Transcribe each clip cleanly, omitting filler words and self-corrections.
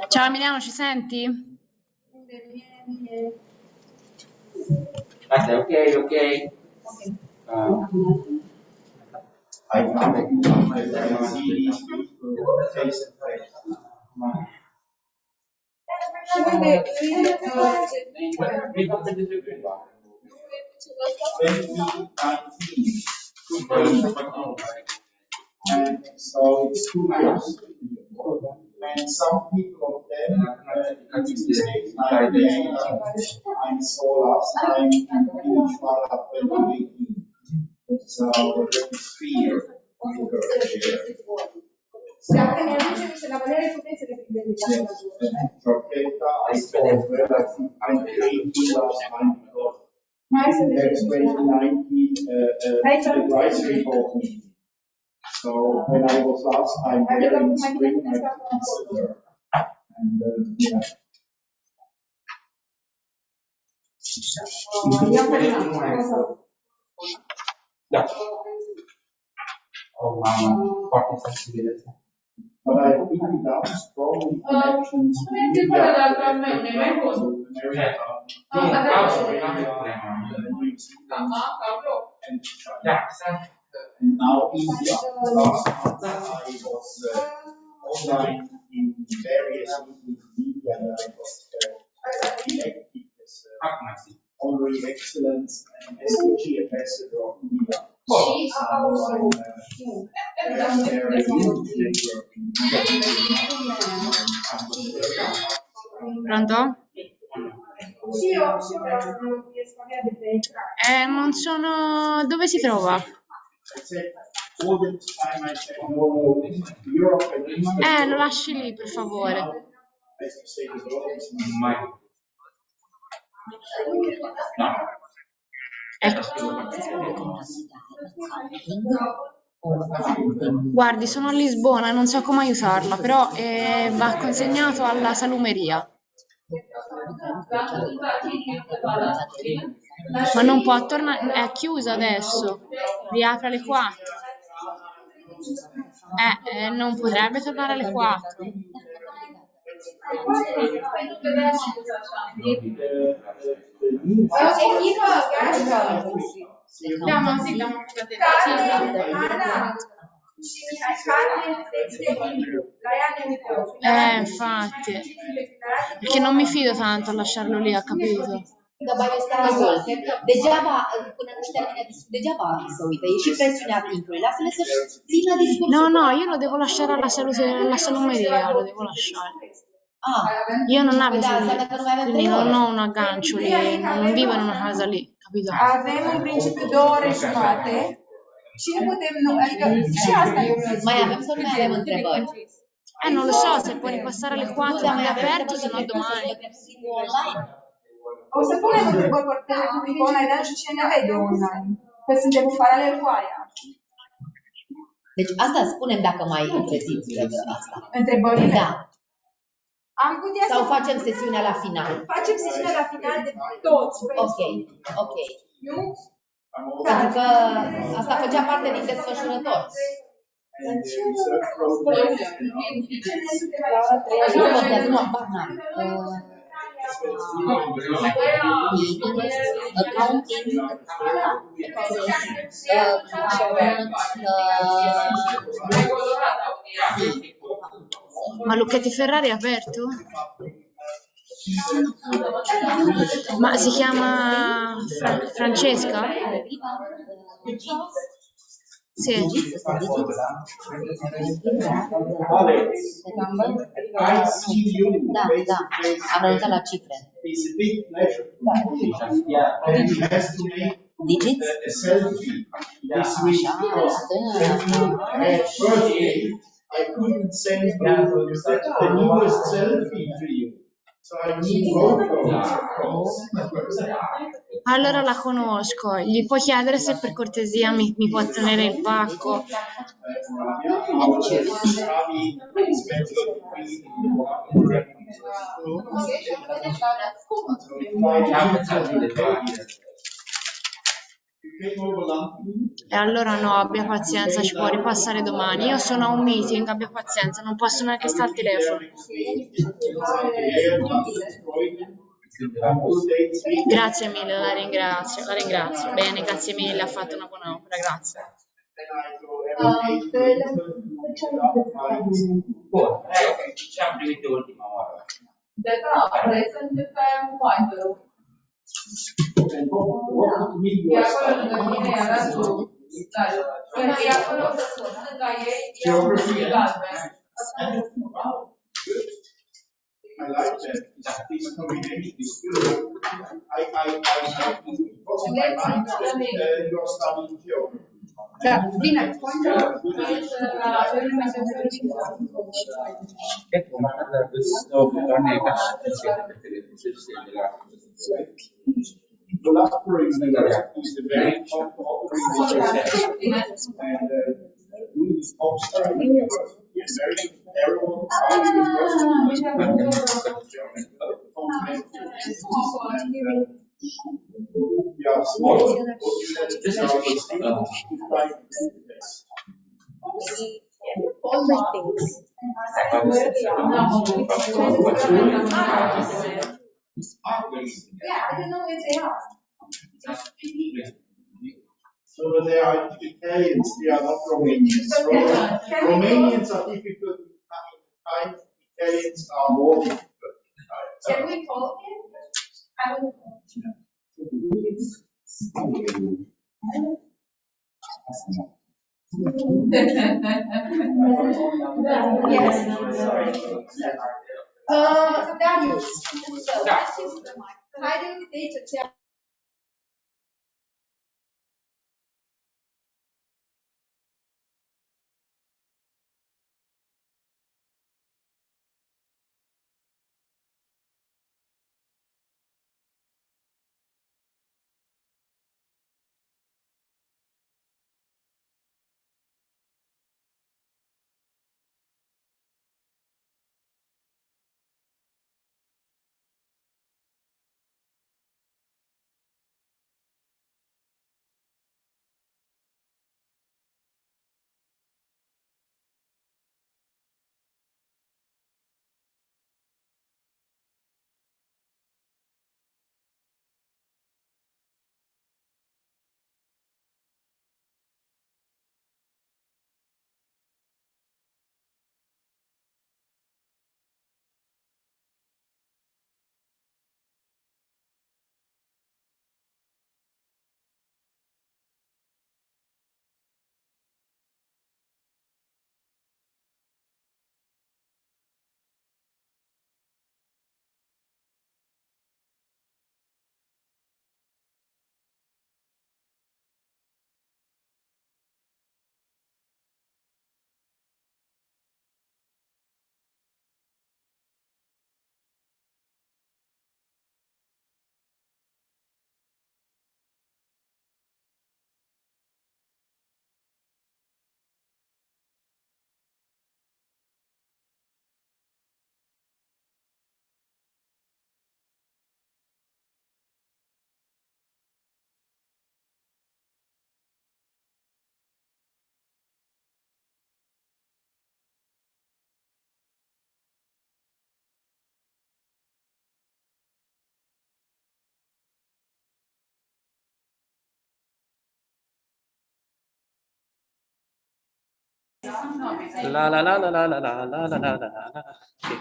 Ciao Emiliano, ci senti? Ok. And so it's 2 years. And some people of them, mistakes like I saw last time in Eufact 2018. So it's 3 years. I scored relatively 2018 last time because next 2019 the advisory board meeting. So when I was last time there in spring, I considered, and yeah. But I think without strong connections to India, and now India. Last month I was online in various meetings in India, and I was elected as honorary excellence and SDG ambassador of India. Pronto? Non sono... Dove si trova? Lo lasci lì, per favore. Guardi, sono a Lisbona, non so come aiutarla, però va consegnato alla salumeria. Ma non può tornare, è chiusa adesso, riapre alle 4. Non potrebbe tornare alle 4. Infatti, perché non mi fido tanto a lasciarlo lì, ha capito? No, io lo devo lasciare alla salumeria, lo devo lasciare. Io non abito lì, quindi non ho un aggancio lì, non vivo in una casa lì, capito? Avem în principiu 2 ore jumate și nu putem, și asta e una zi. Mai avem sau nu mai avem întrebări? Non lo so, se può ripassare alle 4 non è aperto, se no domani. O să punem întrebări pe public online, dar nu știu cine ne vede online. Că suntem cu paralel cu aia. Deci asta spunem dacă mai întrețiți asta. Întrebările? Da. Am putea sau facem sesiunea la final? Facem sesiunea la final de toți. Ok. Nu? Pentru că asta făcea parte din desfășurător. Nu contează, nu, accounting, Ma Lucchetti Ferrari è aperto? Ma si chiama Francesca? Sì. Da, hanno notato la cifre. Digit? I couldn't send the newest selfie to you. So I need photos. Allora la conosco, gli puoi chiedere se per cortesia mi può tenere il pacco? E allora no, abbia pazienza, ci può ripassare domani. Io sono a un meeting, abbia pazienza, non posso neanche stare al telefono. Grazie mille, la ringrazio, la ringrazio. Bene, grazie mille, ha fatto una buona opera, grazie. Diciamo che l'ultima ora. I like that this combination is good. I because in my mind you are studying theory. Ecco, ma questo non è The last period is a very important period, and we observe very terrible yeah, small. Yeah, I don't know if they are. So they are Italians, they are not Romanians. Romanians are difficult to find, Italians are more difficult. Can we call him? I don't know. Yes, sorry. Darius, so this is title data chapter. La la la la la la la la la la la. Sì.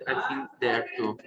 I think there too.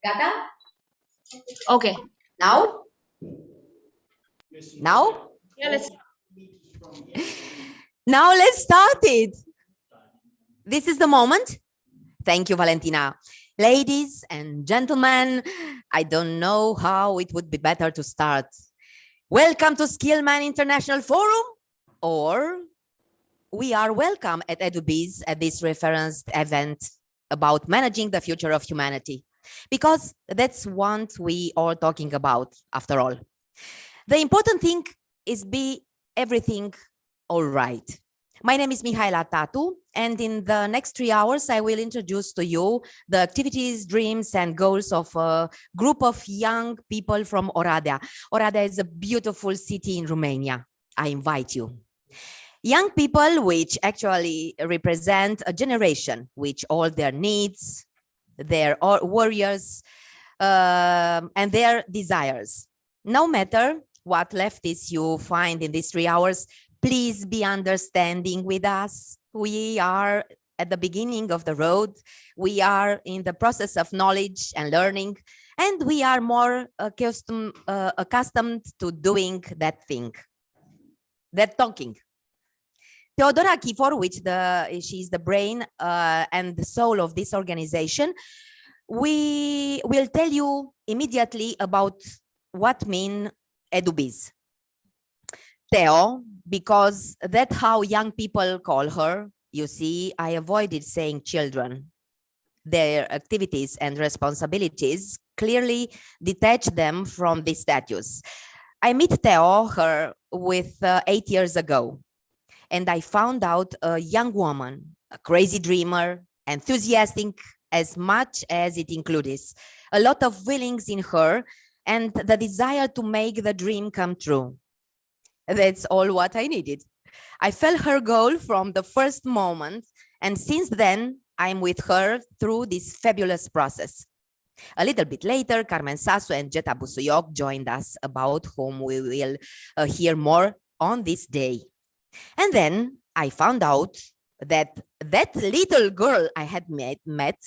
Gata? Okay. Now? Now? Yeah, let's. Now let's start it. This is the moment. Thank you, Valentina. Ladies and gentlemen, I don't know how it would be better to start. Welcome to Skillman International Forum, or we are welcome at Adobe's at this referenced event about managing the future of humanity, because that's what we are talking about after all. The important thing is be everything all right. My name is Mihaela Tatu, and in the next 3 hours, I will introduce to you the activities, dreams, and goals of a group of young people from Oradea. Oradea is a beautiful city in Romania. I invite you. Young people which actually represent a generation which all their needs, their warriors, and their desires. No matter what leftists you find in these 3 hours, please be understanding with us. We are at the beginning of the road. We are in the process of knowledge and learning, and we are more accustomed to doing that thing, that talking. Teodora Kifor, she is the brain and the soul of this organization, we will tell you immediately about what mean EduBiz. Theo, because that's how young people call her. You see, I avoided saying children. Their activities and responsibilities clearly detach them from this status. I met Theo her with 8 years ago, and I found out a young woman, a crazy dreamer, enthusiastic as much as it includes a lot of feelings in her and the desire to make the dream come true. That's all what I needed. I felt her goal from the first moment, and since then, I'm with her through this fabulous process. A little bit later, Carmen Sasu and Jeta Busuyok joined us, about whom we will hear more on this day. And then I found out that that little girl I had met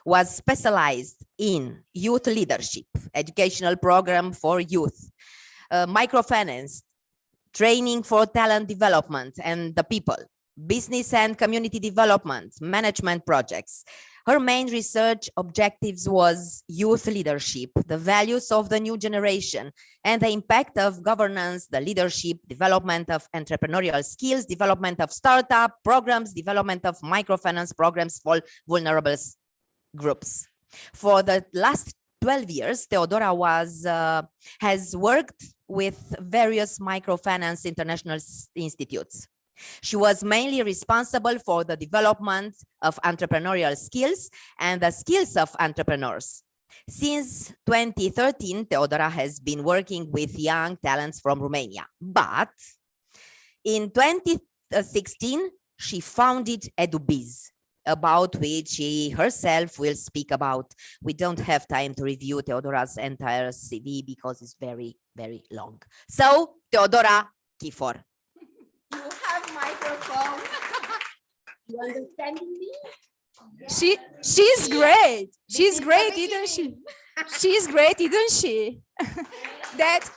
was specialized in youth leadership, educational program for youth, microfinance, training for talent development and the people, business and community development, management projects. Her main research objectives was youth leadership, the values of the new generation, and the impact of governance, the leadership, development of entrepreneurial skills, development of startup programs, development of microfinance programs for vulnerable groups. For the last 12 years, Teodora has worked with various microfinance international institutes. She was mainly responsible for the development of entrepreneurial skills and the skills of entrepreneurs. Since 2013, Teodora has been working with young talents from Romania. But in 2016, she founded EduBiz, about which she herself will speak about. We don't have time to review Teodora's entire CV because it's very, very long. So, Teodora Kifor. You have microphone. You understanding me? She's great. She's great, isn't she? She's great, isn't she? That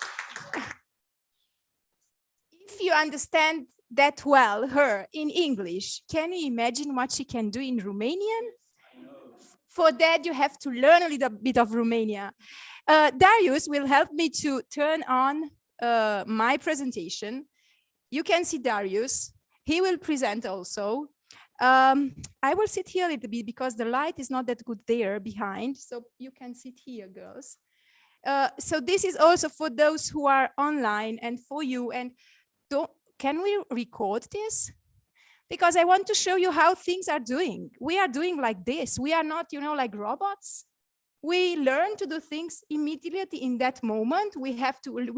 if you understand that well her in English, can you imagine what she can do in Romanian? For that, you have to learn a little bit of Romania. Darius will help me to turn on my presentation. You can see Darius. He will present also. I will sit here a little bit because the light is not that good there behind. So you can sit here, girls. So this is also for those who are online and for you. And can we record this? Because I want to show you how things are doing. We are doing like this. We are not, like robots. We learn to do things immediately in that moment. We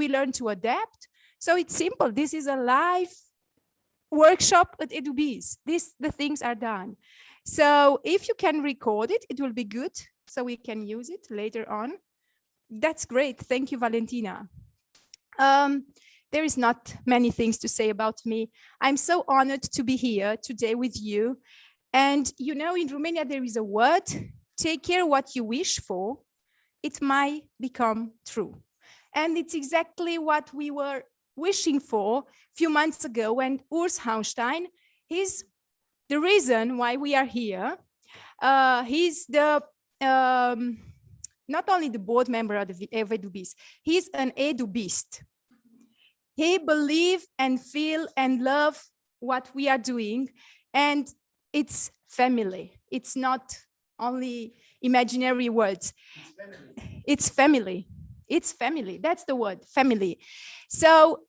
learn to adapt. So it's simple. This is a live workshop at EduBiz. The things are done. So if you can record it, it will be good. So we can use it later on. That's great. Thank you, Valentina. There is not many things to say about me. I'm so honored to be here today with you. And in Romania, there is a word, take care what you wish for, it might become true. And it's exactly what we were wishing for a few months ago when Urs Hauenstein, he's the reason why we are here. He's the not only the board member of Edubis, he's an Edubist. He believes and feel and love what we are doing, and it's family. It's not only imaginary words. It's family. It's family. That's the word, family. So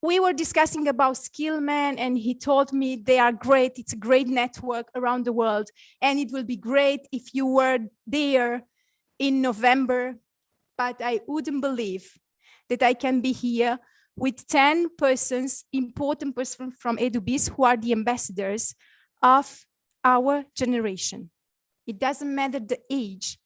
we were discussing about Skillman, and he told me they are great. It's a great network around the world, and it will be great if you were there in November. But I wouldn't believe that I can be here with 10 persons, important persons from Edubis, who are the ambassadors of our generation. It doesn't matter the age.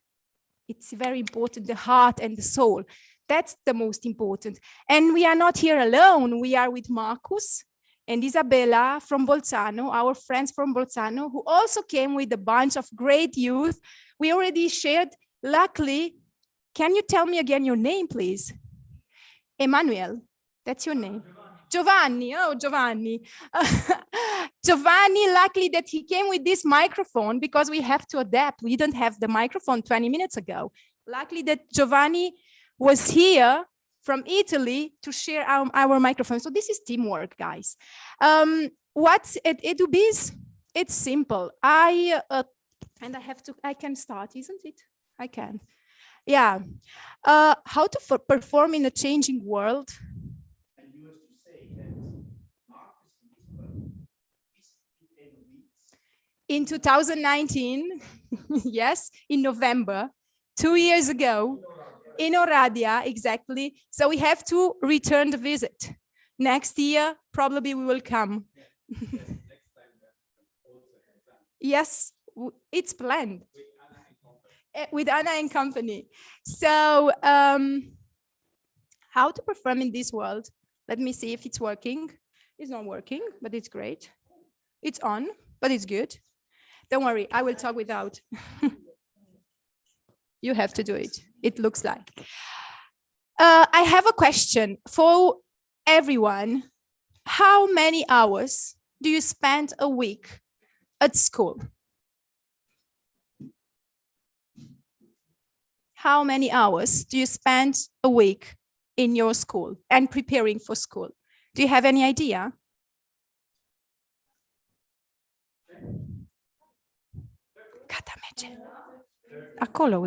It's very important, the heart and the soul. That's the most important. And we are not here alone. We are with Marcus and Isabella from Bolzano, our friends from Bolzano, who also came with a bunch of great youth. We already shared, luckily. Can you tell me again your name, please? Emmanuel, that's your name. Giovanni, oh, Giovanni. Giovanni, luckily that he came with this microphone because we have to adapt. We didn't have the microphone 20 minutes ago. Luckily that Giovanni was here from Italy to share our microphone. So this is teamwork, guys. What's at Edubis? It's simple. I can start, isn't it? I can. Yeah. How to perform in a changing world. In 2019, yes, in November, 2 years ago, in Oradea, exactly. So we have to return the visit. Next year, probably we will come. Yes, it's planned. With Anna and company. So how to perform in this world? Let me see if it's working. It's not working, but it's great. It's on, but it's good. Don't worry, I will talk without. You have to do it. It looks like. I have a question for everyone. How many hours do you spend a week at school? How many hours do you spend a week in your school and preparing for school? Do you have any idea? Acolo.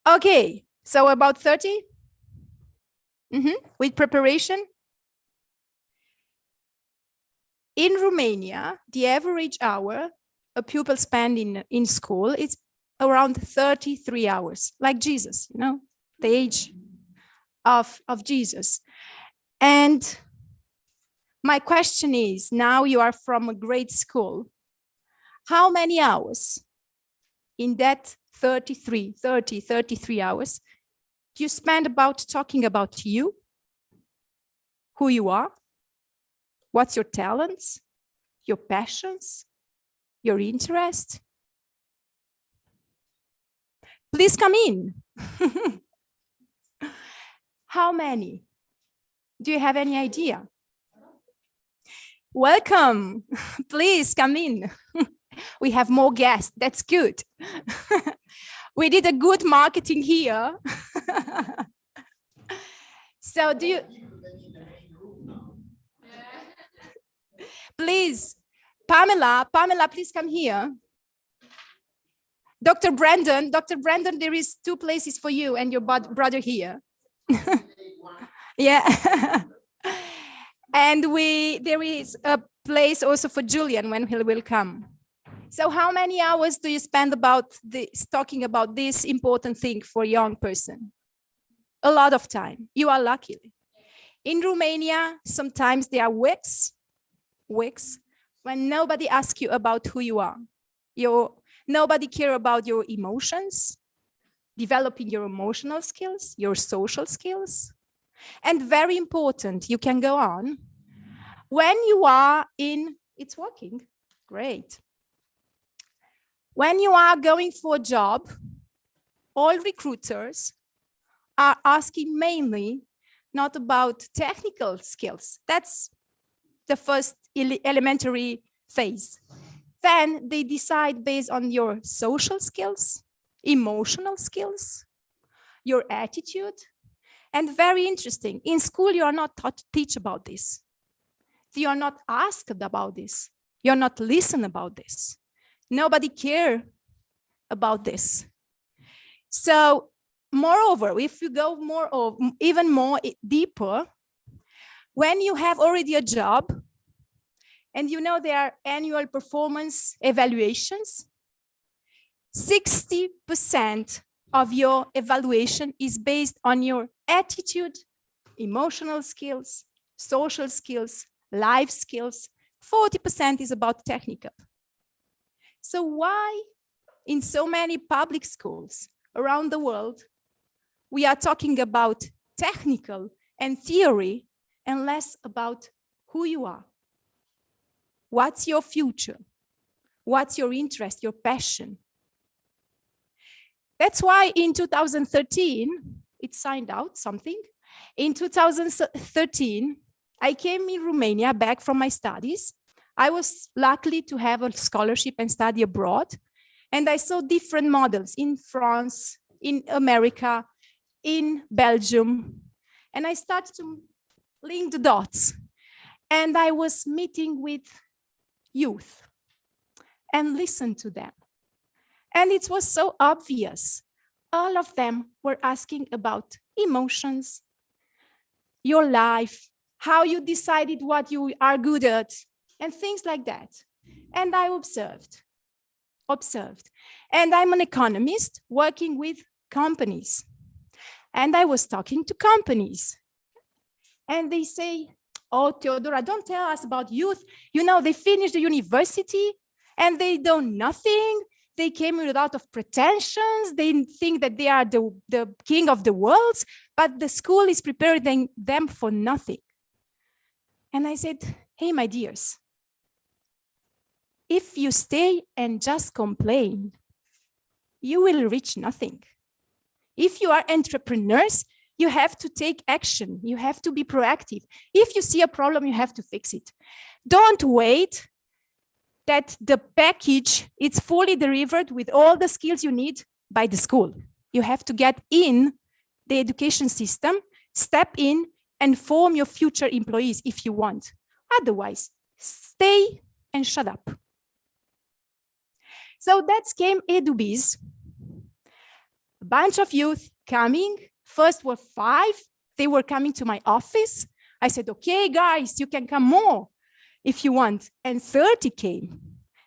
Okay, so about 30 with preparation. In Romania, the average hour a pupil spends in school is around 33 hours, like Jesus, you know, the age of Jesus. And my question is, now you are from a great school, how many hours in that 33 hours do you spend about talking about you, who you are, what's your talents, your passions, your interest? Please come in. How many? Do you have any idea? Welcome. Please come in. We have more guests. That's good. We did a good marketing here. So do you... Please, Pamela, please come here. Dr. Brandon, there is 2 places for you and your brother here. Yeah. And there is a place also for Julian when he will come. So how many hours do you spend talking about this important thing for a young person? A lot of time. You are lucky. In Romania, sometimes there are weeks when nobody asks you about who you are. Nobody care about your emotions, developing your emotional skills, your social skills. And very important, you can go on. When you are in, it's working, great. When you are going for a job, all recruiters are asking mainly not about technical skills. That's the first elementary phase. Then they decide based on your social skills, emotional skills, your attitude. And very interesting, in school, you are not taught to teach about this. You are not asked about this. You're not listened about this. Nobody care about this. So moreover, if you go even more deeper, when you have already a job and you know there are annual performance evaluations, 60% of your evaluation is based on your attitude, emotional skills, social skills, life skills. 40% is about technical. So why in so many public schools around the world, we are talking about technical and theory and less about who you are? What's your future? What's your interest, your passion? That's why in 2013, it signed out something. In 2013, I came in Romania back from my studies. I was lucky to have a scholarship and study abroad. And I saw different models in France, in America, in Belgium. And I started to link the dots. And I was meeting with youth and listened to them. And it was so obvious. All of them were asking about emotions, your life, how you decided what you are good at, and things like that. And I observed. And I'm an economist working with companies. And I was talking to companies. And they say, oh, Theodora, don't tell us about youth. You know, they finished the university and they do nothing. They came with a lot of pretensions. They think that they are the king of the world, but the school is preparing them for nothing. And I said, hey, my dears, if you stay and just complain, you will reach nothing. If you are entrepreneurs, you have to take action. You have to be proactive. If you see a problem, you have to fix it. Don't wait that the package is fully delivered with all the skills you need by the school. You have to get in the education system, step in, and form your future employees if you want. Otherwise, stay and shut up. So that came Adobe's. A bunch of youth coming. First were 5. They were coming to my office. I said, okay, guys, you can come more if you want. And 30 came.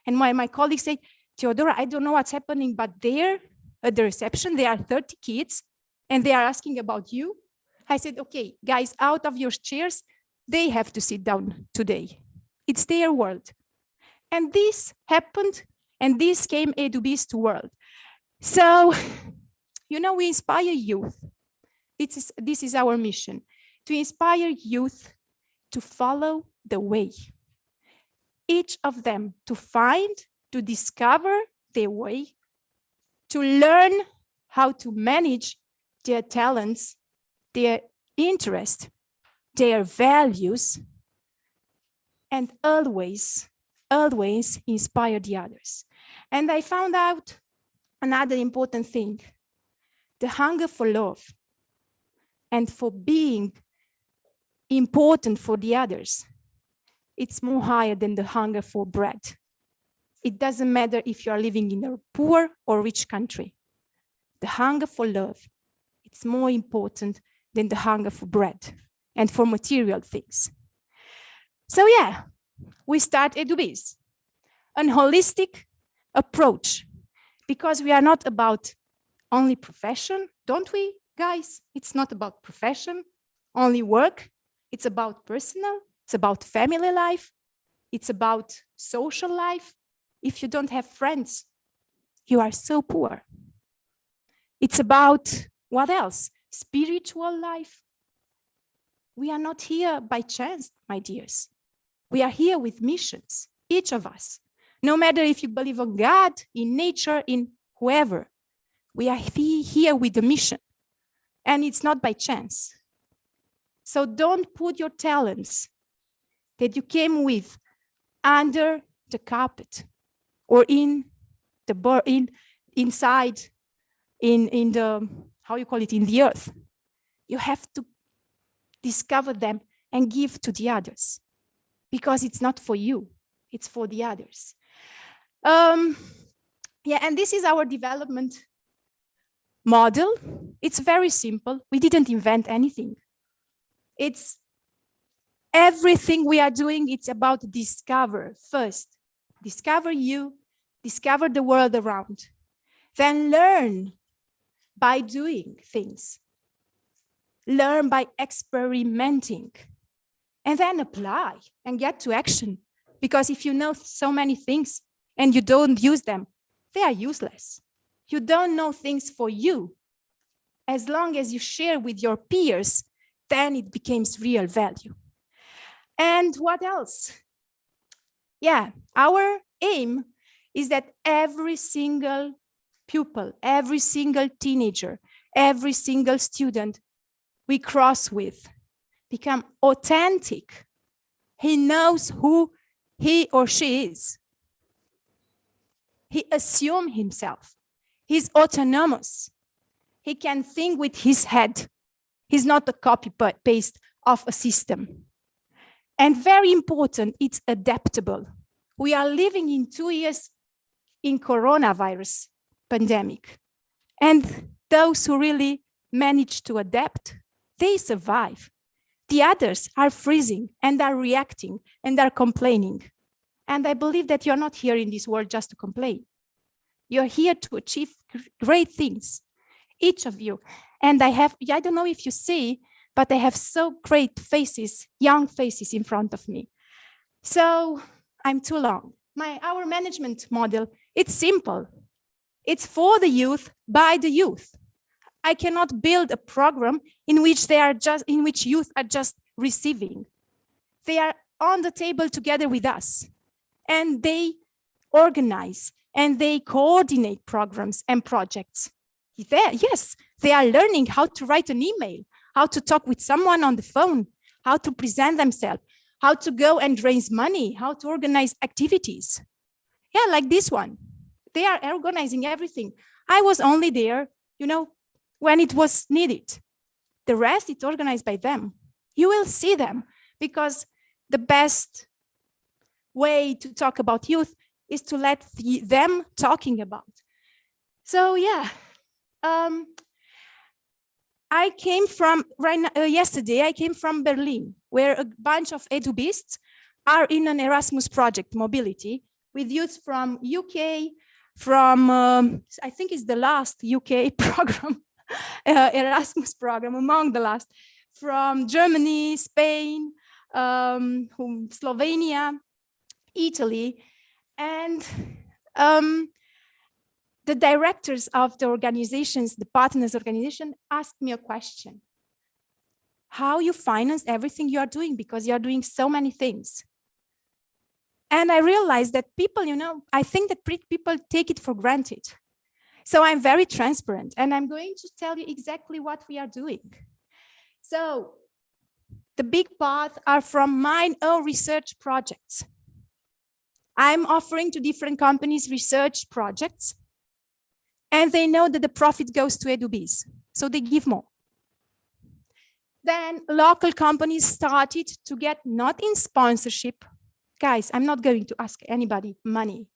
And my colleagues said, Theodora, I don't know what's happening, but there at the reception, there are 30 kids and they are asking about you. I said, okay, guys, out of your chairs, they have to sit down today. It's their world. And this happened, and this came Adobe's to world. So, you know, we inspire youth. This is our mission, to inspire youth to follow the way. Each of them to find, to discover their way, to learn how to manage their talents, their interest, their values, and always inspire the others. And I found out another important thing, the hunger for love and for being important for the others. It's more higher than the hunger for bread. It doesn't matter if you are living in a poor or rich country. The hunger for love, it's more important than the hunger for bread and for material things. So yeah, we start Adobe's, an holistic approach, because we are not about only profession, don't we, guys? It's not about profession, only work. It's about personal, it's about family life, it's about social life. If you don't have friends, You are so poor. It's about what else? Spiritual life. We are not here by chance, my dears. We are here with missions, each of us. No matter if you believe in God, in nature, in whoever, we are here with a mission. And it's not by chance. So don't put your talents that you came with under the carpet or in the inside in the, how you call it, in the earth. You have to discover them and give to the others, because it's not for you, it's for the others. Yeah, and this is our development model. It's very simple. We didn't invent anything. It's everything we are doing. It's about discover first. Discover you, discover the world around. Then learn by doing things. Learn by experimenting. And then apply and get to action. Because if you know so many things and you don't use them, they are useless. You don't know things for you. As long as you share with your peers, then it becomes real value. And what else? Yeah, our aim is that every single pupil, every single teenager, every single student we cross with become authentic. He knows who he or she is. He assumes himself. He's autonomous. He can think with his head. He's not a copy-paste of a system. And very important, it's adaptable. We are living in 2 years in coronavirus pandemic. And those who really manage to adapt, they survive. The others are freezing and are reacting and are complaining. And I believe that you're not here in this world just to complain. You're here to achieve great things, each of you. And I don't know if you see, but I have so great faces, young faces in front of me. So I'm too long. Our management model, it's simple. It's for the youth, by the youth. I cannot build a program in which youth are just receiving. They are on the table together with us, and they organize and they coordinate programs and projects. Yes, they are learning how to write an email, how to talk with someone on the phone, how to present themselves, how to go and raise money, how to organize activities. Yeah, like this one. They are organizing everything. I was only there, when it was needed. The rest is organized by them. You will see them, because the best way to talk about youth is to let them talking about. So yeah, I came from, yesterday I came from Berlin, where a bunch of edubists are in an Erasmus project, mobility, with youth from UK, from, I think it's the last UK program, Erasmus program, among the last, from Germany, Spain, Slovenia, Italy, and the directors of the organizations, the partners organization, asked me a question. How you finance everything you are doing, because you are doing so many things. And I realized that people, I think that people take it for granted. So I'm very transparent, and I'm going to tell you exactly what we are doing. So the big part are from my own research projects. I'm offering to different companies research projects, and they know that the profit goes to EduBiz, so they give more. Then local companies started to get, not in sponsorship. Guys, I'm not going to ask anybody money.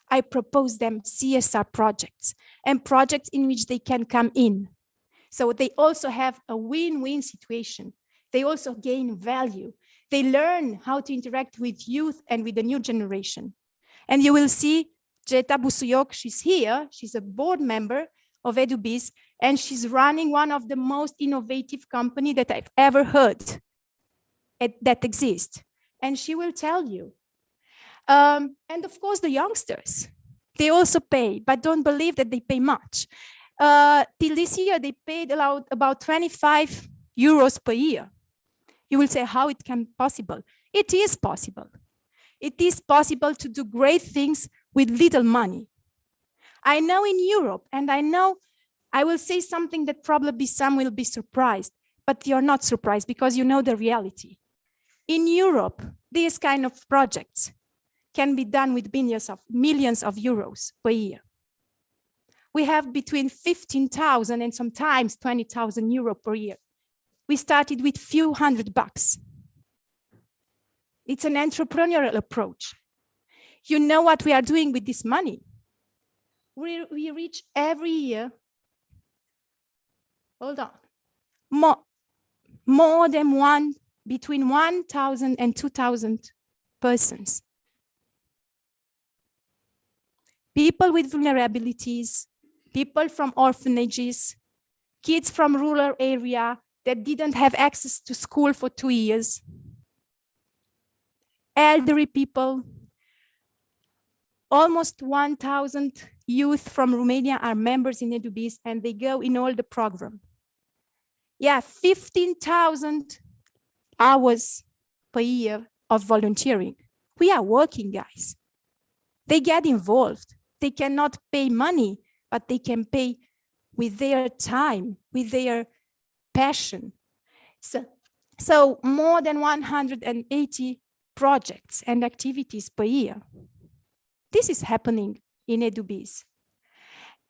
I propose them CSR projects and projects in which they can come in. So they also have a win-win situation. They also gain value. They learn how to interact with youth and with the new generation. And you will see Jeta Busuyok, she's here. She's a board member of EduBiz, and she's running one of the most innovative companies that I've ever heard that exist. And she will tell you. And of course, the youngsters. They also pay, but don't believe that they pay much. Till this year, they paid about 25 euros per year. You will say how it can be possible. It is possible. It is possible to do great things with little money. I know in Europe, and I know I will say something that probably some will be surprised, but you're not surprised because you know the reality. In Europe, these kind of projects can be done with millions of euros per year. We have between 15,000 and sometimes 20,000 euro per year. We started with few $100. It's an entrepreneurial approach. You know what we are doing with this money? We reach every year, hold on, more than between 1,000 and 2,000 persons. People with vulnerabilities, people from orphanages, kids from rural area that didn't have access to school for 2 years, elderly people. Almost 1,000 youth from Romania are members in Adobe, and they go in all the program. Yeah, 15,000 hours per year of volunteering. We are working, guys. They get involved. They cannot pay money, but they can pay with their time, with their passion. So more than 180 projects and activities per year. This is happening in Adobe's.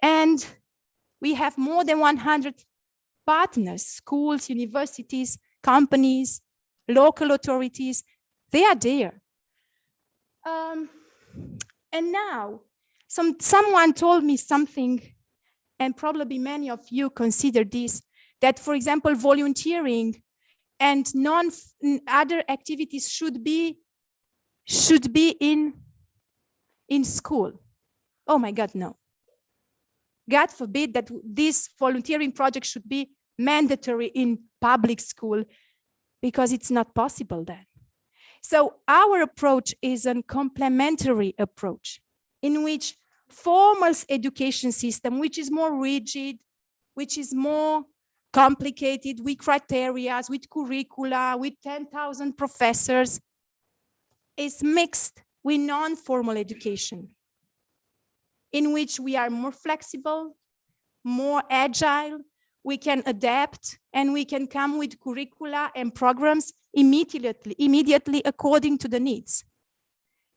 And we have more than 100 partners, schools, universities, companies, local authorities. They are there. And now, someone told me something, and probably many of you consider this, that, for example, volunteering and other activities should be in school. Oh my God, no. God forbid that this volunteering project should be mandatory in public school, because it's not possible then. So our approach is a complementary approach in which formal education system, which is more rigid, which is more complicated, with criteria, with curricula, with 10,000 professors, is mixed with non-formal education, in which we are more flexible, more agile, we can adapt, and we can come with curricula and programs immediately according to the needs.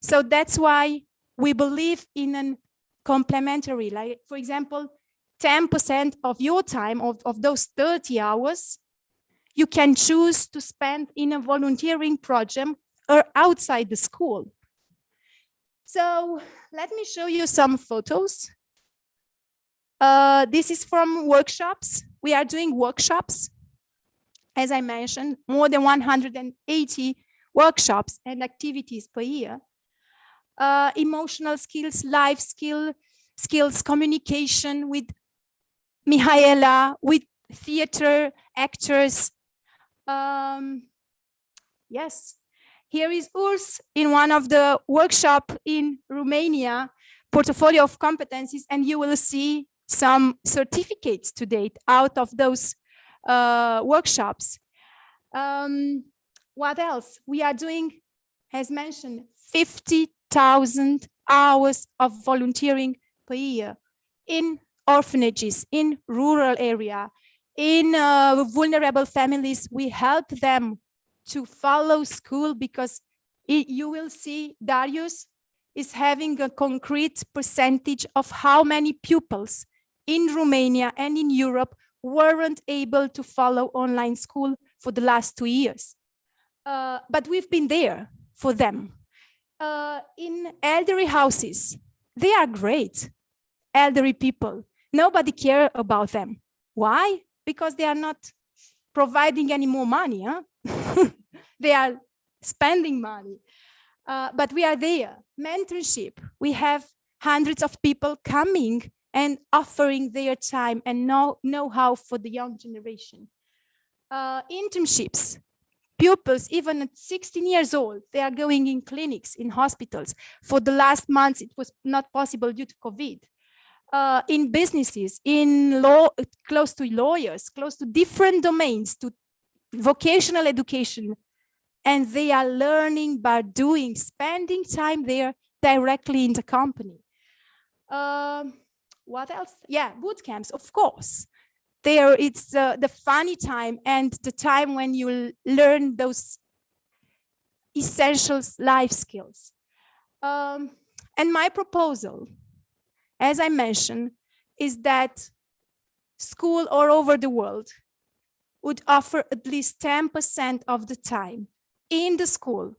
So that's why we believe in a complementary, like, for example, 10% of your time, of those 30 hours, you can choose to spend in a volunteering project or outside the school. So let me show you some photos. This is from workshops. We are doing workshops. As I mentioned, more than 180 workshops and activities per year. Emotional skills, life skills, communication with Mihaela, with theater actors. Yes, here is Urs in one of the workshops in Romania, portfolio of competencies, and you will see some certificates to date out of those workshops. What else? We are doing, as mentioned, 50,000 hours of volunteering per year in orphanages, in rural area, in vulnerable families. We help them to follow school, because you will see Darius is having a concrete percentage of how many pupils in Romania and in Europe weren't able to follow online school for the last 2 years. But we've been there for them. In elderly houses, they are great, elderly people. Nobody cares about them. Why? Because they are not providing any more money. Huh? They are spending money. But we are there. Mentorship. We have hundreds of people coming and offering their time and know-how for the young generation. Internships. pupils, even at 16 years old, they are going in clinics, in hospitals. For the last months, it was not possible due to COVID. In businesses, in law, close to lawyers, close to different domains, to vocational education. And they are learning by doing, spending time there directly in the company. What else? Yeah, boot camps, of course. There, it's the funny time and the time when you learn those essential life skills. And my proposal, as I mentioned, is that school all over the world would offer at least 10% of the time in the school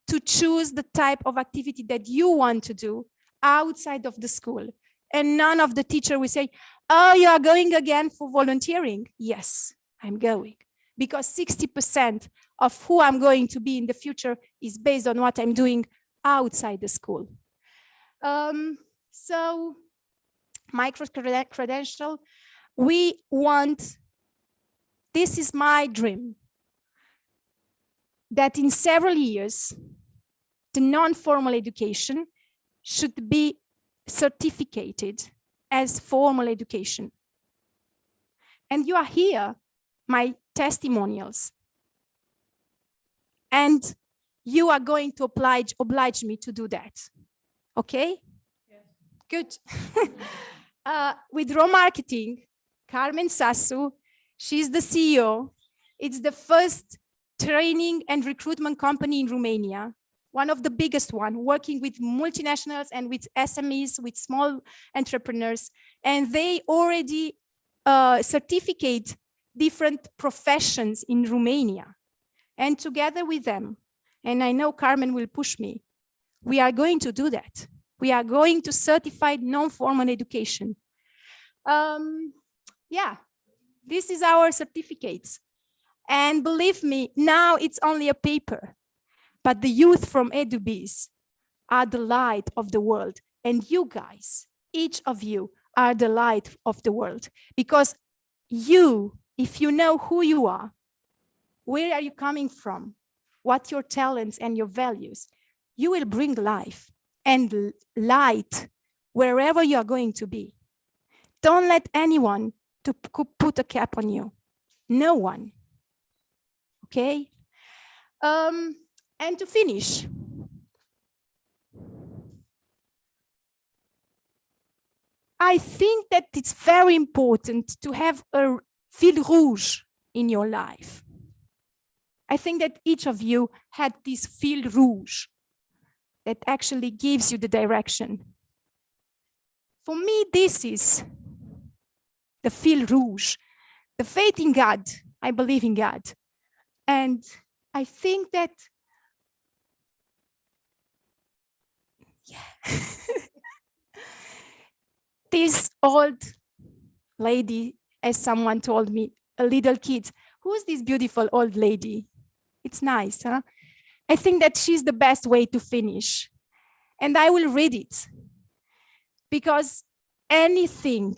to choose the type of activity that you want to do outside of the school. And none of the teacher will say, oh, you are going again for volunteering? Yes, I'm going. Because 60% of who I'm going to be in the future is based on what I'm doing outside the school. So micro-credential, we want, this is my dream, that in several years, the non-formal education should be certificated as formal education. And you are here, my testimonials. And you are going to oblige me to do that. Okay? Yes. Good. With Raw Marketing, Carmen Sassu, she's the CEO. It's the first training and recruitment company in Romania, one of the biggest one, working with multinationals and with SMEs, with small entrepreneurs. And they already certificate different professions in Romania. And together with them, and I know Carmen will push me, we are going to do that. We are going to certify non-formal education. Yeah, this is our certificates. And believe me, now it's only a paper, but the youth from EduBiz are the light of the world. And you guys, each of you, are the light of the world. Because you, if you know who you are, where are you coming from, what your talents and your values, you will bring life and light wherever you are going to be. Don't let anyone to put a cap on you. No one. Okay? And to finish, I think that it's very important to have a fil rouge in your life. I think that each of you had this fil rouge that actually gives you the direction. For me, this is the fil rouge, the faith in God. I believe in God. And I think that, yeah, this old lady, as someone told me, a little kid, who's this beautiful old lady? It's nice, huh? I think that she's the best way to finish. And I will read it. Because anything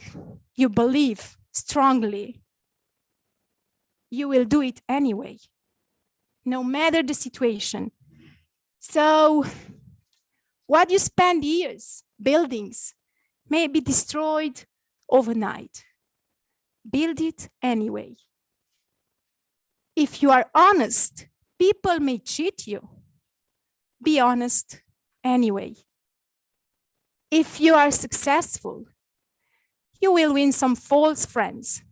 you believe strongly, you will do it anyway, no matter the situation. So what you spend years, buildings, may be destroyed overnight. Build it anyway. If you are honest, people may cheat you. Be honest anyway. If you are successful, you will win some false friends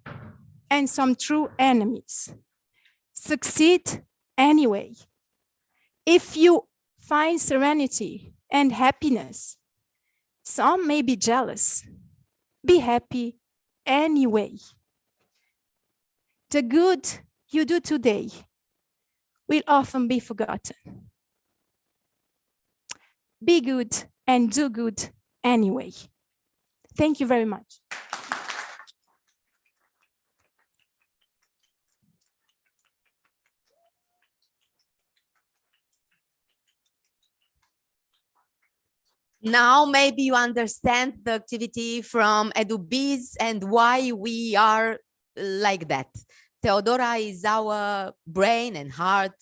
and some true enemies. Succeed anyway. If you find serenity and happiness, some may be jealous. Be happy anyway. The good you do today will often be forgotten. Be good and do good anyway. Thank you very much. Now maybe you understand the activity from EduBiz and why we are like that. Theodora is our brain and heart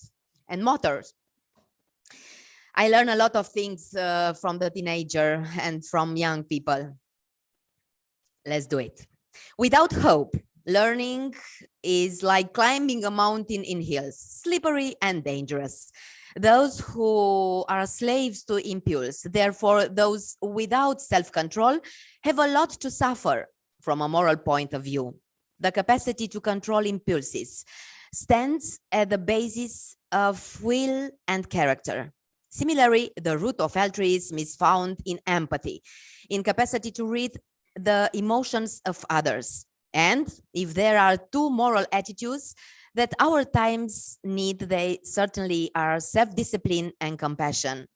and motors. I learn a lot of things from the teenager and from young people. Let's do it. Without hope, learning is like climbing a mountain in hills, slippery and dangerous. Those who are slaves to impulse, therefore those without self-control, have a lot to suffer from a moral point of view. The capacity to control impulses stands at the basis of will and character. Similarly, the root of altruism is found in empathy, in capacity to read the emotions of others. And if there are two moral attitudes that our times need, they certainly are self-discipline and compassion.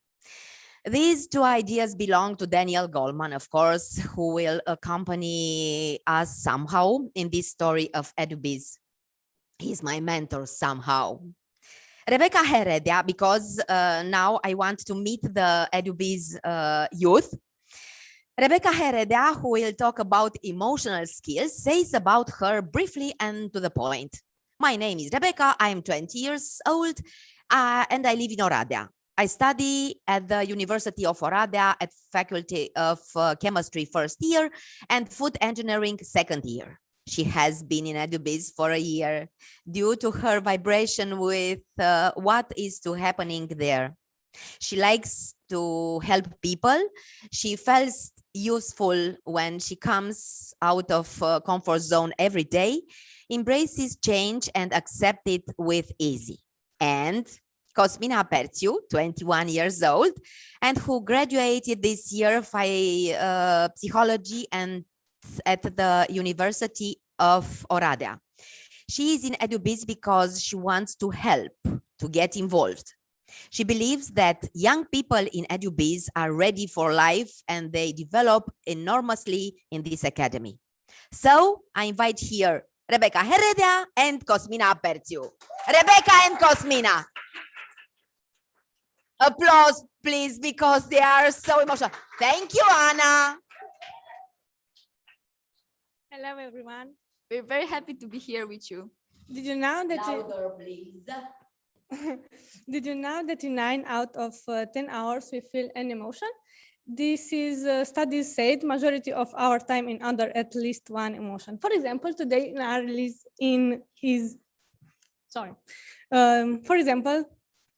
These two ideas belong to Daniel Goleman, of course, who will accompany us somehow in this story of Adobe's. He's my mentor somehow. Rebecca Heredia, because now I want to meet the Adobe's youth. Rebecca Heredia, who will talk about emotional skills, says about her briefly and to the point. My name is Rebecca, I'm 20 years old, and I live in Oradea. I study at the University of Oradea at Faculty of Chemistry first year and Food Engineering second year. She has been in Adobe's for a year due to her vibration with what is happening there. She likes to help people. She feels useful when she comes out of comfort zone every day, embraces change and accepts it with ease. And Cosmina Perțiu, 21 years old, and who graduated this year by psychology and at the University of Oradea. She is in Adobe's because she wants to help, to get involved. She believes that young people in Adobe's are ready for life and they develop enormously in this academy. So I invite here Rebecca Heredia and Cosmina Perțiu. Rebecca and Cosmina. Applause, please, because they are so emotional. Thank you, Anna. Hello, everyone. We're very happy to be here with you. Did you know that? Louder, please. Did you know that in 9 out of 10 hours we feel an emotion? This is studies said majority of our time in under at least one emotion. For example, today for example,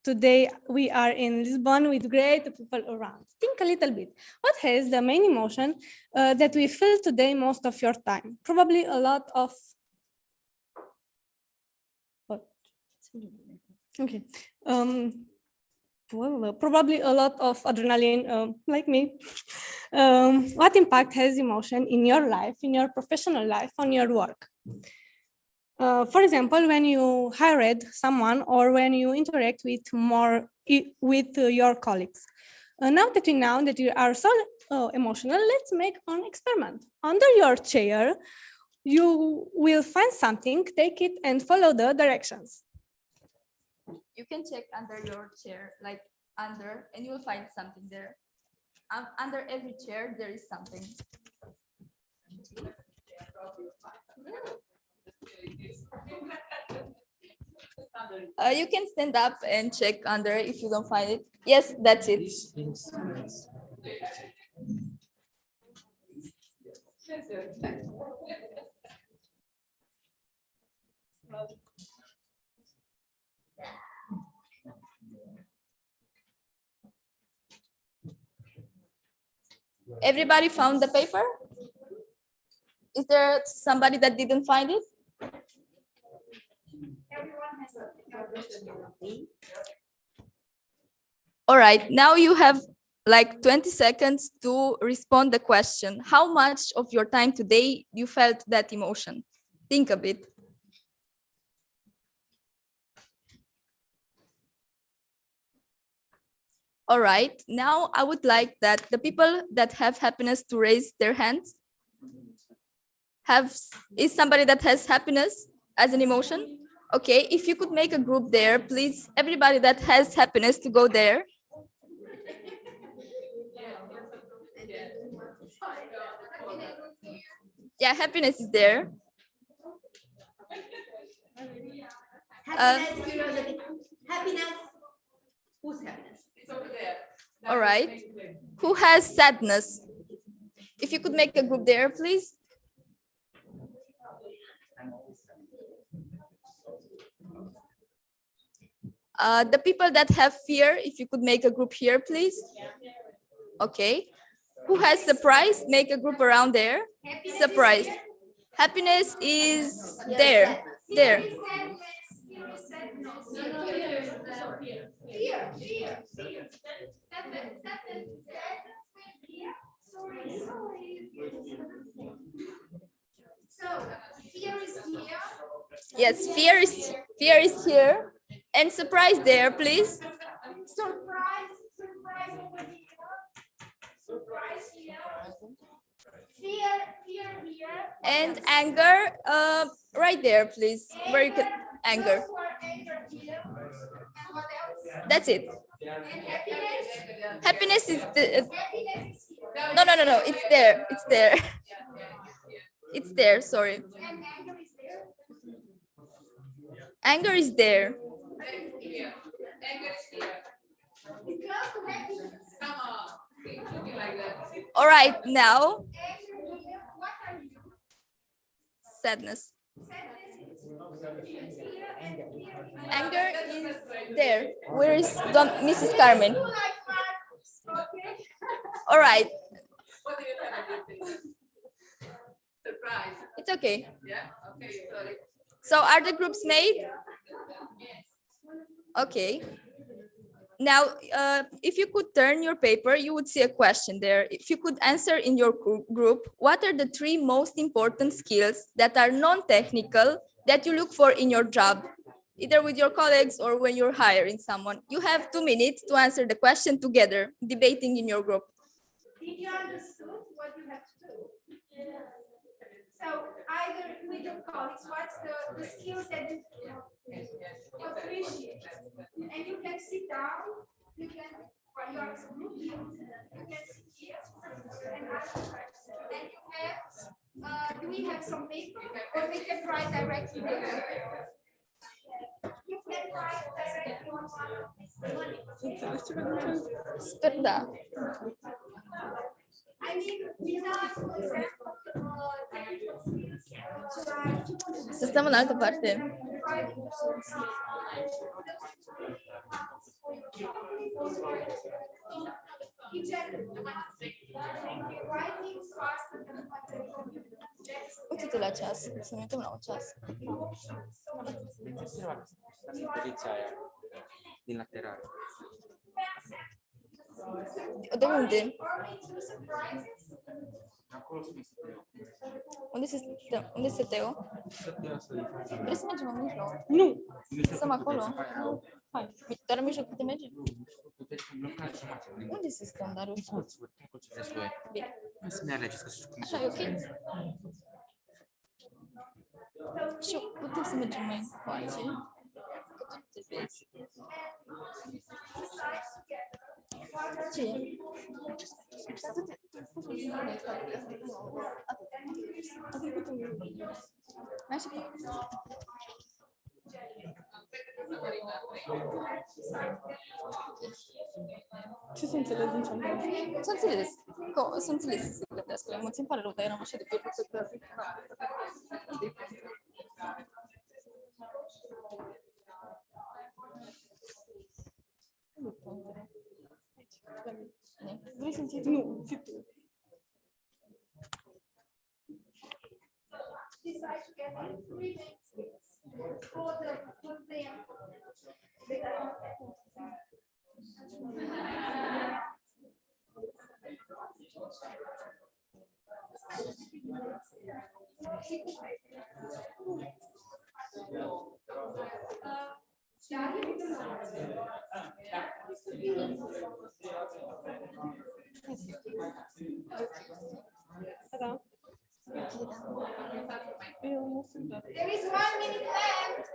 today we are in Lisbon with great people around. Think a little bit. What has the main emotion that we feel today most of your time? Probably a lot of. What? Okay. Probably a lot of adrenaline, like me. What impact has emotion in your life, in your professional life, on your work? For example, when you hired someone or when you interact with your colleagues. Now that we know that you are so emotional, let's make an experiment. Under your chair, you will find something, take it and follow the directions. You can check under your chair, like under, and you will find something there. Under every chair, there is something. You can stand up and check under if you don't find it. Yes, that's it. Everybody found the paper? Is there somebody that didn't find it? All right, now you have like 20 seconds to respond the question. How much of your time today you felt that emotion? Think a bit. All right, now I would like that the people that have happiness to raise their hands. Is somebody that has happiness as an emotion? Okay, if you could make a group there, please, everybody that has happiness to go there. Yeah, happiness is there. Happiness, curiosity. Happiness. Who's happiness? All right. Who has sadness? If you could make a group there, please. The people that have fear, if you could make a group here, please. Okay. Who has surprise? Make a group around there. Surprise. Happiness is there. There. Yes, fear is here. And surprise there, please. Surprise over here. Surprise here. Fear here. And anger, right there, please. Where you can anger. That's it. Happiness is the. No. It's there. It's there. It's there. Sorry. Anger is there. All right, now. Sadness. Anger is there. Where is Mrs. Carmen? All right. It's okay. So are the groups made? Okay. Now, if you could turn your paper, you would see a question there. If you could answer in your group, what are the 3 most important skills that are non-technical that you look for in your job, either with your colleagues or when you're hiring someone? You have 2 minutes to answer the question together, debating in your group. Did you understand what you have to do? So either with your colleagues, what's the skills that you appreciate? And you can sit down, you can, for your group, you can sit here and ask questions. And you have, do we have some paper or we can write directly there? You can write directly on I mean, without, for example, technical skills, Sistema na alta parte. Uite-te la ceas, să ne uităm la un ceas. Poziția aia din lateral. De unde? Unde este Teo? Vrei să mergem în mijloc? Nu. Să stăm acolo? Nu. Hai. Doar în mijloc putem merge? Unde să stăm, dar bine. Așa e ok? Și putem să mergem mai încoace. Ce? Ce să înțeleg din ce am văzut? S-a înțeles. S-a înțeles să se gândească. Mă țin pare rău, dar eram așa de pierdut că... Vrei să înțelegi? Nu, zi tu. decide to get 3 main skills for them. There is 1 minute left.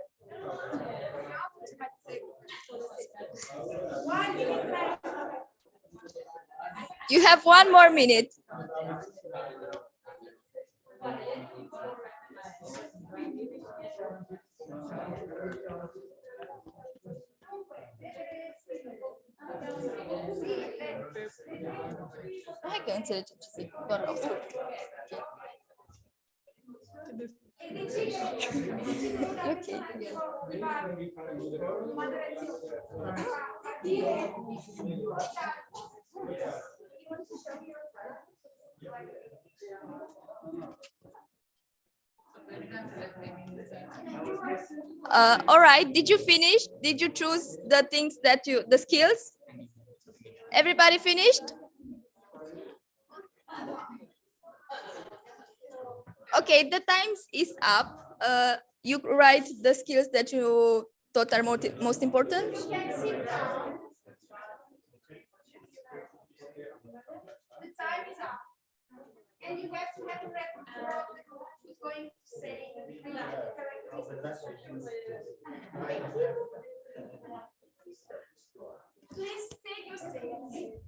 1 minute left. You have 1 more minute. Hai că înțelege ce zic, doar ascult. Ok. All right, did you finish? Did you choose the things that the skills? Everybody finished? Okay, the time is up. You write the skills that you thought are most important. The time is up. And you have to have a record who's going to say please take your seats.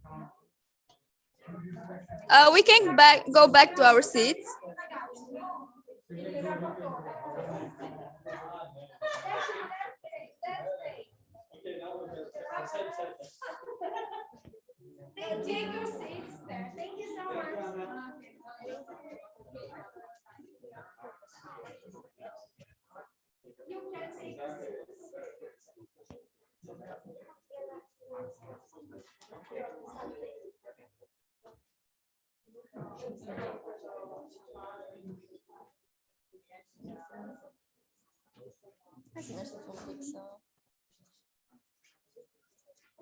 We can go back to our seats. Take your seats there. Thank you so much. You can take your seats.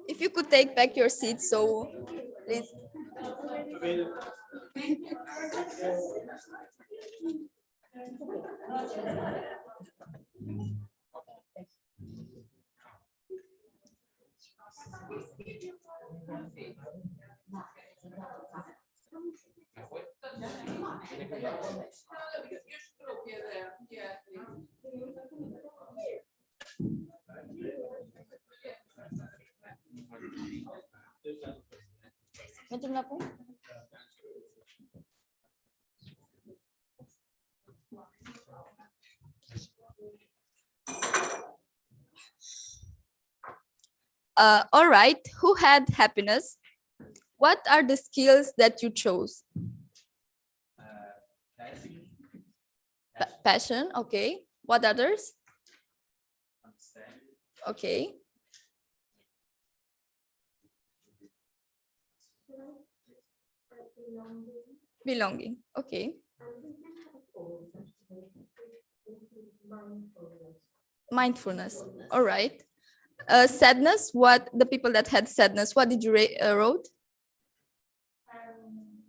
If you could take back your seat, so please. Mergem la punct? All right, who had happiness? What are the skills that you chose? Passion, okay. What others? Okay. Belonging, okay. Mindfulness, all right. Sadness, what the people that had sadness, what did you wrote?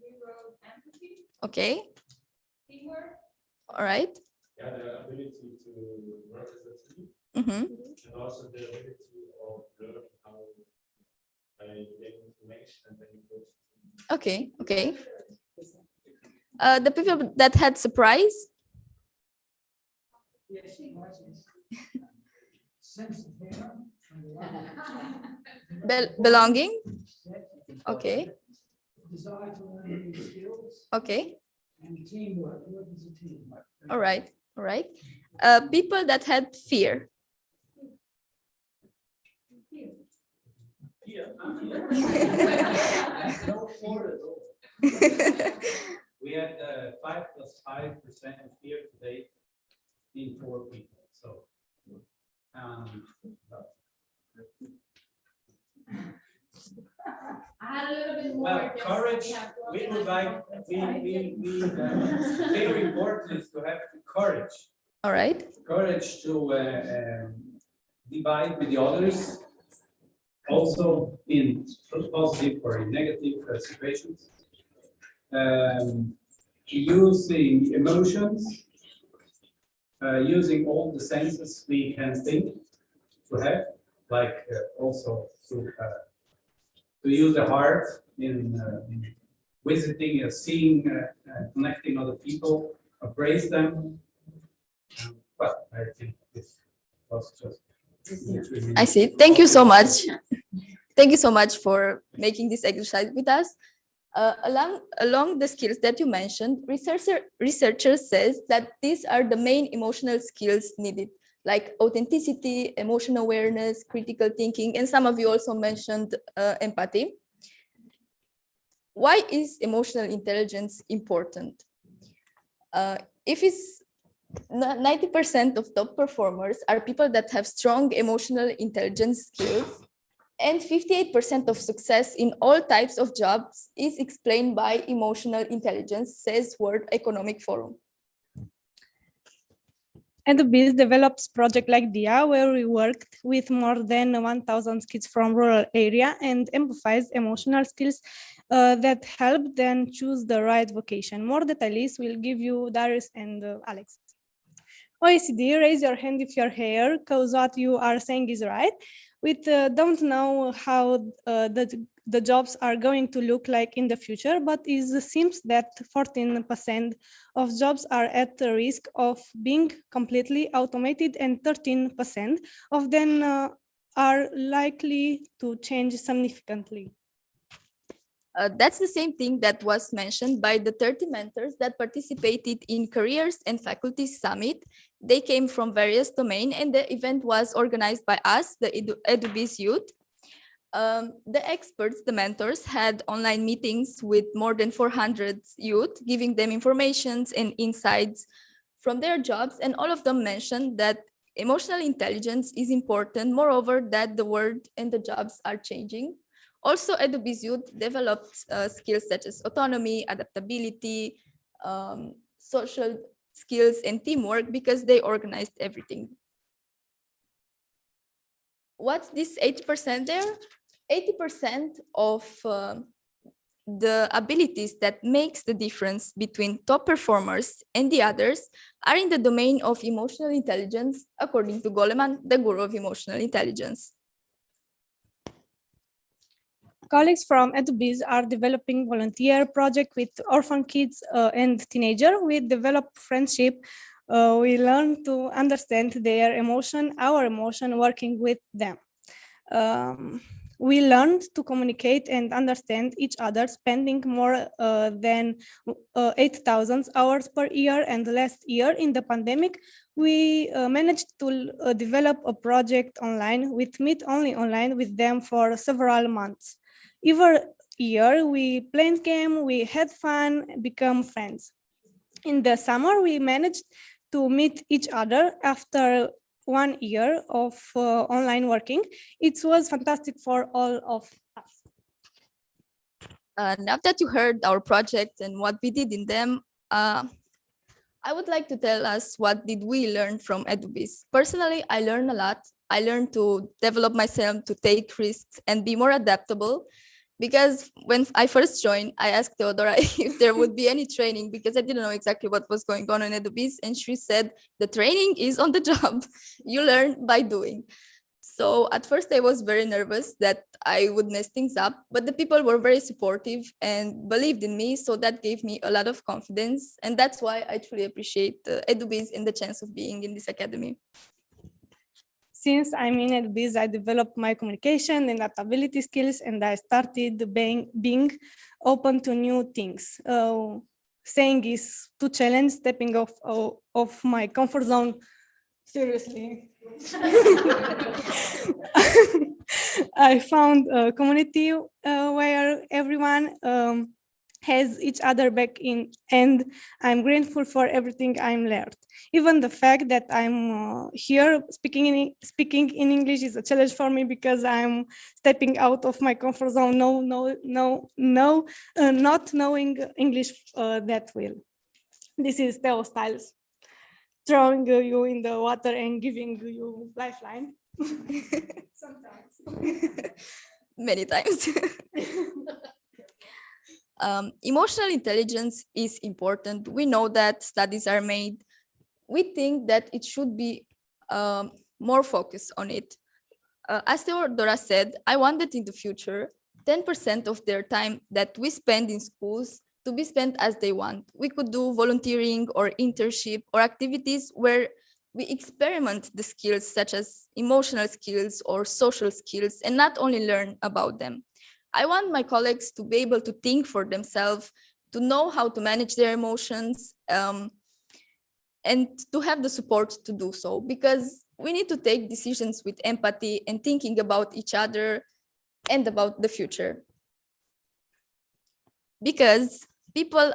We wrote empathy. Okay. Teamwork. All right. Yeah, the ability to work as a team, and also the ability of learning how get information and then you. Okay, okay. The people that had surprise. Belonging. Okay. Okay. All right. All right. People that had fear. We had 5 + 5% of fear today in 4 people. So, well, courage. We would like. Very important is to have the courage. All right. Courage to divide with the others. Also in positive or in negative situations. Using emotions, using all the senses we can think to have, like also to use the heart in visiting, seeing, connecting other people, praise them. But I think this was just. I see. Thank you so much. Thank you so much for making this exercise with us. Along the skills that you mentioned, researchers says that these are the main emotional skills needed, like authenticity, emotional awareness, critical thinking, and some of you also mentioned empathy. Why is emotional intelligence important? If it's 90% of top performers are people that have strong emotional intelligence skills, and 58% of success in all types of jobs is explained by emotional intelligence, says World Economic Forum. Adobe develops project like DIA, where we worked with more than 1,000 kids from rural area and emphasized emotional skills that help them choose the right vocation. More details will give you Darius and Alex. OECD, raise your hand if you're here, because what you are saying is right. We don't know how the jobs are going to look like in the future, but it seems that 14% of jobs are at the risk of being completely automated, and 13% of them are likely to change significantly. That's the same thing that was mentioned by the 30 mentors that participated in Careers and Faculty Summit. They came from various domains, and the event was organized by us, the Adobe's youth. The experts, the mentors, had online meetings with more than 400 youth, giving them informations and insights from their jobs, and all of them mentioned that emotional intelligence is important, moreover that the world and the jobs are changing. Also, Adobe's youth developed skills such as autonomy, adaptability, social skills, and teamwork because they organized everything. What's this 80% there? 80% of the abilities that makes the difference between top performers and the others are in the domain of emotional intelligence, according to Goleman, the guru of emotional intelligence. Colleagues from Adobe are developing volunteer project with orphan kids and teenagers. We develop friendship. We learn to understand their emotion, our emotion, working with them. We learned to communicate and understand each other, spending more than 8,000 hours per year. And last year in the pandemic, we managed to develop a project online. We meet only online with them for several months. Every year we played game, we had fun, become friends. In the summer, we managed to meet each other after 1 year of online working. It was fantastic for all of us. Now that you heard our project and what we did in them, I would like to tell us what did we learn from Adobe. Personally, I learned a lot. I learned to develop myself, to take risks and be more adaptable. Because when I first joined, I asked Theodora if there would be any training because I didn't know exactly what was going on in Adobe. And she said, the training is on the job. You learn by doing. So at first I was very nervous that I would mess things up, but the people were very supportive and believed in me. So that gave me a lot of confidence. And that's why I truly appreciate Adobe and the chance of being in this academy. Since I'm in Adobe, I developed my communication and adaptability skills, and I started being open to new things. Saying is to challenge, stepping off of my comfort zone. Seriously. I found a community where everyone has each other back in, and I'm grateful for everything I'm learned. Even the fact that I'm here speaking in English is a challenge for me because I'm stepping out of my comfort zone, not knowing English that well. This is Theo Styles, throwing you in the water and giving you lifeline. Sometimes. Many times. Emotional intelligence is important. We know that studies are made. We think that it should be more focus on it. As Theodora said, I want that in the future, 10% of their time that we spend in schools to be spent as they want. We could do volunteering or internship or activities where we experiment the skills such as emotional skills or social skills and not only learn about them. I want my colleagues to be able to think for themselves, to know how to manage their emotions, and to have the support to do so, because we need to take decisions with empathy and thinking about each other and about the future. because people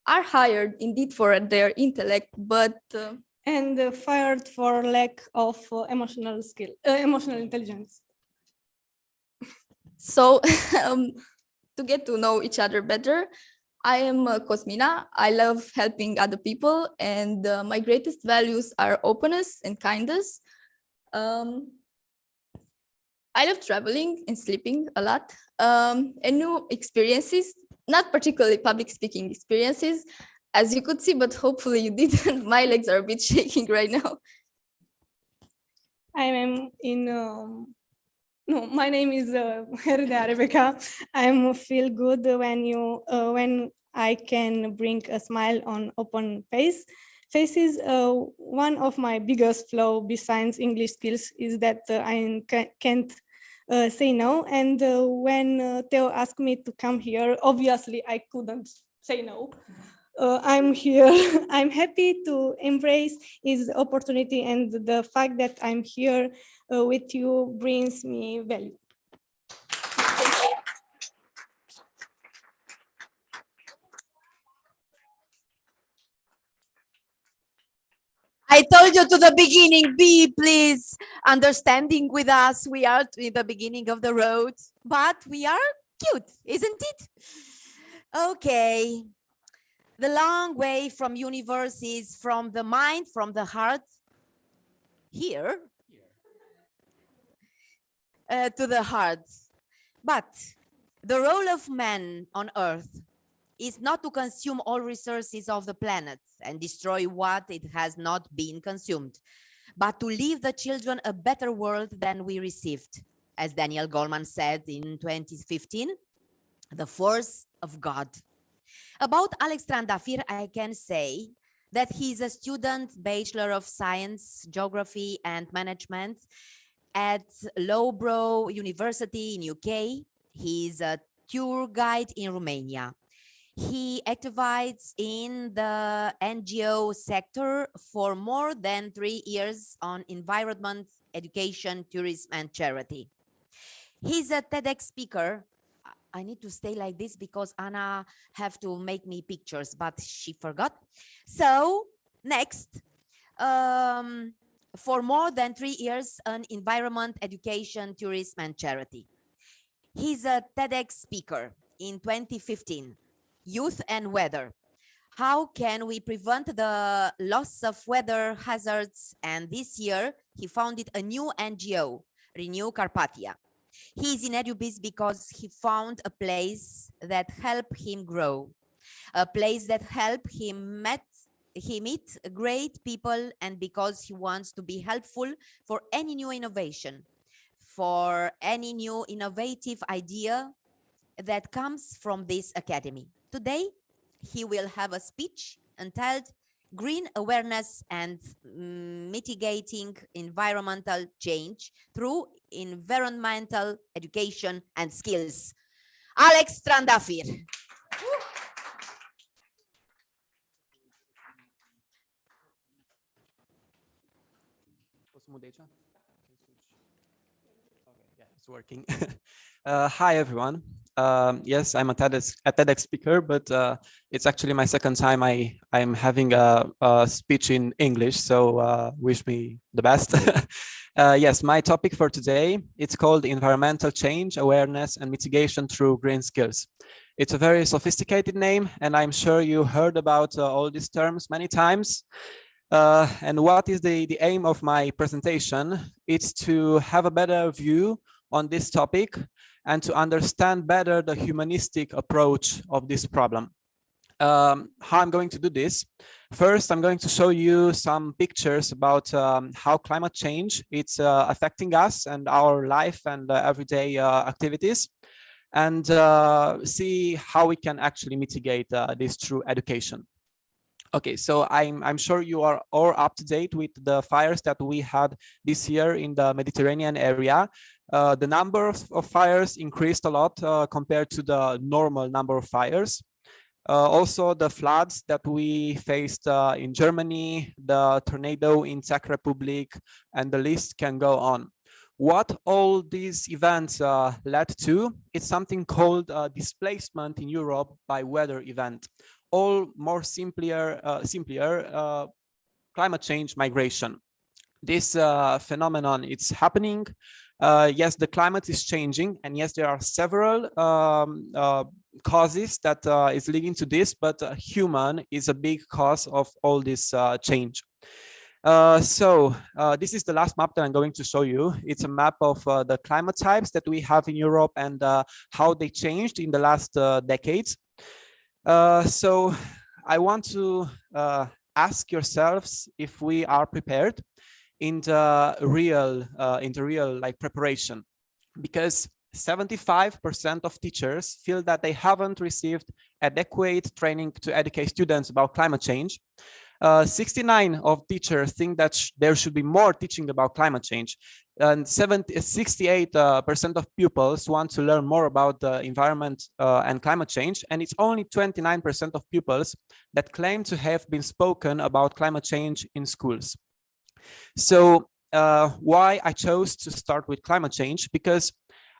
are hired indeed for their intellect, but and fired for lack of emotional intelligence. So to get to know each other better, I am Cosmina. I love helping other people, and my greatest values are openness and kindness. I love traveling and sleeping a lot, and new experiences, not particularly public speaking experiences, as you could see, but hopefully you didn't. My legs are a bit shaking right now. I am in, no, my name is Rebecca. I feel good when I can bring a smile on open faces. One of my biggest flaw besides English skills is that I can't say no. And when Theo asked me to come here, obviously I couldn't say no. I'm here. I'm happy to embrace his opportunity, and the fact that I'm here with you brings me value. I told you to the beginning, be please understanding with us. We are in the beginning of the road, but we are cute, isn't it? Okay. The long way from universe is from the mind, from the heart, here, to the heart. But the role of man on earth is not to consume all resources of the planet and destroy what it has not been consumed, but to leave the children a better world than we received. As Daniel Goleman said in 2015, the force of God. About Alex Randaphir, I can say that he's a student, Bachelor of Science, Geography and Management at Loughborough University in UK. He's a tour guide in Romania. He activates in the NGO sector for more than 3 years on environment, education, tourism, and charity. He's a TEDx speaker. I need to stay like this because Anna have to make me pictures, but she forgot. So next, for more than 3 years on environment, education, tourism, and charity. He's a TEDx speaker in 2015, Youth and Weather. How can we prevent the loss of weather hazards? And this year, he founded a new NGO, Renew Carpathia. He's in EduBiz because he found a place that helped him grow, a place that helped him meet great people, and because he wants to be helpful for any new innovation, for any new innovative idea that comes from this academy. Today, he will have a speech entitled Green Awareness and Mitigating Environmental Change through Environmental Education and Skills. Alex Randaphir. It's working. Hi, everyone. Yes, I'm a TEDx speaker, but it's actually my second time I'm having a speech in English, so wish me the best. Yes, my topic for today, it's called Environmental Change, Awareness and Mitigation Through Green Skills. It's a very sophisticated name, and I'm sure you heard about all these terms many times. And what is the aim of my presentation? It's to have a better view on this topic and to understand better the humanistic approach of this problem. How I'm going to do this? First, I'm going to show you some pictures about how climate change it's affecting us and our life and everyday activities, and see how we can actually mitigate this through education. Okay, so I'm sure you are all up to date with the fires that we had this year in the Mediterranean area. The number of fires increased a lot compared to the normal number of fires. Also, the floods that we faced in Germany, the tornado in Czech Republic, and the list can go on. What all these events led to is something called displacement in Europe by weather event, or more simpler climate change migration. This phenomenon, it's happening. Yes, the climate is changing, and yes, there are several causes that is leading to this, but human is a big cause of all this change. This is the last map that I'm going to show you. It's a map of the climate types that we have in Europe and how they changed in the last decades. So I want to ask yourselves if we are prepared in the real like preparation, because 75% of teachers feel that they haven't received adequate training to educate students about climate change. 69% of teachers think that there should be more teaching about climate change, and 68% of pupils want to learn more about the environment and climate change, and it's only 29% of pupils that claim to have been spoken about climate change in schools. So why I chose to start with climate change? Because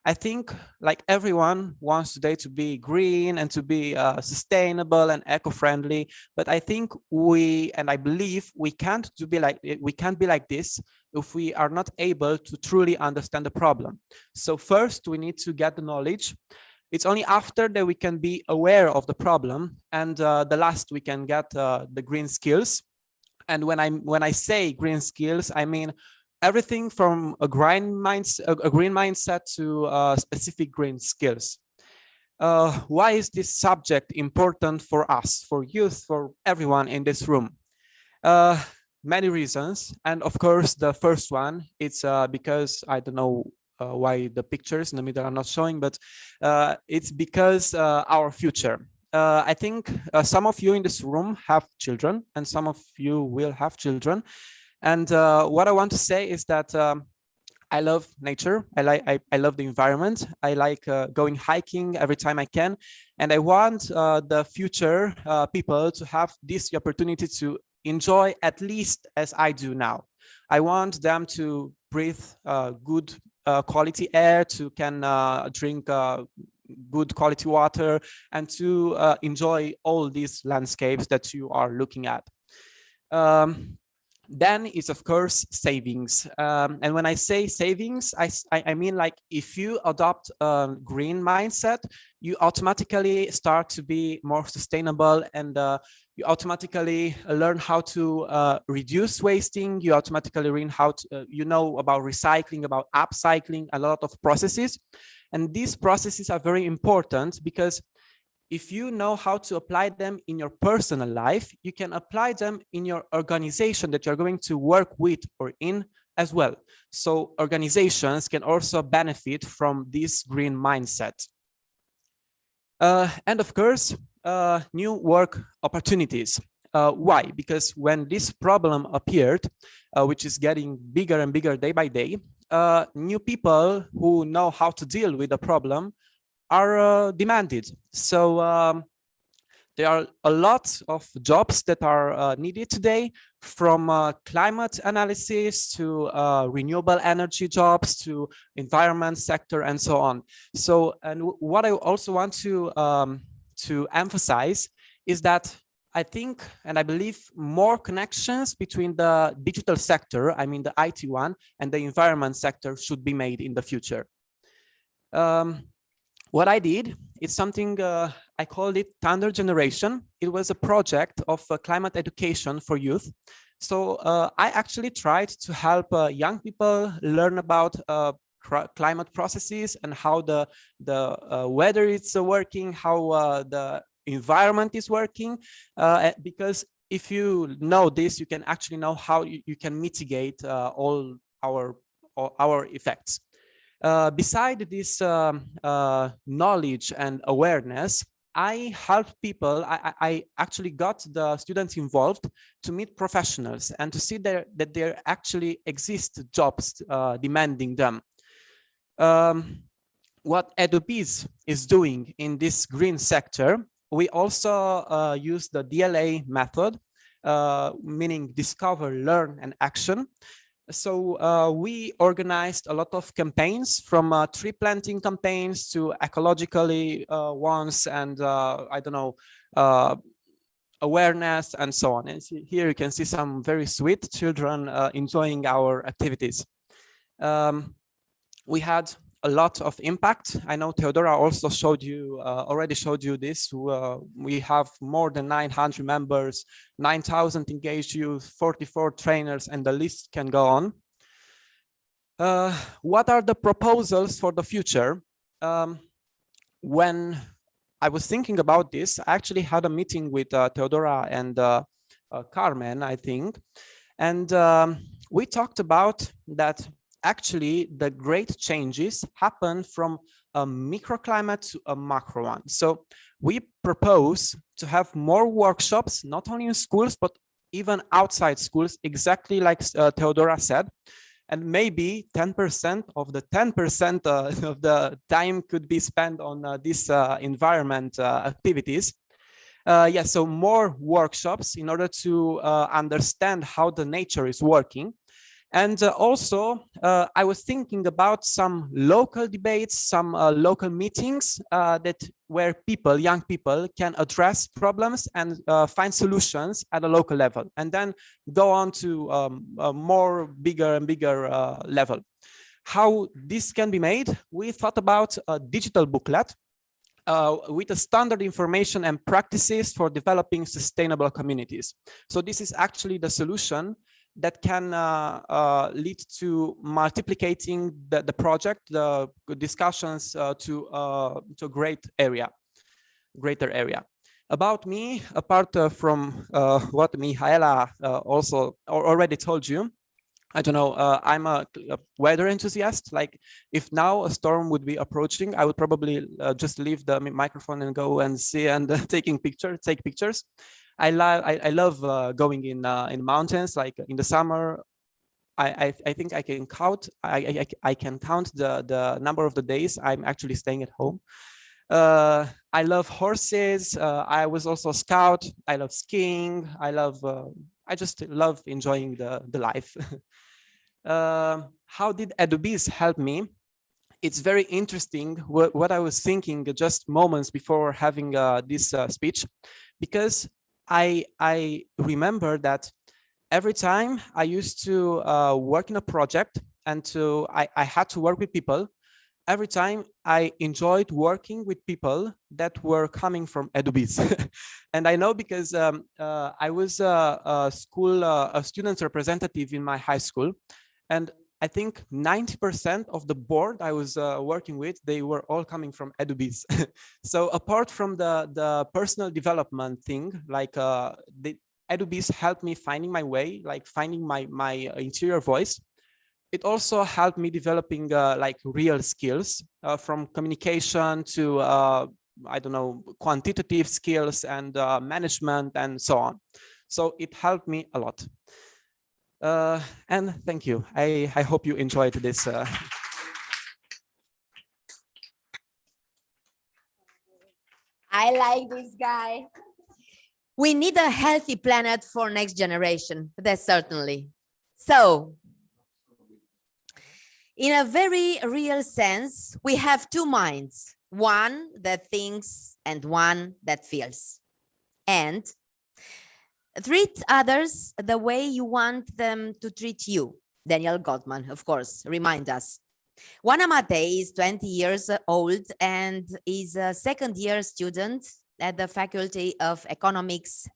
I think like everyone wants today to be green and to be sustainable and eco-friendly, but I think I believe we can't be like this if we are not able to truly understand the problem. So first we need to get the knowledge. It's only after that we can be aware of the problem, and the last we can get the green skills. And when I say green skills, I mean everything from a green mindset to specific green skills. Why is this subject important for us, for youth, for everyone in this room? Many reasons, and of course the first one, it's because I don't know why the pictures in the middle are not showing, but it's because our future. I think some of you in this room have children, and some of you will have children. And what I want to say is that I love nature. I love the environment. I like going hiking every time I can. And I want the future people to have this opportunity to enjoy at least as I do now. I want them to breathe good quality air, to can drink good quality water, and to enjoy all these landscapes that you are looking at. Then is of course savings, and when I say savings, I mean like if you adopt a green mindset, you automatically start to be more sustainable, and you automatically learn how to reduce wasting. You automatically learn how to you know about recycling, about upcycling, a lot of processes, and these processes are very important because if you know how to apply them in your personal life, you can apply them in your organization that you're going to work with or in as well. So organizations can also benefit from this green mindset. And of course, new work opportunities. Why? Because when this problem appeared, which is getting bigger and bigger day by day, new people who know how to deal with the problem are demanded. So there are a lot of jobs that are needed today, from climate analysis to renewable energy jobs to environment sector and so on. So, and what I also want to emphasize is that I think and I believe more connections between the digital sector, I mean the IT one, and the environment sector should be made in the future. What I did, it's something I called it Thunder Generation. It was a project of climate education for youth. So I actually tried to help young people learn about climate processes and how the weather is working, how the environment is working, because if you know this, you can actually know how you can mitigate all our effects. Beside this knowledge and awareness, I help people. I actually got the students involved to meet professionals and to see that there actually exist jobs demanding them. What Adobe is doing in this green sector, we also use the DLA method, meaning discover, learn, and action. So we organized a lot of campaigns, from tree planting campaigns to ecologically ones, and I don't know, awareness and so on. And here you can see some very sweet children enjoying our activities. We had a lot of impact. I know Theodora also showed you, already showed you this. We have more than 900 members, 9,000 engaged youth, 44 trainers, and the list can go on. What are the proposals for the future? When I was thinking about this, I actually had a meeting with Theodora and Carmen, I think, and we talked about that. Actually, the great changes happen from a microclimate to a macro one. So we propose to have more workshops, not only in schools, but even outside schools, exactly like Theodora said. And maybe 10% of the 10% of the time could be spent on this environment activities. Yeah, so more workshops in order to understand how the nature is working. And also, I was thinking about some local debates, some local meetings where people, young people, can address problems and find solutions at a local level, and then go on to a more bigger and bigger level. How this can be made? We thought about a digital booklet with a standard information and practices for developing sustainable communities. So this is actually the solution that can lead to multiplicating the project, the discussions to a greater area. About me, apart from what Mihaela also already told you, I don't know, I'm a weather enthusiast. Like, if now a storm would be approaching, I would probably just leave the microphone and go and see and take pictures. I love going in mountains. Like in the summer, I think I can count. I can count the number of the days I'm actually staying at home. I love horses. I was also a scout. I love skiing. I just love enjoying the life. How did Adobe's help me? It's very interesting what I was thinking just moments before having this speech, because I remember that every time I used to work in a project and I had to work with people, every time I enjoyed working with people that were coming from Adobe's. And I know because I was a student representative in my high school, and I think 90% of the board I was working with, they were all coming from Adobe's. So apart from the personal development thing, like the Adobe's helped me finding my way, like finding my interior voice. It also helped me developing like real skills from communication to, I don't know, quantitative skills and management and so on. So it helped me a lot. And thank you. I hope you enjoyed this. I like this guy. We need a healthy planet for next generation. That's certainly. So, in a very real sense, we have two minds, one that thinks and one that feels. And treat others the way you want them to treat you. Daniel Goldman, of course, remind us. Juan Amate is 20 years old and is a second-year student at the Faculty of Economics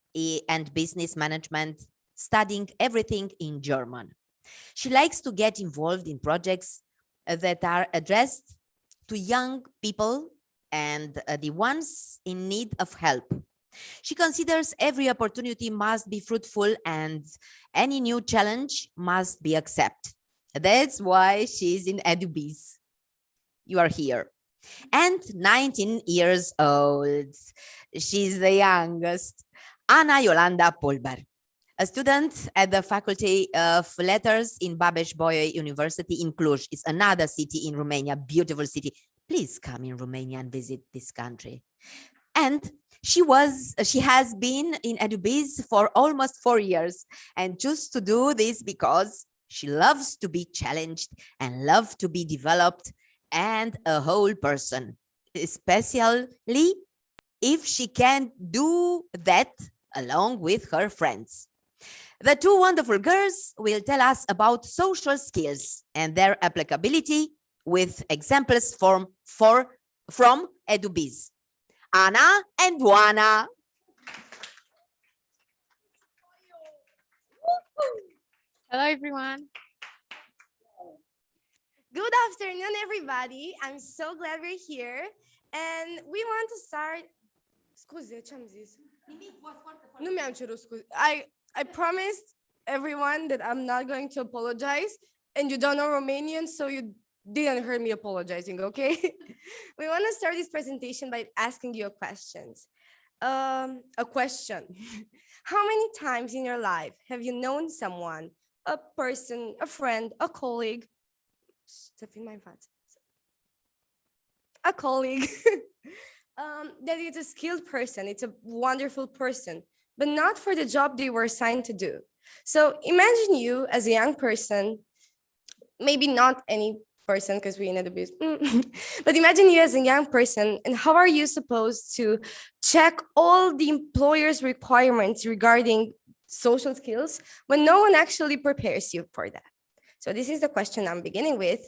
and Business Management, studying everything in German. She likes to get involved in projects that are addressed to young people and the ones in need of help. She considers every opportunity must be fruitful and any new challenge must be accepted. That's why she's in Adobe's. You are here. And 19 years old. She's the youngest. Anna Yolanda Pulver, a student at the Faculty of Letters in Babeș-Bolyai University in Cluj. It's another city in Romania, beautiful city. Please come in Romania and visit this country. And she has been in Adobe's for almost 4 years and chose to do this because She loves to be challenged and loves to be developed and a whole person, especially if she can do that along with her friends. The two wonderful girls will tell us about social skills and their applicability with examples from Adobe's. Anna and Juana. Hello, everyone. Good afternoon, everybody. I'm so glad we're here. And we want to start... Scuze, ce-am zis? Nu mi-am cerut scuze. I promised everyone that I'm not going to apologize. And you don't know Romanian, so you didn't hear me apologizing, okay? We want to start this presentation by asking you a question. A question. How many times in your life have you known someone, a person, a friend, a colleague, a colleague, that is a skilled person, it's a wonderful person, but not for the job they were assigned to do? So imagine you as a young person, maybe not any person because we're in Adobe, but imagine you as a young person, and how are you supposed to check all the employer's requirements regarding social skills when no one actually prepares you for that? So this is the question I'm beginning with.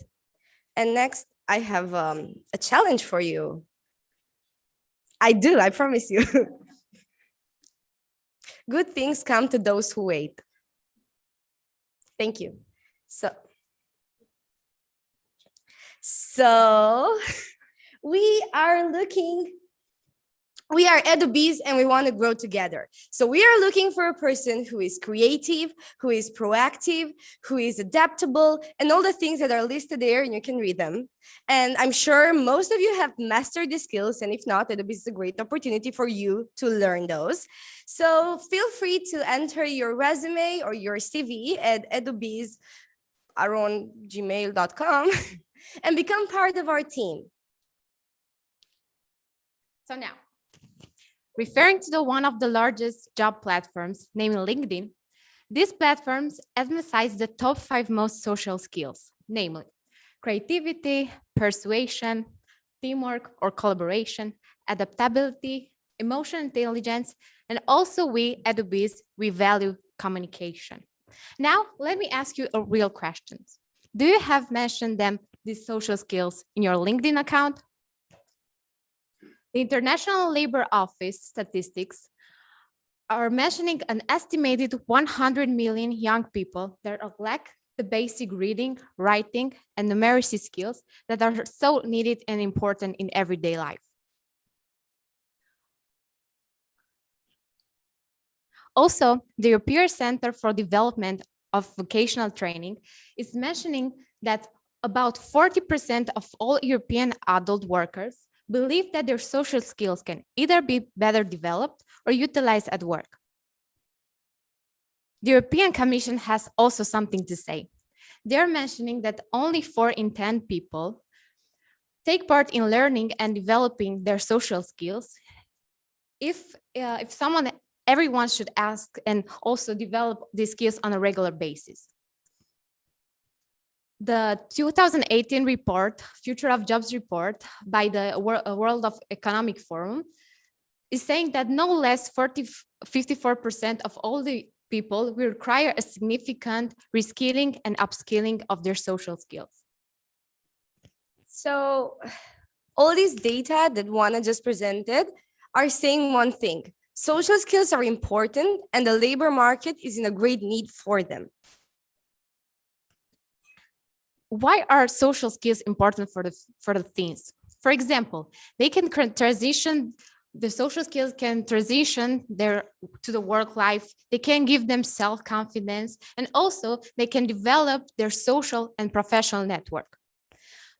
And next, I have a challenge for you. I promise you. Good things come to those who wait. Thank you. So we are Adobe's and we want to grow together. So we are looking for a person who is creative, who is proactive, who is adaptable, and all the things that are listed there, and you can read them. And I'm sure most of you have mastered the skills, and if not, Adobe is a great opportunity for you to learn those. So feel free to enter your resume or your CV at Adobe's around gmail.com and become part of our team. So now, referring to one of the largest job platforms, namely LinkedIn, these platforms emphasize the top 5 most social skills, namely creativity, persuasion, teamwork or collaboration, adaptability, emotional intelligence, and also we value communication. Now, let me ask you a real question. Do you have mentioned these social skills in your LinkedIn account? The International Labor Office statistics are mentioning an estimated 100 million young people that lack the basic reading, writing, and numeracy skills that are so needed and important in everyday life. Also, the European Center for Development of Vocational Training is mentioning that about 40% of all European adult workers believe that their social skills can either be better developed or utilized at work. The European Commission has also something to say. They're mentioning that only 4 in 10 people take part in learning and developing their social skills. If everyone should ask and also develop these skills on a regular basis. The 2018 report, Future of Jobs report by the World of Economic Forum is saying that no less 54% of all the people will require a significant reskilling and upskilling of their social skills. So all these data that Juana just presented are saying one thing: social skills are important and the labor market is in a great need for them. Why are social skills important for the teens? For example, they can transition, the social skills can transition to the work life. They can give them self-confidence, and also they can develop their social and professional network.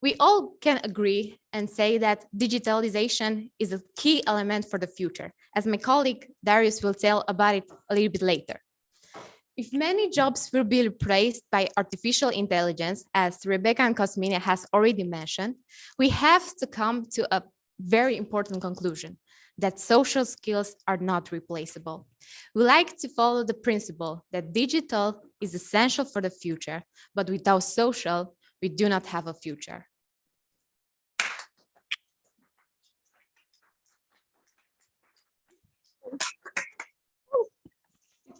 We all can agree and say that digitalization is a key element for the future, as my colleague Darius will tell about it a little bit later. If many jobs will be replaced by artificial intelligence, as Rebecca and Cosminia has already mentioned, we have to come to a very important conclusion. that social skills are not replaceable. We like to follow the principle that digital is essential for the future, but without social, we do not have a future.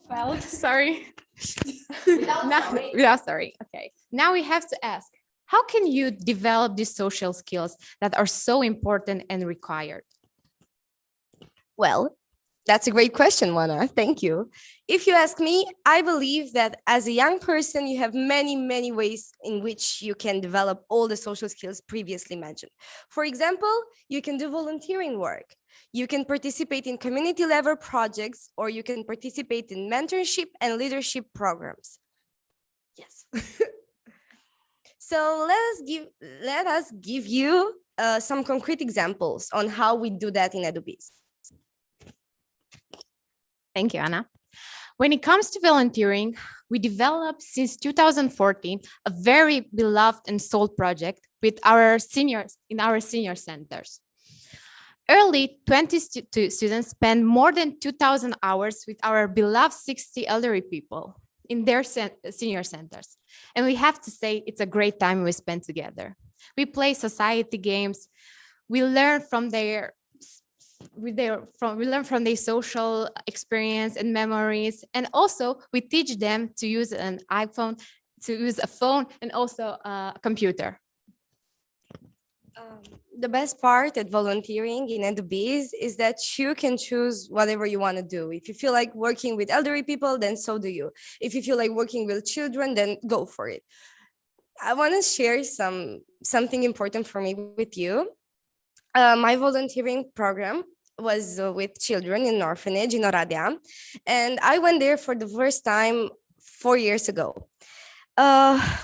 Well, sorry. Sorry. Okay. Now we have to ask, how can you develop these social skills that are so important and required? Well, that's a great question, Juana. Thank you. If you ask me, I believe that as a young person, you have many, many ways in which you can develop all the social skills previously mentioned. For example, you can do volunteering work. You can participate in community level projects, or you can participate in mentorship and leadership programs. Yes. So let us give you some concrete examples on how we do that in Adobe. Thank you, Anna. When it comes to volunteering, we developed since 2014 a very beloved and sold project with our seniors in our senior centers. Early 20 students spend more than 2,000 hours with our beloved 60 elderly people in their senior centers. And we have to say it's a great time we spend together. We play society games. We learn from their social experience and memories. And also we teach them to use an iPhone, to use a phone, and also a computer. The best part at volunteering in Adobe is that you can choose whatever you want to do. If you feel like working with elderly people, then so do you. If you feel like working with children, then go for it. I want to share something important for me with you. My volunteering program was with children in an orphanage in Oradea, and I went there for the first time 4 years ago.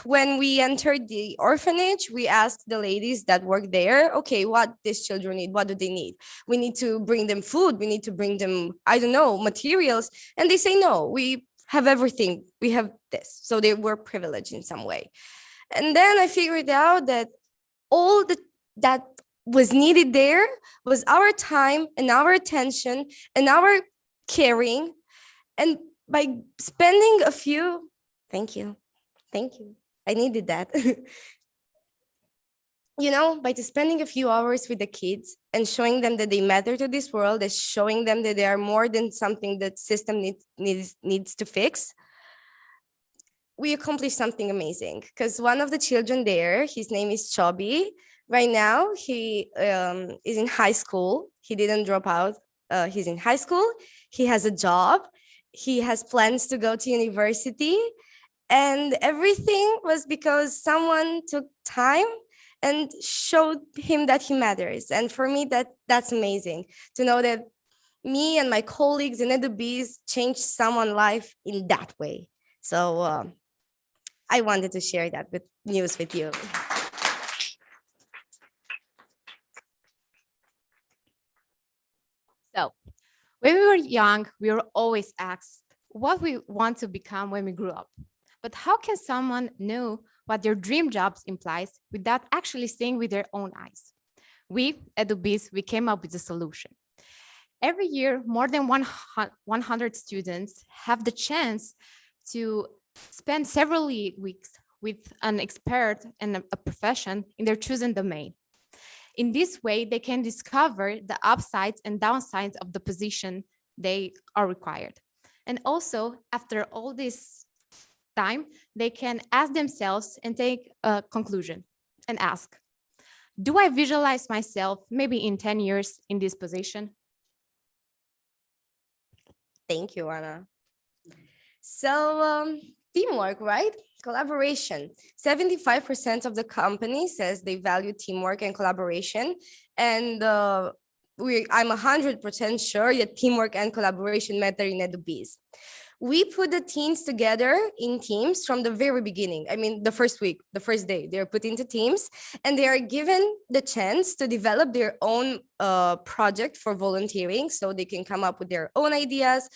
When we entered the orphanage, we asked the ladies that work there, okay, what these children need, what do they need? We need to bring them food, we need to bring them, I don't know, materials. And they say, no, we have everything, we have this. So they were privileged in some way. And then I figured out that all that was needed there was our time and our attention and our caring. And by spending a few, thank you. I needed that. You know, by spending a few hours with the kids and showing them that they matter to this world, and showing them that they are more than something that system needs to fix, we accomplished something amazing. Because one of the children there, his name is Chobi. Right now, he is in high school. He didn't drop out. He's in high school. He has a job. He has plans to go to university. And everything was because someone took time and showed him that he matters. And for me, that's amazing to know that me and my colleagues in Adobe changed someone's life in that way. So I wanted to share that news with you. So when we were young, we were always asked what we want to become when we grew up. But how can someone know what their dream jobs implies without actually seeing with their own eyes? We, Adobe, we came up with a solution. Every year, more than 100 students have the chance to spend several weeks with an expert and a profession in their chosen domain. In this way, they can discover the upsides and downsides of the position they are required. And also, after all this time, they can ask themselves and take a conclusion and ask, do I visualize myself maybe in 10 years in this position? Thank you, Anna. So teamwork, right? Collaboration. 75% of the company says they value teamwork and collaboration. And I'm 100% sure that teamwork and collaboration matter in Adobe. We put the teams together in teams from the very beginning. I mean, the first week, the first day, they're put into teams and they are given the chance to develop their own project for volunteering. So they can come up with their own ideas,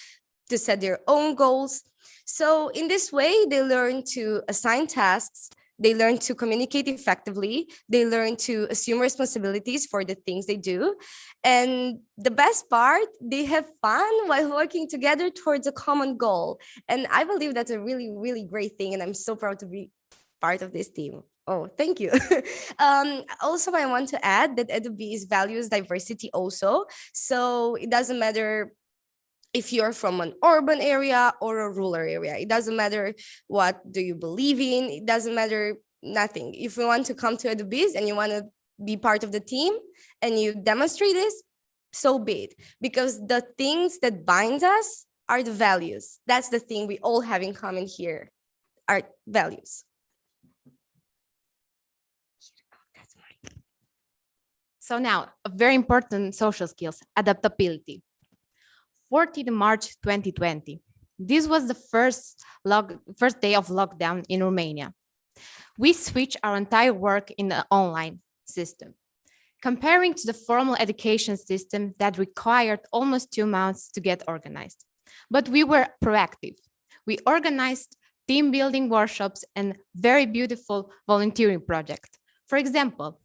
to set their own goals. So in this way, they learn to assign tasks, They learn to communicate effectively. They learn to assume responsibilities for the things they do. And the best part, they have fun while working together towards a common goal. And I believe that's a really, really great thing. And I'm so proud to be part of this team. Oh, thank you. Also, I want to add that Adobe values diversity also. So it doesn't matter if you're from an urban area or a rural area. It doesn't matter what do you believe in. It doesn't matter nothing. If you want to come to Adobe and you want to be part of the team and you demonstrate this, so be it. Because the things that bind us are the values. That's the thing we all have in common here, are values. So now, a very important social skills, adaptability. 14th March 2020. This was the first day of lockdown in Romania. We switched our entire work in the online system. Comparing to the formal education system that required almost 2 months to get organized. But we were proactive. We organized team building workshops and very beautiful volunteering project. For example,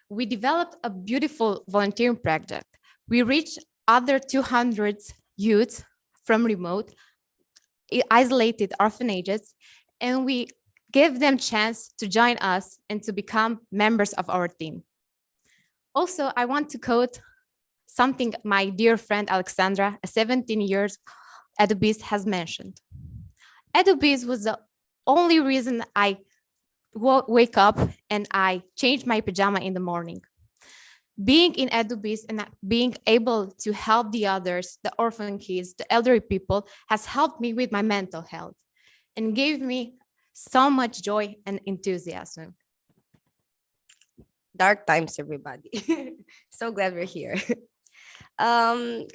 we developed a beautiful volunteering project. We reached other 200 youth from remote, isolated orphanages, and we gave them chance to join us and to become members of our team. Also, I want to quote something my dear friend Alexandra, a 17 years Adobe has mentioned. Adobe was the only reason I wake up and I change my pajama in the morning. Being in Adobe and being able to help the others, the orphan kids, the elderly people, has helped me with my mental health and gave me so much joy and enthusiasm. Dark times, everybody. So glad we're here.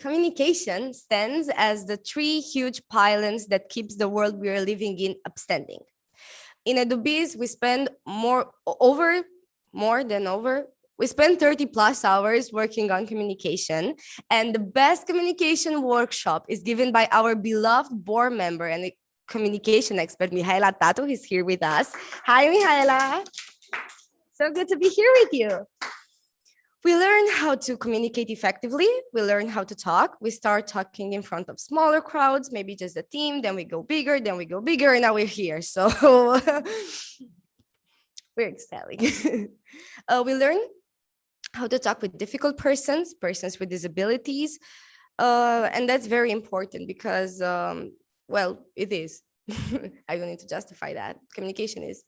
Communication stands as the 3 huge pylons that keeps the world we are living in upstanding. In Adobe, we spend we spend 30 plus hours working on communication, and the best communication workshop is given by our beloved board member and communication expert, Mihaela Tatu, who's here with us. Hi, Mihaela. So good to be here with you. We learn how to communicate effectively. We learn how to talk. We start talking in front of smaller crowds, maybe just a team, then we go bigger, and now we're here. So we're excelling. We learn how to talk with difficult persons with disabilities. And that's very important because, well, it is. I don't need to justify that. Communication is.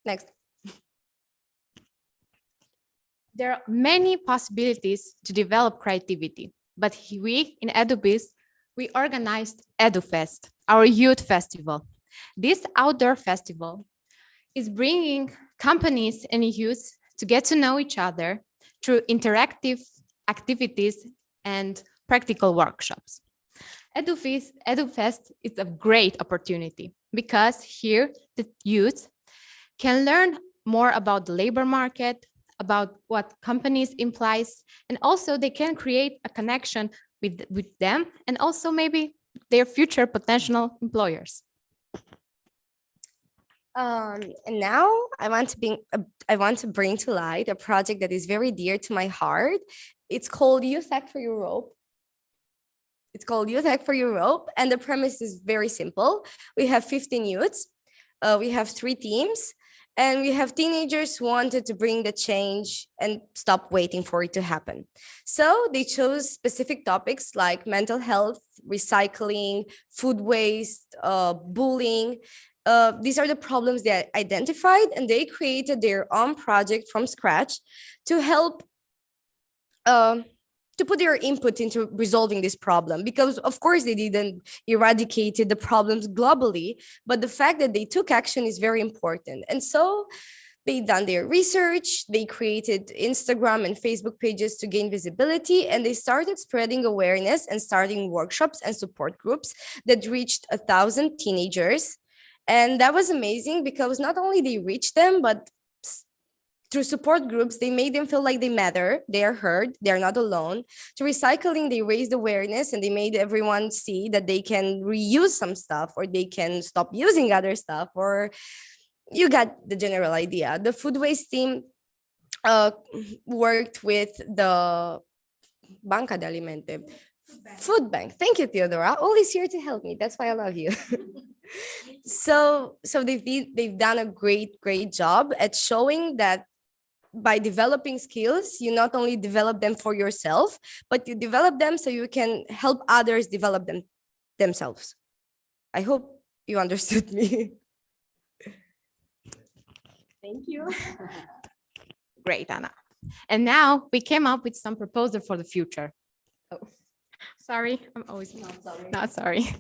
Next. There are many possibilities to develop creativity, but we in Adobe, we organized EduFest, our youth festival. This outdoor festival is bringing companies and youth to get to know each other through interactive activities and practical workshops. EduFest is a great opportunity because here the youth can learn more about the labor market, about what companies implies, and also they can create a connection with them and also maybe their future potential employers. And now I want to bring to light a project that is very dear to my heart. It's called Eufact for Europe. And the premise is very simple. We have 15 youths. We have 3 teams. And we have teenagers who wanted to bring the change and stop waiting for it to happen. So they chose specific topics like mental health, recycling, food waste, bullying. These are the problems they identified, and they created their own project from scratch to help to put their input into resolving this problem, because of course they didn't eradicate the problems globally, but the fact that they took action is very important. And so they done their research, they created Instagram and Facebook pages to gain visibility, and they started spreading awareness and starting workshops and support groups that reached 1,000 teenagers. And that was amazing because not only they reached them, but through support groups, they made them feel like they matter, they are heard, they are not alone. Through recycling, they raised awareness and they made everyone see that they can reuse some stuff or they can stop using other stuff. Or you got the general idea. The food waste team worked with the Banca de Alimente, food bank. Thank you, Theodora. Always here to help me. That's why I love you. So they've done a great job at showing that by developing skills, you not only develop them for yourself, but you develop them so you can help others develop them themselves. I hope you understood me. Thank you. Great, Anna. And now we came up with some proposal for the future. Oh, sorry, I'm always not sorry.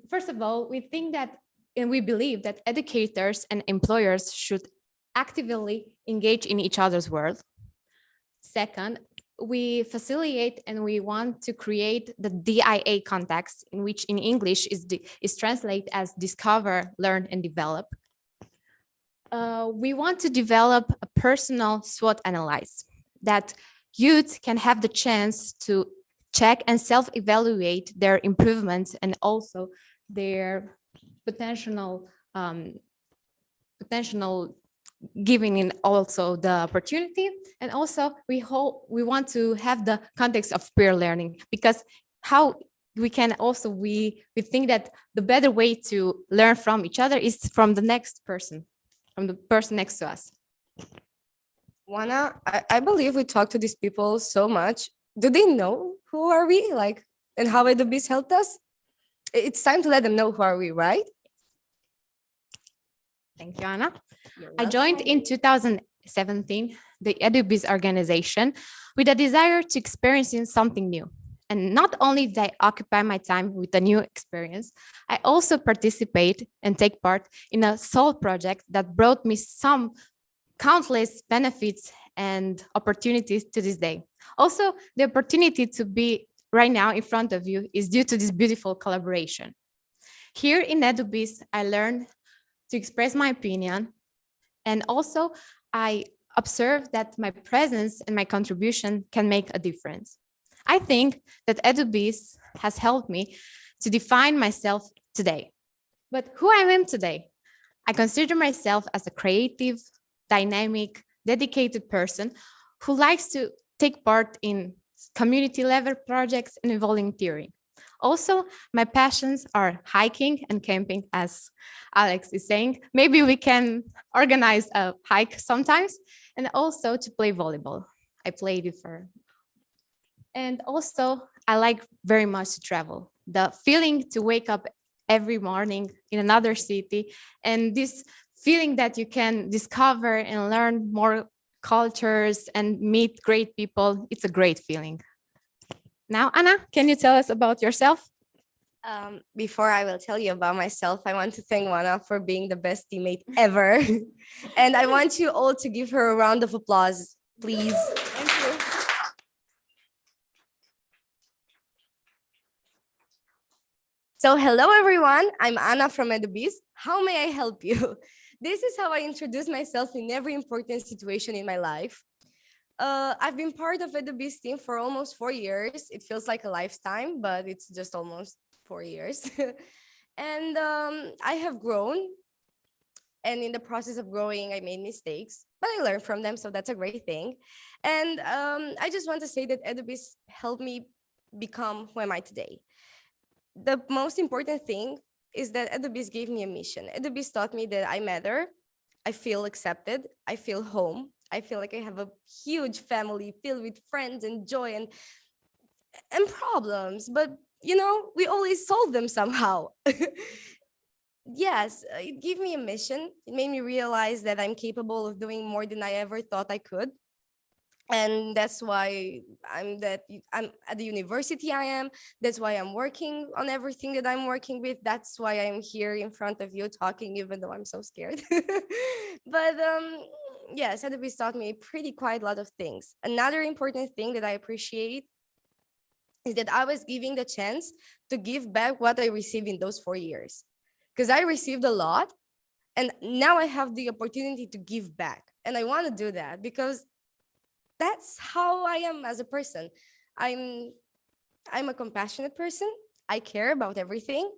First of all, we think that and we believe that educators and employers should actively engage in each other's world. Second, we facilitate and we want to create the DIA context, in which in English is translated as discover, learn, and develop. We want to develop a personal SWOT analysis that youth can have the chance to check and self-evaluate their improvements and also their potential giving in also the opportunity. And also we want to have the context of peer learning, because how we can also, we think that the better way to learn from each other is from the next person, from the person next to us. Juana, I believe we talk to these people so much. Do they know who are we, like, and how Adobe's helped us? It's time to let them know who are we, right? Thank you, Anna. I joined in 2017 the Adobe's organization with a desire to experience something new. And not only did I occupy my time with a new experience, I also participate and take part in a soul project that brought me some countless benefits and opportunities to this day. Also, the opportunity to be right now in front of you is due to this beautiful collaboration. Here in Adobe's, I learned to express my opinion, and also I observed that my presence and my contribution can make a difference. I think that Adobe's has helped me to define myself today. But who I am today, I consider myself as a creative, dynamic, dedicated person who likes to take part in community level projects and volunteering. Also, my passions are hiking and camping, as Alex is saying. Maybe we can organize a hike sometimes, and also to play volleyball. I played it for. And also, I like very much to travel. The feeling to wake up every morning in another city, and this feeling that you can discover and learn more cultures and meet great people, it's a great feeling. Now, Anna, can you tell us about yourself? Before I will tell you about myself, I want to thank Juana for being the best teammate ever. And I want you all to give her a round of applause, please. Thank you. So hello, everyone. I'm Anna from Adobe's. How may I help you? This is how I introduce myself in every important situation in my life. I've been part of Adobe's team for almost 4 years. It feels like a lifetime, but it's just almost 4 years. And I have grown. And in the process of growing, I made mistakes, but I learned from them. So that's a great thing. And I just want to say that Adobe's helped me become who am I today. The most important thing is that Adobe's gave me a mission. Adobe's taught me that I matter. I feel accepted. I feel home. I feel like I have a huge family filled with friends and joy and problems. But, you know, we always solve them somehow. Yes, it gave me a mission. It made me realize that I'm capable of doing more than I ever thought I could. And that's why I'm at the university I am. That's why I'm working on everything that I'm working with. That's why I'm here in front of you talking, even though I'm so scared. But yes, Adobe's taught me quite a lot of things. Another important thing that I appreciate is that I was given the chance to give back what I received in those 4 years. Because I received a lot, and now I have the opportunity to give back. And I want to do that because that's how I am as a person. I'm a compassionate person. I care about everything.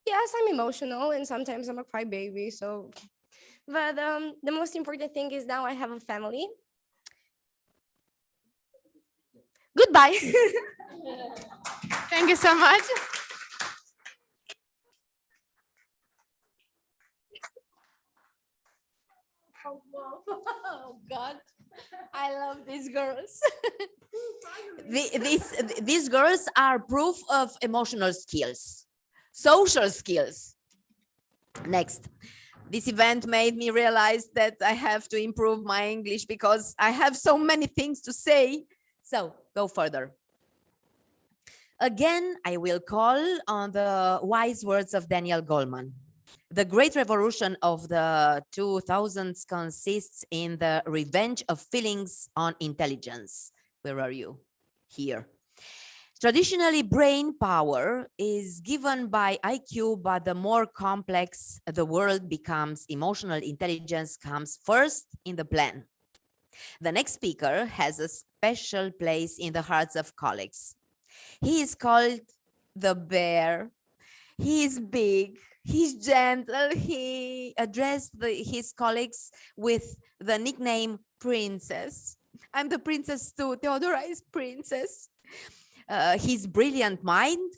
Yes, I'm emotional, and sometimes I'm a crybaby. So But the most important thing is now I have a family. Goodbye. Thank you so much. Oh God, I love these girls. These girls are proof of emotional skills, social skills. Next, this event made me realize that I have to improve my English because I have so many things to say. So go further. Again, I will call on the wise words of Daniel Goleman. The great revolution of the 2000s consists in the revenge of feelings on intelligence. Where are you? Here. Traditionally, brain power is given by IQ, but the more complex the world becomes, emotional intelligence comes first in the plan. The next speaker has a special place in the hearts of colleagues. He is called the bear. He is big. He's gentle. He addressed his colleagues with the nickname Princess. I'm the princess too. Theodora is princess. His brilliant mind.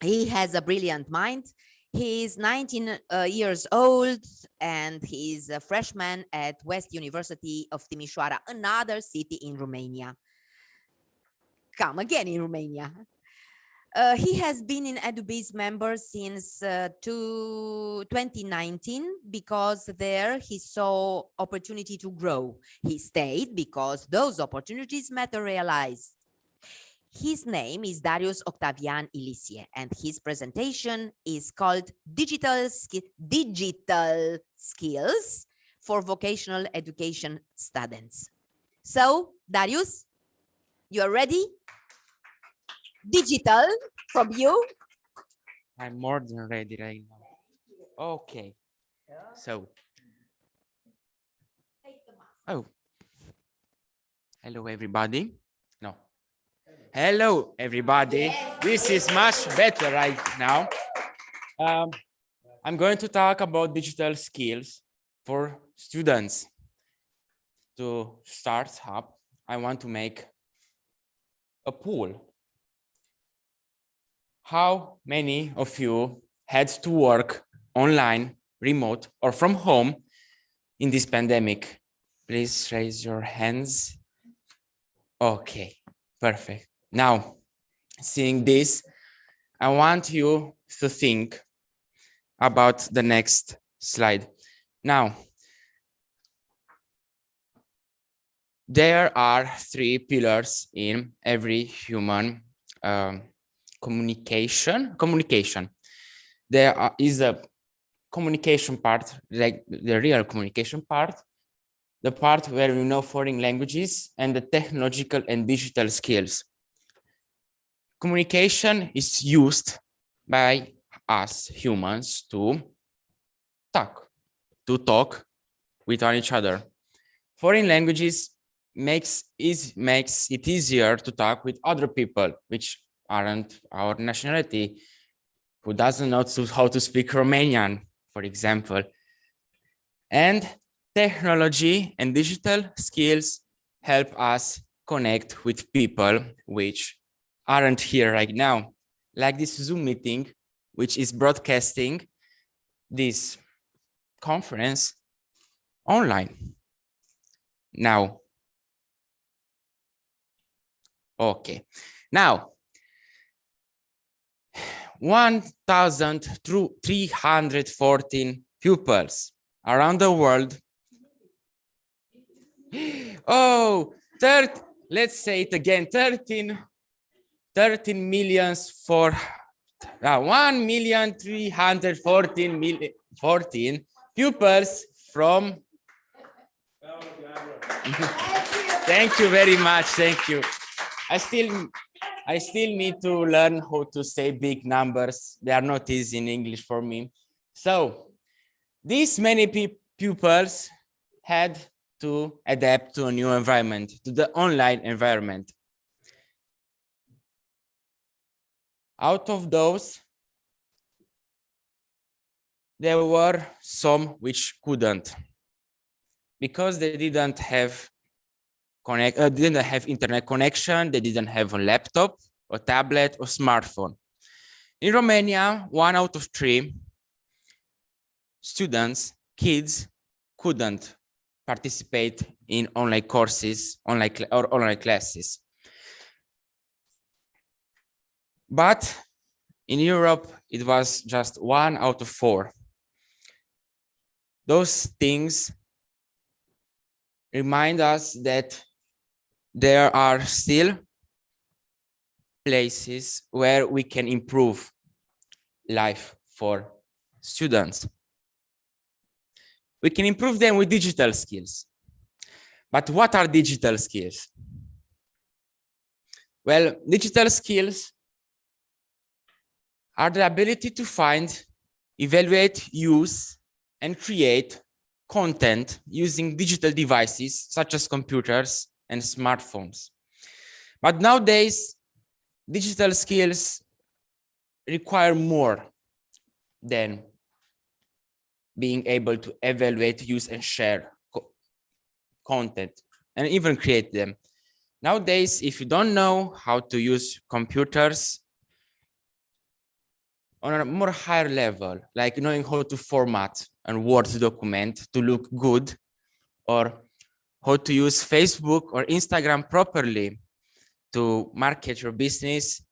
He has a brilliant mind. He is 19 years old and he's a freshman at West University of Timișoara, another city in Romania. Come again in Romania. He has been in Adobe's member since 2019 because there he saw opportunity to grow. He stayed because those opportunities materialized. His name is Darius Octavian Ilisie, and his presentation is called Digital Skills for Vocational Education Students. So, Darius, you are ready? Digital from you? I'm more than ready right now. Okay. So. Oh. Hello, everybody. No. Hello, everybody. This is much better right now. I'm going to talk about digital skills for students. To start up, I want to make a poll. How many of you had to work online, remote, or from home in this pandemic? Please raise your hands. Okay, perfect. Now, seeing this, I want you to think about the next slide. Now, there are three pillars in every human communication. There is a communication part, like the real communication part, the part where we know foreign languages, and the technological and digital skills. Communication is used by us humans to talk with each other. Foreign languages makes it easier to talk with other people which aren't our nationality, who doesn't know how to speak Romanian, for example. And technology and digital skills help us connect with people which aren't here right now, like this Zoom meeting, which is broadcasting this conference online. Now, okay. Now, 1,314 pupils around the world. Oh, let's say it again, 13 millions for 1,314,014 pupils from. Thank you very much. Thank you. I still need to learn how to say big numbers. They are not easy in English for me. So these many pupils had to adapt to a new environment, to the online environment. Out of those, there were some which couldn't, because they didn't have internet connection, they didn't have a laptop, a tablet, or smartphone. In Romania, 1 out of 3 students, kids, couldn't participate in online courses, or online classes. But in Europe, it was just 1 out of 4. Those things remind us that there are still places where we can improve life for students. We can improve them with digital skills. But what are digital skills? Well, digital skills are the ability to find, evaluate, use, and create content using digital devices such as computers and smartphones. But nowadays, digital skills require more than being able to evaluate, use, and share content, and even create them. Nowadays, if you don't know how to use computers on a more higher level, like knowing how to format a Word document to look good, or how to use Facebook or Instagram properly to market your business,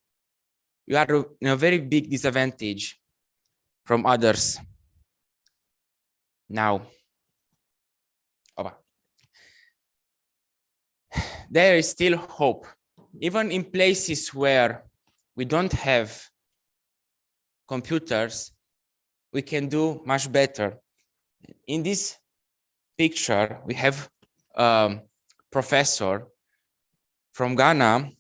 you are in a very big disadvantage from others. Now, there is still hope. Even in places where we don't have computers, we can do much better. In this picture, we have a professor from Ghana,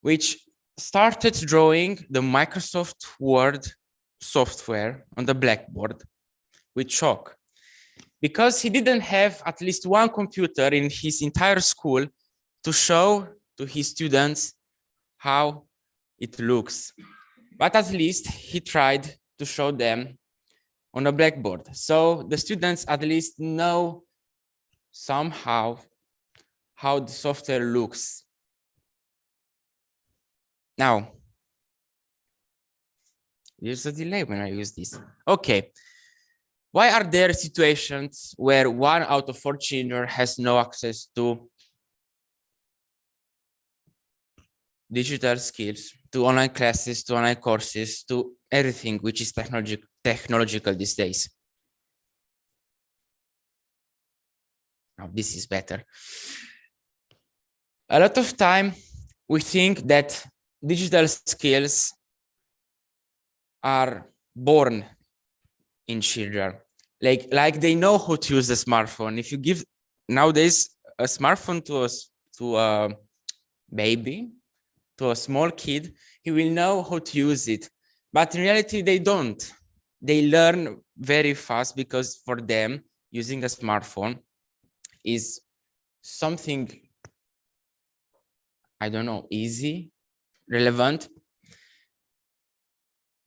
which started drawing the Microsoft Word software on the blackboard with chalk, because he didn't have at least one computer in his entire school to show to his students how it looks. But at least he tried to show them on a blackboard. So the students at least know somehow how the software looks. Now, there's a delay when I use this. Okay. Why are there situations where 1 out of 4 children has no access to digital skills, to online classes, to online courses, to everything which is technological these days? Now, this is better. A lot of time we think that digital skills are born in children, like they know how to use the smartphone. If you give nowadays a smartphone to a baby, to a small kid, he will know how to use it. But in reality, they don't. They learn very fast, because for them, using a smartphone is something, I don't know, easy, relevant.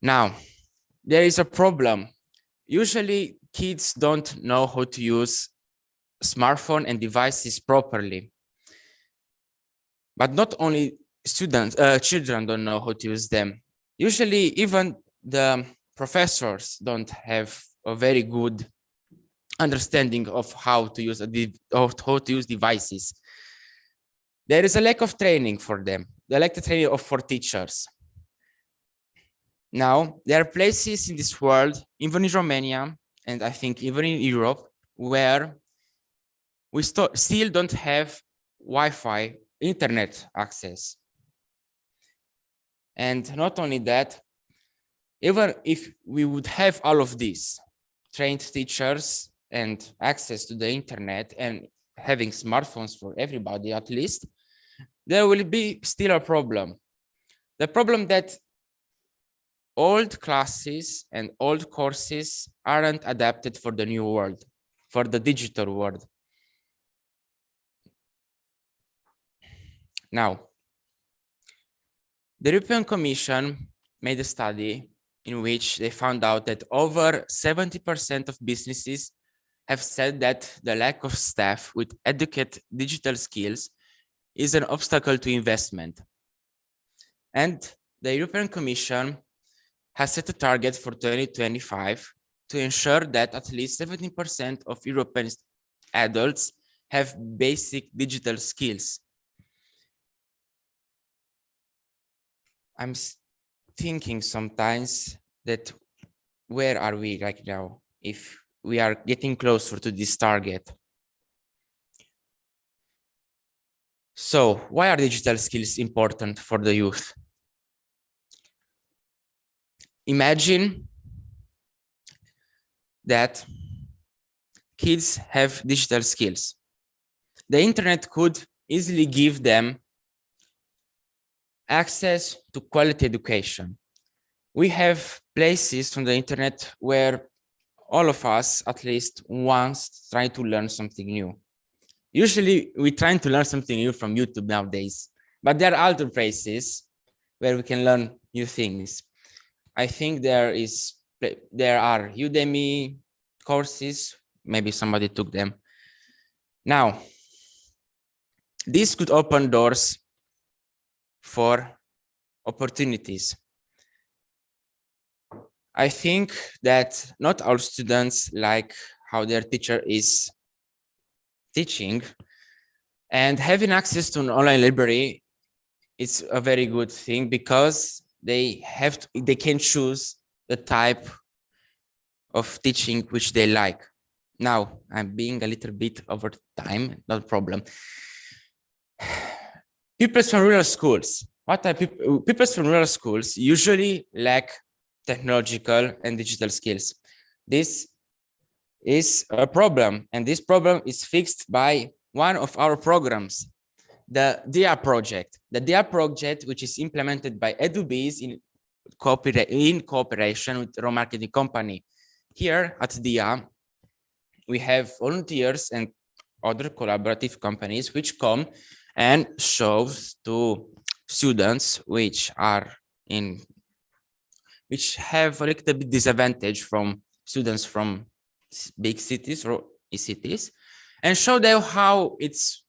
Now, there is a problem. Usually, kids don't know how to use smartphone and devices properly. But not only children don't know how to use them. Usually, even the professors don't have a very good understanding of how to use devices. There is a lack of training for them. The lack of training for teachers. Now, there are places in this world, even in Romania, and I think even in Europe, where we still don't have Wi-Fi internet access. And not only that, even if we would have all of these, trained teachers and access to the internet and having smartphones for everybody at least, there will be still a problem. The problem that old classes and old courses aren't adapted for the new world, for the digital world. Now, the European Commission made a study in which they found out that over 70% of businesses have said that the lack of staff with adequate digital skills is an obstacle to investment. And the European Commission has set a target for 2025 to ensure that at least 17% of European adults have basic digital skills. I'm thinking sometimes that where are we right now if we are getting closer to this target? So why are digital skills important for the youth? Imagine that kids have digital skills. The internet could easily give them access to quality education. We have places on the internet where all of us, at least once, try to learn something new. Usually we try to learn something new from YouTube nowadays, but there are other places where we can learn new things. I think there are Udemy courses, maybe somebody took them. Now, this could open doors for opportunities. I think that not all students like how their teacher is teaching, and having access to an online library is a very good thing because they can choose the type of teaching which they like. Now, I'm being a little bit over time, not a problem. Pupils from rural schools. What are pupils from rural schools usually lack technological and digital skills. This is a problem, and this problem is fixed by one of our programs, the DIA project. The DIA project, which is implemented by Adobe in cooperation with Raw Marketing Company. Here at DIA, we have volunteers and other collaborative companies which come and shows to students which have a little bit disadvantage from students from big cities or cities, and show them how it's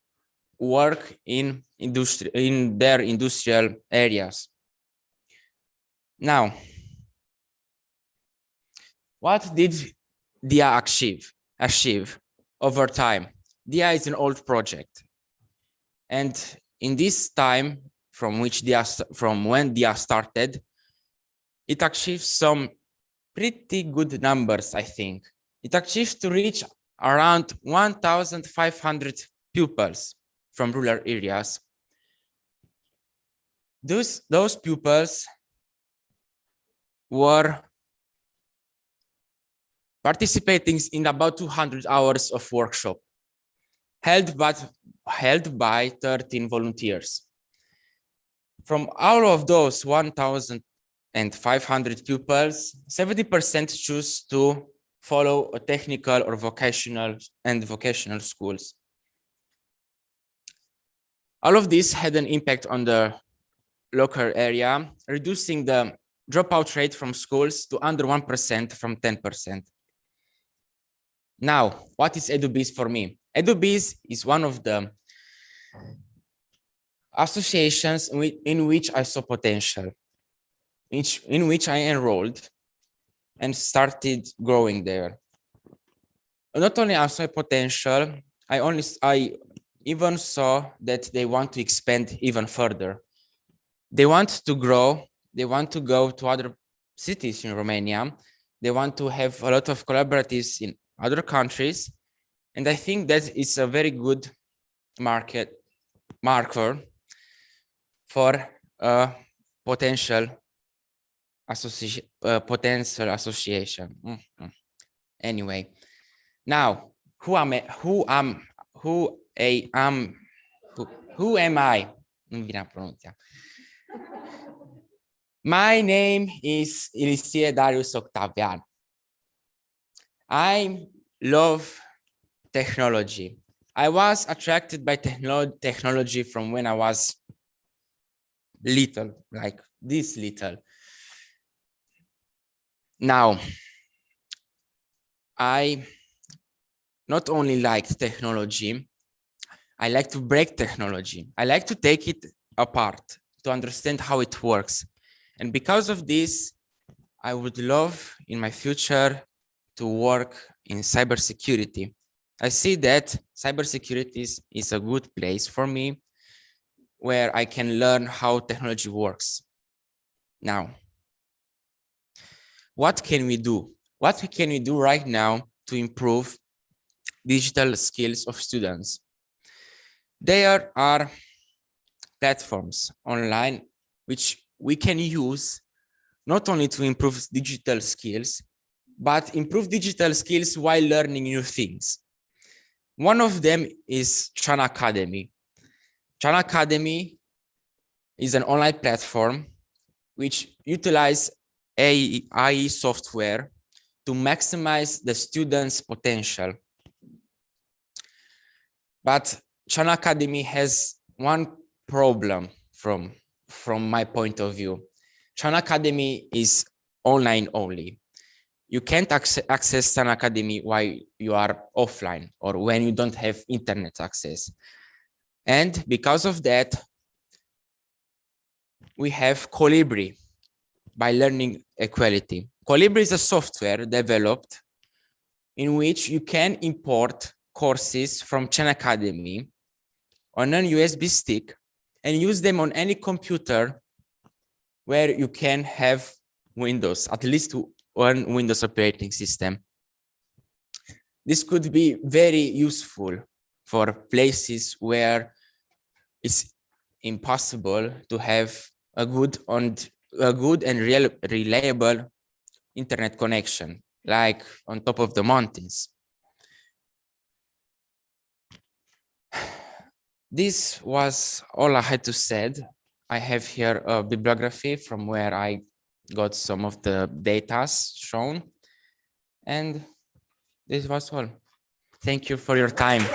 work in their industrial areas. Now, what did DIA achieve over time? DIA is an old project, and in this time from when DIA started, it achieved some pretty good numbers, I think. It achieved to reach around 1,500 pupils from rural areas. Those pupils were participating in about 200 hours of workshop held by 13 volunteers. From all of those 1,500 pupils, 70% choose to follow a technical or vocational schools. All of this had an impact on the local area, reducing the dropout rate from schools to under 1% from 10%. Now, what is Adobe for me? Adobe is one of the associations in which I saw potential, in which I enrolled and started growing there. Not only I saw potential, I even saw that they want to expand even further. They want to grow. They want to go to other cities in Romania. They want to have a lot of collaboratives in other countries. And I think that is a very good marker for a potential association. Anyway, now who am I? Non vine a pronunția. My name is Ilisie Darius Octavian. I love technology. I was attracted by technology from when I was little, like this little. Now, I not only like technology, I like to break technology. I like to take it apart to understand how it works. And because of this, I would love in my future to work in cybersecurity. I see that cybersecurity is a good place for me where I can learn how technology works. Now, what can we do? What can we do right now to improve digital skills of students? There are platforms online which we can use not only to improve digital skills, but improve digital skills while learning new things. One of them is Chan Academy. Chan Academy is an online platform which utilizes AI software to maximize the students' potential. But Chan Academy has one problem from my point of view. Chan Academy is online only. You can't access Chan Academy while you are offline or when you don't have internet access. And because of that, we have Colibri by Learning Equality. Colibri is a software developed in which you can import courses from Chan Academy on a USB stick and use them on any computer where you can have Windows, at least one Windows operating system. This could be very useful for places where it's impossible to have a good and reliable internet connection, like on top of the mountains. This was all I had to say. I have here a bibliography from where I got some of the data shown. And this was all. Thank you for your time.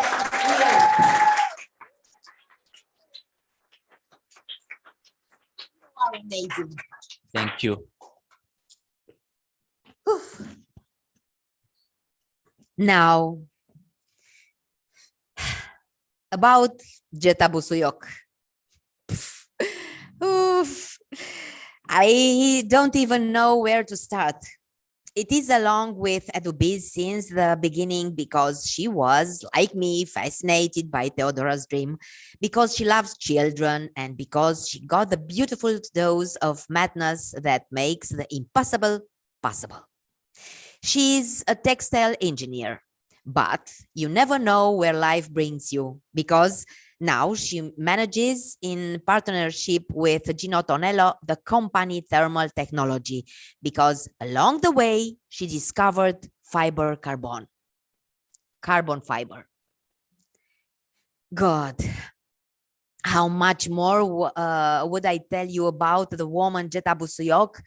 Amazing. Thank you. Oof. Now, about Jeta Busuyok. Oof. I don't even know where to start. It is along with Adobe since the beginning because she was, like me, fascinated by Theodora's dream, because she loves children, and because she got the beautiful dose of madness that makes the impossible possible. She's a textile engineer, but you never know where life brings you, because now she manages in partnership with Gino Tonello, the company Thermal Technology, because along the way, she discovered carbon fiber. God, how much more would I tell you about the woman Jeta Busuyok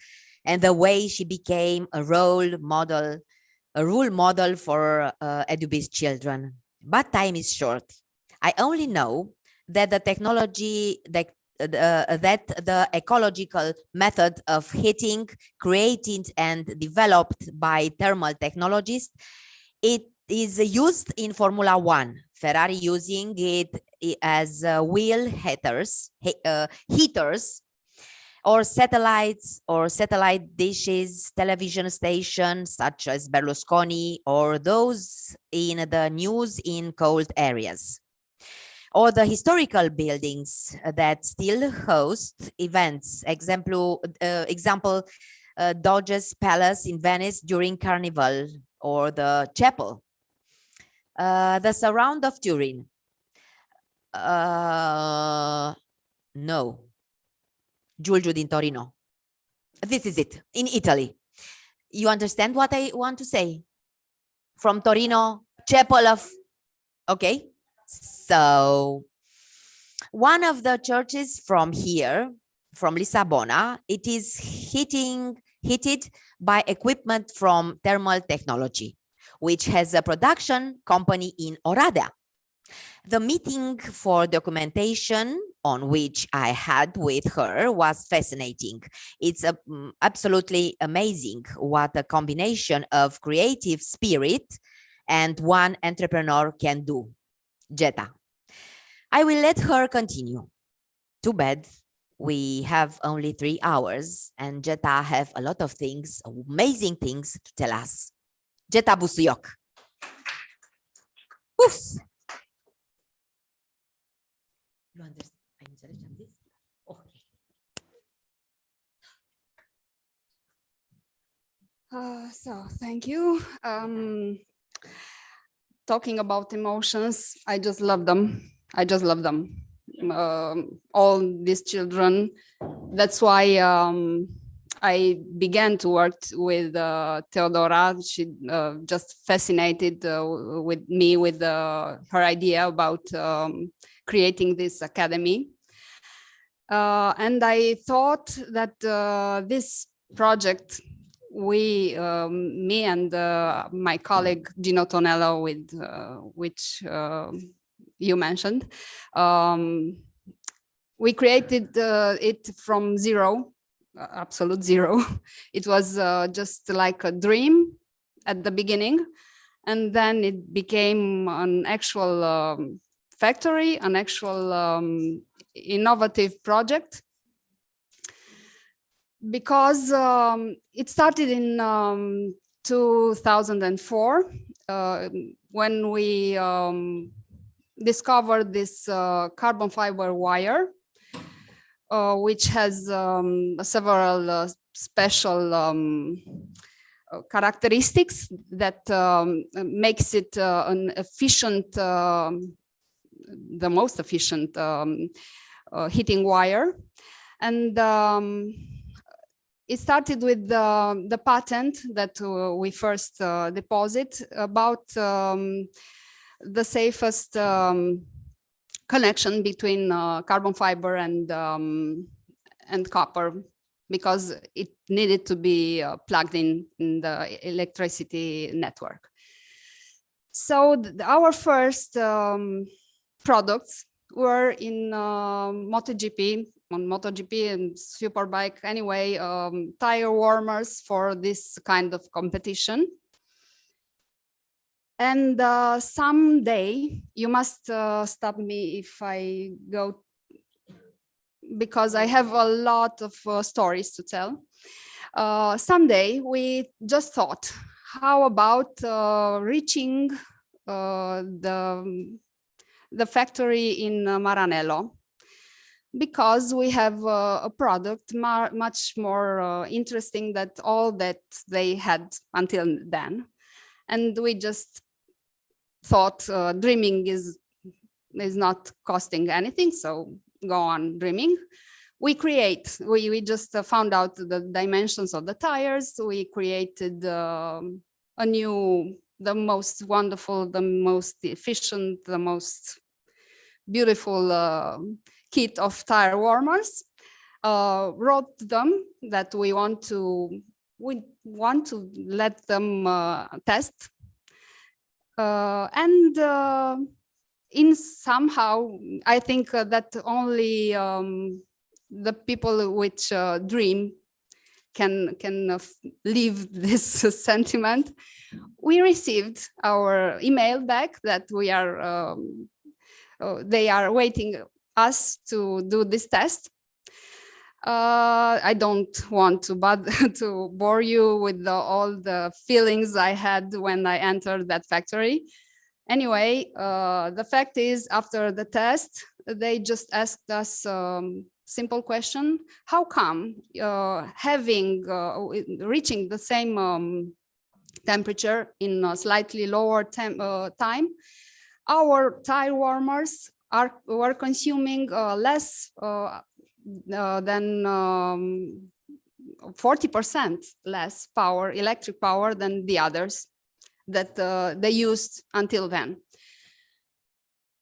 and the way she became a role model for Adobe's children. But time is short. I only know that the technology, that the ecological method of heating created and developed by thermal technologists, it is used in Formula One. Ferrari using it as wheel heaters, or satellites or satellite dishes, television stations such as Berlusconi, or those in the news in cold areas, or the historical buildings that still host events. Example, Doge's Palace in Venice during Carnival, or the chapel, the surround of Turin. No. Giulio in Torino. This is it, in Italy. You understand what I want to say? From Torino, chapel of, okay. So one of the churches from here, from Lisabona, it is heated by equipment from thermal technology, which has a production company in Oradea. The meeting for documentation on which I had with her was fascinating. It's absolutely amazing what a combination of creative spirit and one entrepreneur can do. Jetta. I will let her continue. Too bad we have only 3 hours and Jetta have a lot of things, amazing things to tell us. Jetta Busuioc. Oof. So thank you. Talking about emotions, I just love them. I just love them. All these children. That's why I began to work with Theodora. She just fascinated with me with her idea about creating this academy. And I thought that this project, me and my colleague Gino Tonello, with which you mentioned, we created it from zero, absolute zero. It was just like a dream at the beginning, and then it became an actual factory, an actual innovative project. Because it started in 2004 when we discovered this carbon fiber wire, which has several special characteristics that makes it an efficient, the most efficient heating wire. And it started with the patent that we first deposit about the safest connection between carbon fiber and copper, because it needed to be plugged in the electricity network. So our first products were in MotoGP, on MotoGP and Superbike anyway, tire warmers for this kind of competition. And someday, you must stop me if I go, because I have a lot of stories to tell. Someday, we just thought, how about reaching the factory in Maranello? Because we have a product much more interesting than all that they had until then. And we just thought dreaming is not costing anything, so go on dreaming. We just found out the dimensions of the tires. We created the most wonderful, the most efficient, the most beautiful kit of tire warmers, wrote them that we want to let them test, and in somehow I think that only the people which dream can live this sentiment. We received our email back that we are they are waiting us to do this test. I don't want to bore you with all the feelings I had when I entered that factory. Anyway, the fact is, after the test, they just asked us simple question: how come reaching the same temperature in a slightly lower time, our tire warmers were consuming less than 40% less power, electric power, than the others that they used until then.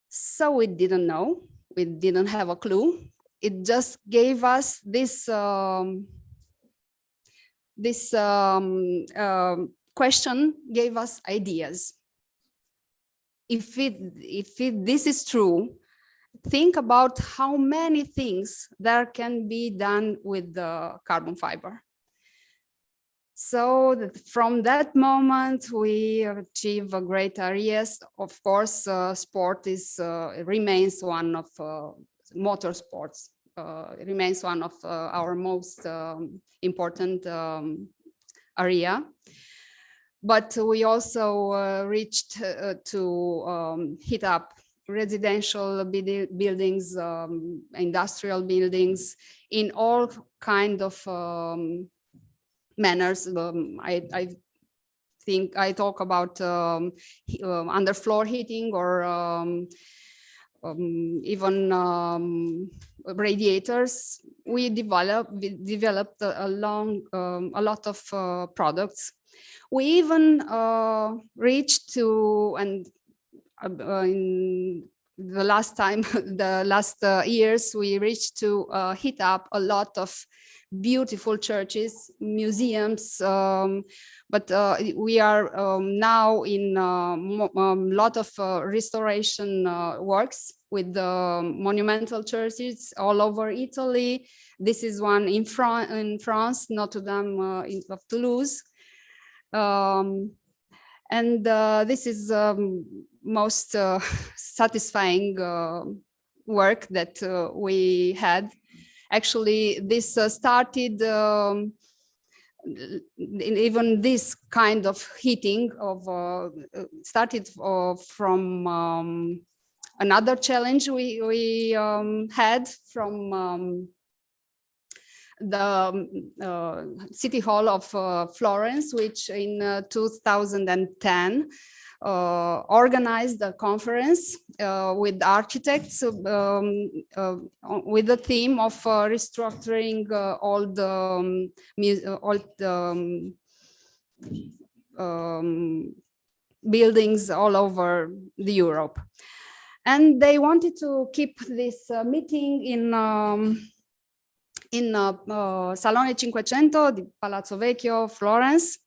So we didn't know, we didn't have a clue. It just gave us this question gave us ideas. If this is true, think about how many things there can be done with the carbon fiber. So from that moment, we achieve a great areas. Of course, sport is remains one of motorsports. Remains one of our most important area. But we also reached to hit up residential buildings, industrial buildings in all kind of manners. I think I talk about underfloor heating or even radiators. We developed a lot of products. We even reached to, and in the last time, the last years, we reached to hit up a lot of beautiful churches, museums, but we are now in a lot of restoration works with the monumental churches all over Italy. This is one in France, Notre Dame of Toulouse. And this is most satisfying work that we had. Actually, this started even this kind of heating of started from another challenge we had from the City Hall of Florence, which in 2010 organized a conference with architects with the theme of restructuring all the buildings all over Europe. And they wanted to keep this meeting in Salone 500 di Palazzo Vecchio, Florence.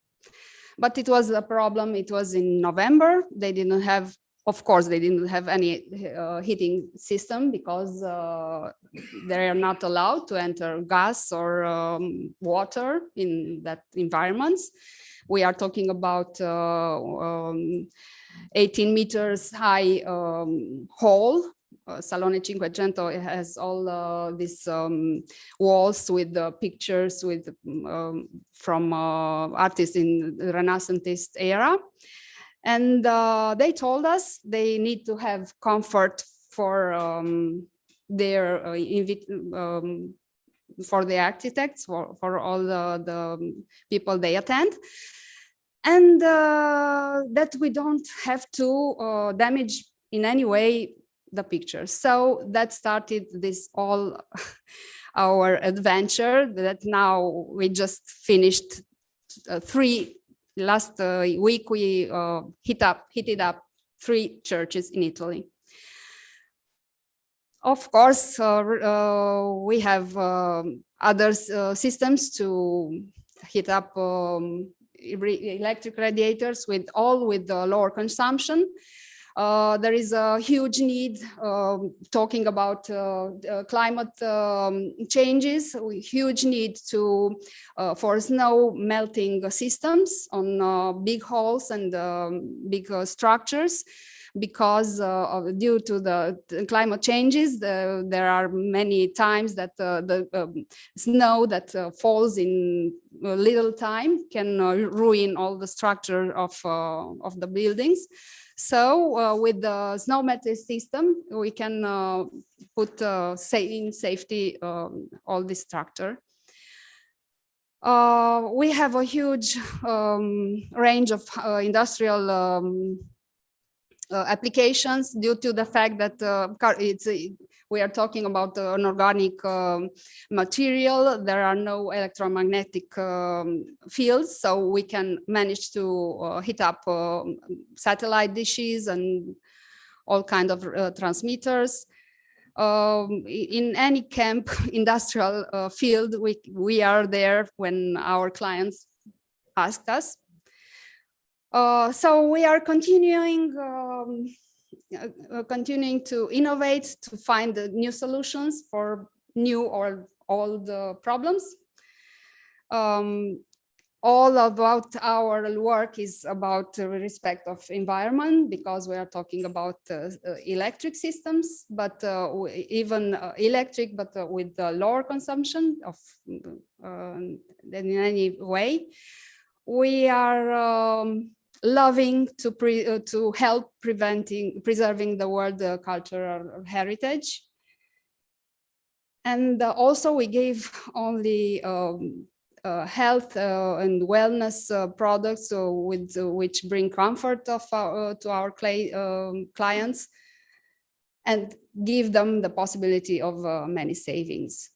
But it was a problem. It was in November. They didn't have, of course, they didn't have any heating system because they are not allowed to enter gas or water in that environments. We are talking about 18 meters high hall. Salone 500 has all these walls with pictures with from artists in the Renaissance era, and they told us they need to have comfort for their for the architects, for all the people they attend, and that we don't have to damage in any way the pictures. So that started this all our adventure that now we just finished last week we heated up 3 churches in Italy. Of course, we have other systems to heat up electric radiators with the lower consumption. There is a huge need talking about climate changes, huge need for snow melting systems on big halls and big structures, because due to the climate changes, there are many times that the snow that falls in little time can ruin all the structure of the buildings. So with the snow melting system, we can put in safety all this structure. We have a huge range of industrial applications due to the fact that we are talking about an organic material. There are no electromagnetic fields, so we can manage to heat up satellite dishes and all kinds of transmitters. In any camp industrial field, we are there when our clients ask us. So we are continuing continuing to innovate, to find new solutions for new or old problems. All about our work is about respect of environment, because we are talking about electric systems, but even electric, but with lower consumption of in any way. We are loving to help preserving the world cultural heritage. And also we gave only health and wellness products which bring comfort to our clients and give them the possibility of many savings.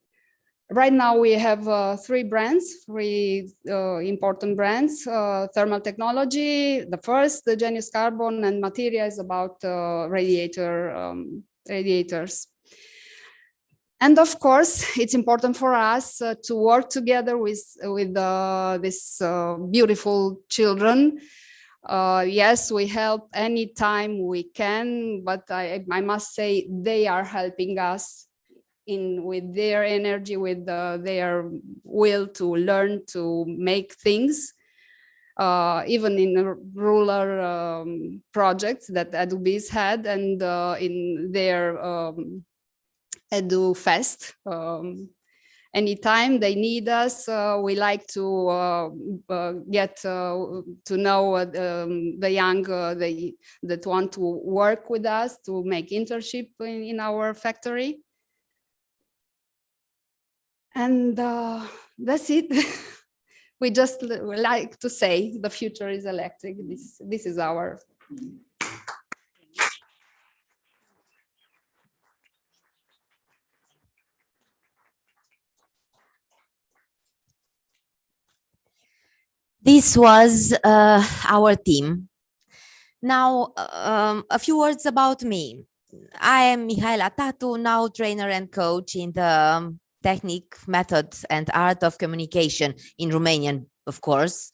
Right now we have three important brands, thermal technology, the first, the Genius Carbon, and Materia is about radiators. And of course, it's important for us to work together with these beautiful children. Yes, we help anytime we can, but I must say they are helping us with their energy, with their will to learn to make things, even in rural projects that Adobe's had, and in their Edu Fest. Anytime they need us, we like to get to know the young that want to work with us to make internship in our factory. And that's it. We just like to say the future is electric. This is our. This was our team. Now, a few words about me. I am Mihaela Tatu, now trainer and coach in the technique, methods, and art of communication in Romanian, of course.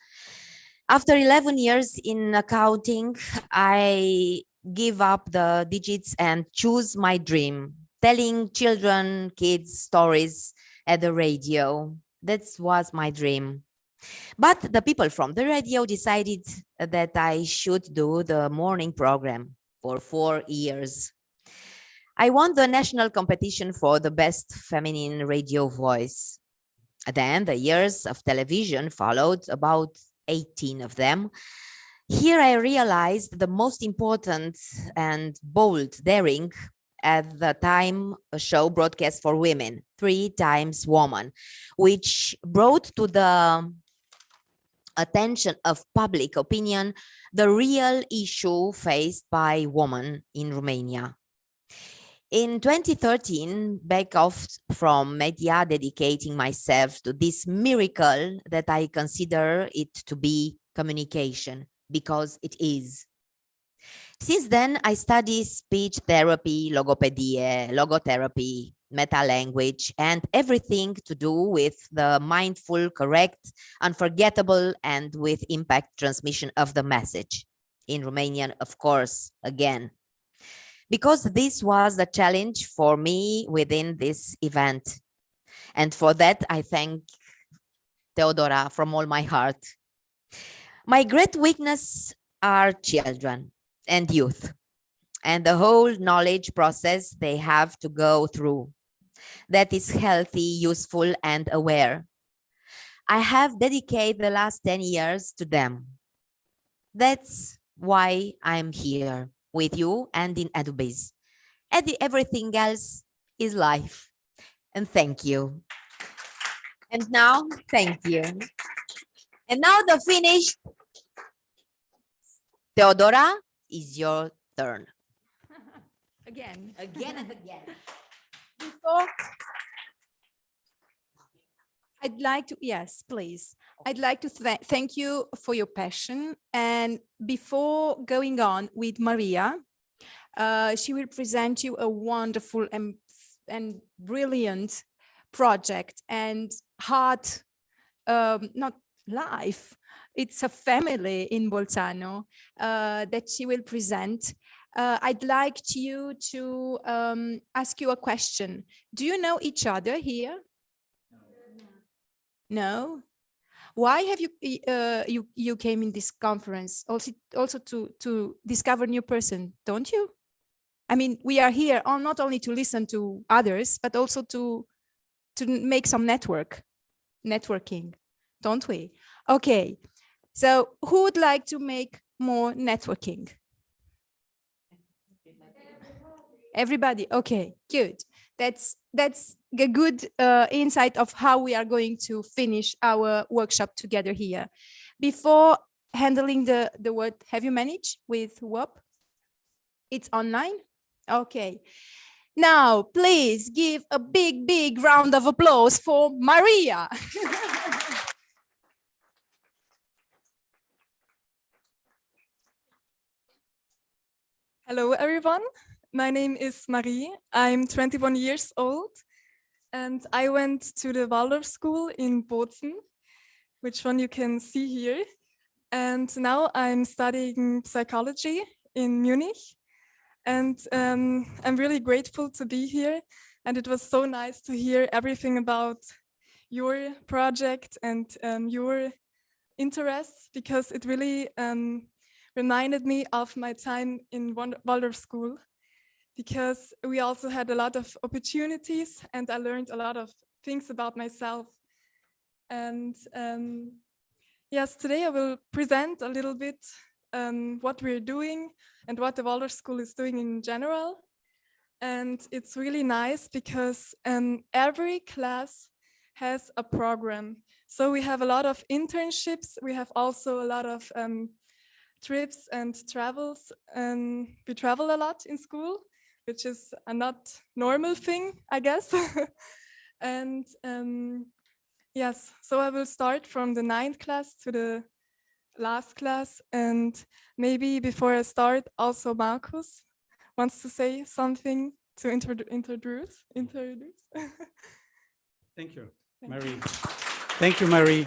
After 11 years in accounting, I give up the digits and choose my dream, telling children, kids stories at the radio. That was my dream. But the people from the radio decided that I should do the morning program for 4 years. I won the national competition for the best feminine radio voice. Then the years of television followed, about 18 of them. Here I realized the most important and bold daring at the time a show broadcast for women, 3 times woman, which brought to the attention of public opinion the real issue faced by women in Romania. In 2013, back off from media, dedicating myself to this miracle that I consider it to be communication, because it is. Since then, I study speech therapy, logotherapy, meta-language, and everything to do with the mindful, correct, unforgettable, and with impact transmission of the message. In Romanian, of course, again. Because this was the challenge for me within this event. And for that, I thank Teodora from all my heart. My great weakness are children and youth, and the whole knowledge process they have to go through. That is healthy, useful, and aware. I have dedicated the last 10 years to them. That's why I'm here with you and in Adobe's. And everything else is life. And thank you. And now, thank you. And now the finished. Teodora, is your turn. Again. Again and again. Before, I'd like to, yes, please. I'd like to thank you for your passion. And before going on with Maria, she will present you a wonderful and brilliant project and heart, not life. It's a family in Bolzano that she will present. I'd like you to ask you a question. Do you know each other here? No? Why have you came in this conference? Also to discover new person, don't you? I mean, we are here not only to listen to others, but also to make some networking, don't we? Okay, so who would like to make more networking? Everybody, okay, good. That's a good insight of how we are going to finish our workshop together here. Before handling the word, have you managed with WOP? It's online? Okay. Now, please give a big round of applause for Maria. Hello, everyone. My name is Marie. I'm 21 years old, and I went to the Waldorf school in Bozen, which one you can see here. And now I'm studying psychology in Munich. And I'm really grateful to be here. And it was so nice to hear everything about your project and your interests, because it really reminded me of my time in Waldorf school, because we also had a lot of opportunities and I learned a lot of things about myself. And yes, today I will present a little bit what we're doing and what the Waldorf School is doing in general. And it's really nice because every class has a program. So we have a lot of internships. We have also a lot of trips and travels. We travel a lot in school, which is a not normal thing, I guess. And yes, so I will start from the 9th class to the last class. And maybe before I start, also Marcus wants to say something to introduce. Thank you, Marie. Thank you, Marie.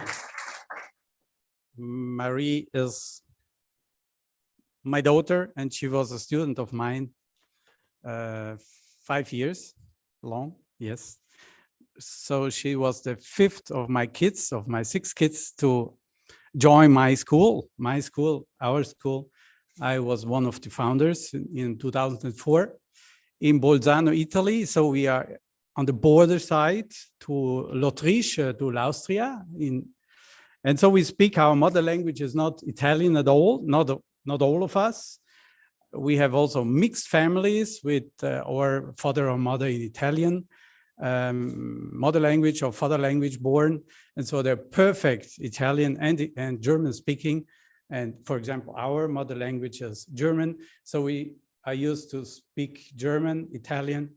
Marie is my daughter, and she was a student of mine 5 years long, yes. So she was the 5th of my kids, of my 6 kids, to join my school, our school. I was one of the founders in 2004 in Bolzano, Italy. So we are on the border side to l'Autriche, to Austria. And so we speak, our mother language is not Italian at all, not all of us. We have also mixed families with our father or mother in Italian, mother language or father language born. And so they're perfect Italian and German speaking. And for example, our mother language is German. So I used to speak German, Italian,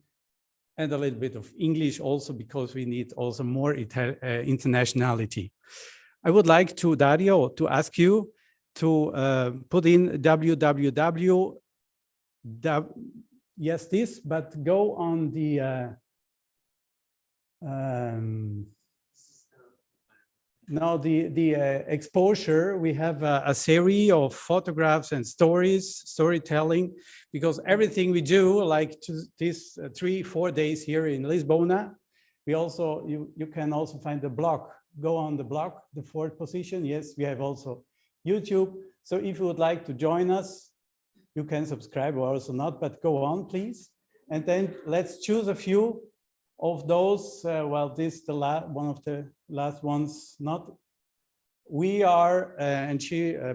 and a little bit of English also, because we need also more internationality. I would like to, Dario, to ask you to put in www. Yes, this, but go on the now the exposure. We have a series of photographs and storytelling, because everything we do, like these 3-4 days here in Lisbona, we also, you can also find the blog. Go on the blog, the 4th position. Yes, we have also YouTube. So if you would like to join us, you can subscribe or also not, but go on, please. And then let's choose a few of those. Well, this is the one of the last ones. Not. We are, and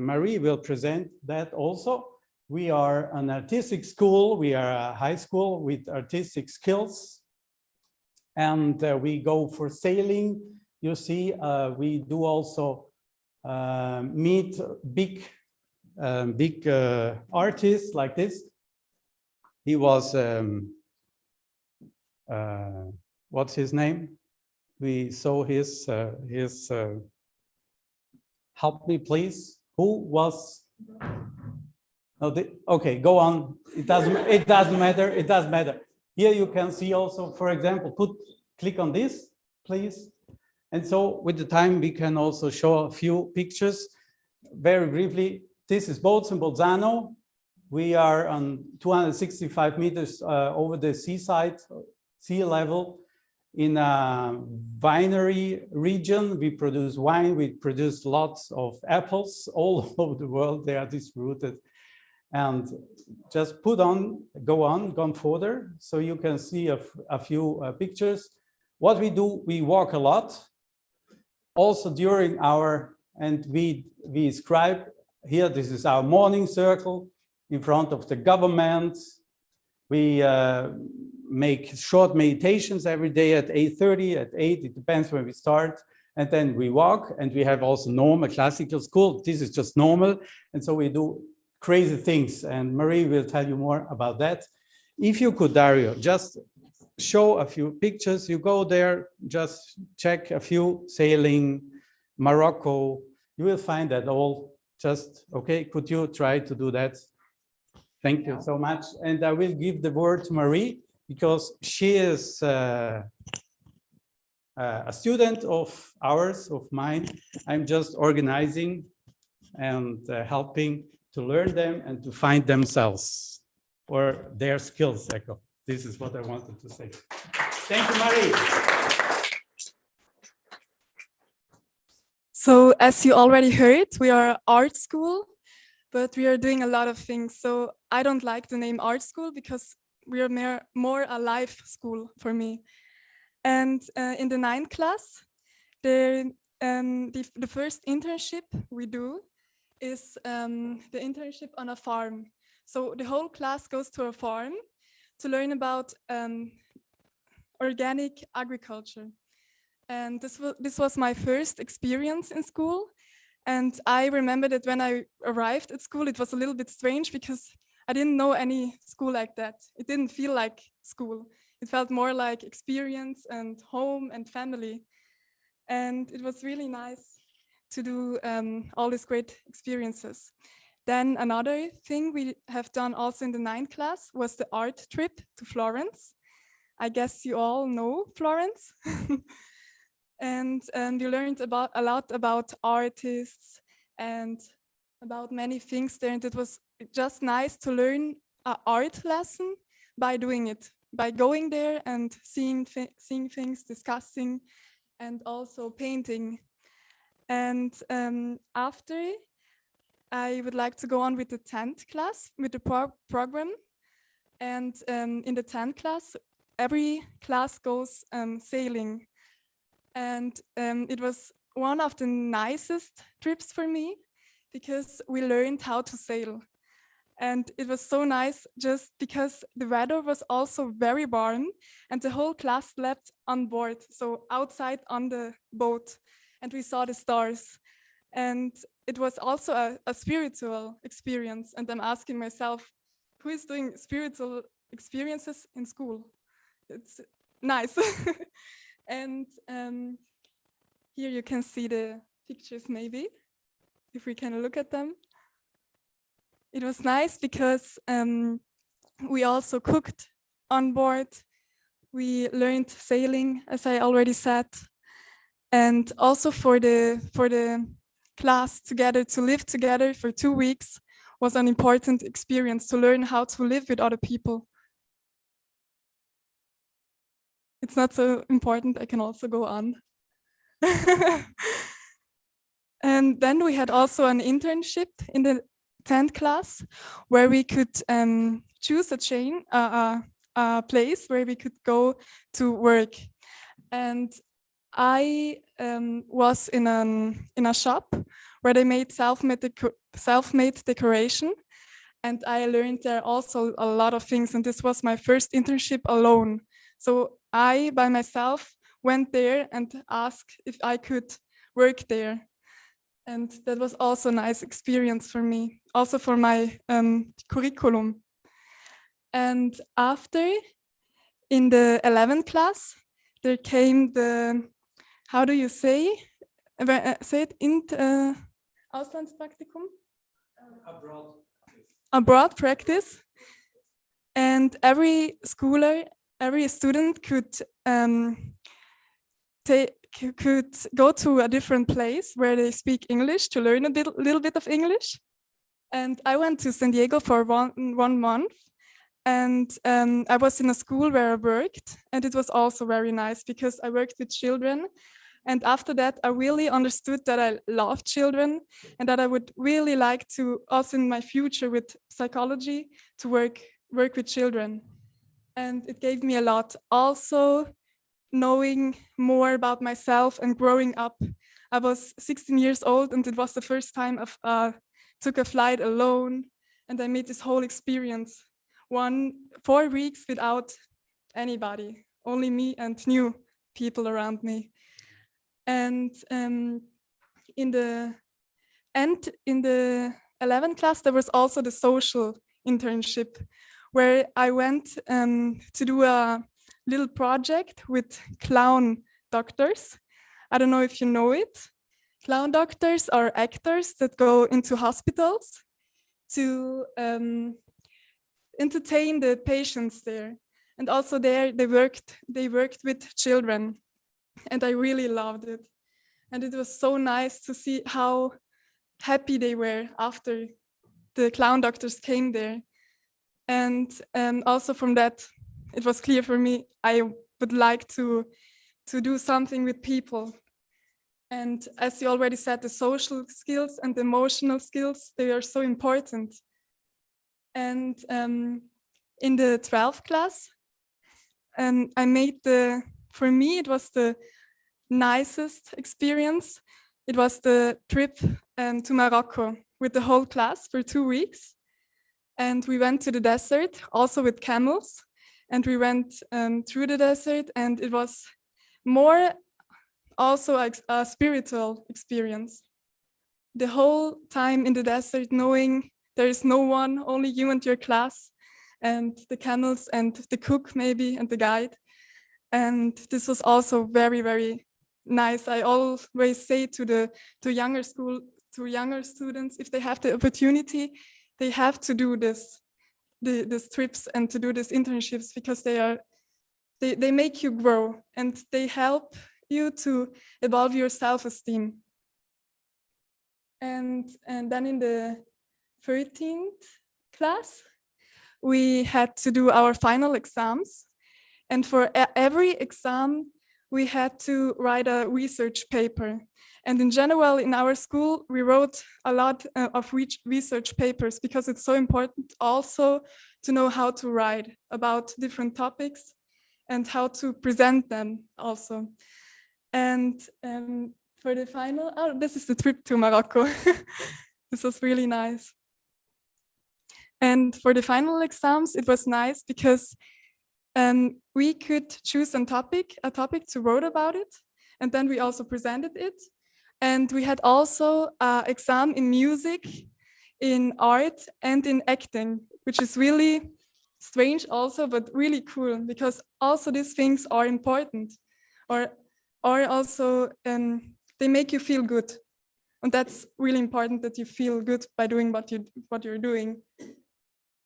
Marie will present that also. We are an artistic school. We are a high school with artistic skills, and we go for sailing. You see, we do also meet big artists like this. He was, what's his name? We saw his help me please. Who was? Oh, okay, go on. It doesn't matter. Here you can see also, for example, click on this, please. And so with the time, we can also show a few pictures very briefly. This is Bolzano. We are on 265 meters over the sea level. In a winery region, we produce wine, we produce lots of apples all over the world. They are distributed. And just go further, so you can see a few pictures. What we do, we walk a lot. Also during and we scribe here, this is our morning circle in front of the government. We make short meditations every day at 8:30, at 8, it depends when we start. And then we walk, and we have also normal classical school. This is just normal. And so we do crazy things. And Marie will tell you more about that. If you could, Dario, just show a few pictures. You go there, just check a few, sailing, Morocco. You will find that all just, okay, could you try to do that? Thank you so much. And I will give the word to Marie because she is a student of ours, of mine. I'm just organizing and helping to learn them and to find themselves or their skills. Echo. This is what I wanted to say. Thank you, Marie. So as you already heard, we are an art school, but we are doing a lot of things. So I don't like the name art school because we are more a life school for me. And in the 9th class, the first internship we do is the internship on a farm. So the whole class goes to a farm to learn about organic agriculture. And this was my first experience in school. And I remember that when I arrived at school, it was a little bit strange because I didn't know any school like that. It didn't feel like school. It felt more like experience and home and family. And it was really nice to do all these great experiences. Then another thing we have done also in the 9th class was the art trip to Florence. I guess you all know Florence. And we learned a lot about artists and about many things there. And it was just nice to learn an art lesson by doing it, by going there and seeing things, discussing, and also painting. And after, I would like to go on with the 10th class, with the program. And in the 10th class, every class goes sailing. And it was one of the nicest trips for me because we learned how to sail. And it was so nice just because the weather was also very warm and the whole class slept on board, so outside on the boat, and we saw the stars. And it was also a spiritual experience. And I'm asking myself, who is doing spiritual experiences in school? It's nice. And here you can see the pictures maybe, if we can look at them. It was nice because we also cooked on board. We learned sailing, as I already said. And also for the class together, to live together for 2 weeks was an important experience to learn how to live with other people. It's not so important, I can also go on. And then we had also an internship in the 10th class where we could choose a place where we could go to work. And I was in a shop where they made self-made decoration. And I learned there also a lot of things. And this was my first internship alone. So I, by myself, went there and asked if I could work there. And that was also a nice experience for me, also for my curriculum. And after, in the 11th class, there came the, how do you say it, Auslandspraktikum? Abroad practice. And every student could go to a different place where they speak English to learn a little bit of English. And I went to San Diego for one month. And I was in a school where I worked, and it was also very nice because I worked with children. And after that, I really understood that I love children and that I would really like to, also in my future with psychology, to work with children. And it gave me a lot. Also, knowing more about myself and growing up. I was 16 years old, and it was the first time I took a flight alone, and I made this whole experience. 4 weeks without anybody, only me and new people around me. And in the 11th class, there was also the social internship, where I went to do a little project with clown doctors. I don't know if you know it. Clown doctors are actors that go into hospitals to entertain the patients there. And also there they worked with children, and I really loved it. And it was so nice to see how happy they were after the clown doctors came there. And also from that, it was clear for me I would like to do something with people. And as you already said, the social skills and the emotional skills, they are so important. And in the 12th class, I made for me, it was the nicest experience. It was the trip to Morocco with the whole class for 2 weeks. And we went to the desert, also with camels. And we went through the desert, and it was more also a spiritual experience. The whole time in the desert, knowing there is no one, only you and your class, and the camels and the cook maybe, and the guide. And this was also very, very nice. I always say to younger students, if they have the opportunity, they have to do these trips and to do these internships, because they make you grow, and they help you to evolve your self-esteem. And then in the 13th class, we had to do our final exams. And for every exam, we had to write a research paper. And in general, in our school, we wrote a lot of research papers, because it's so important also to know how to write about different topics and how to present them also. And for the final, this is the trip to Morocco. This was really nice. And for the final exams, it was nice because we could choose a topic to write about it, and then we also presented it. And we had also an exam in music, in art, and in acting, which is really strange also, but really cool, because also these things are important, or also they make you feel good. And that's really important, that you feel good by doing what you're doing.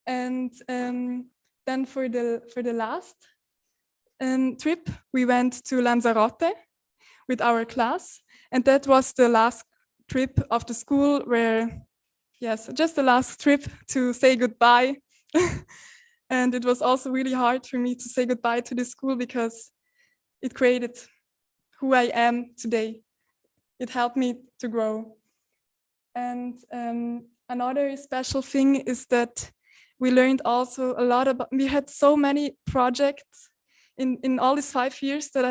And then for the last trip, we went to Lanzarote with our class, and that was the last trip of the school where, yes, just the last trip to say goodbye. And it was also really hard for me to say goodbye to the school, because it created who I am today. It helped me to grow. And another special thing is that we learned also a lot about, we had so many projects in all these 5 years that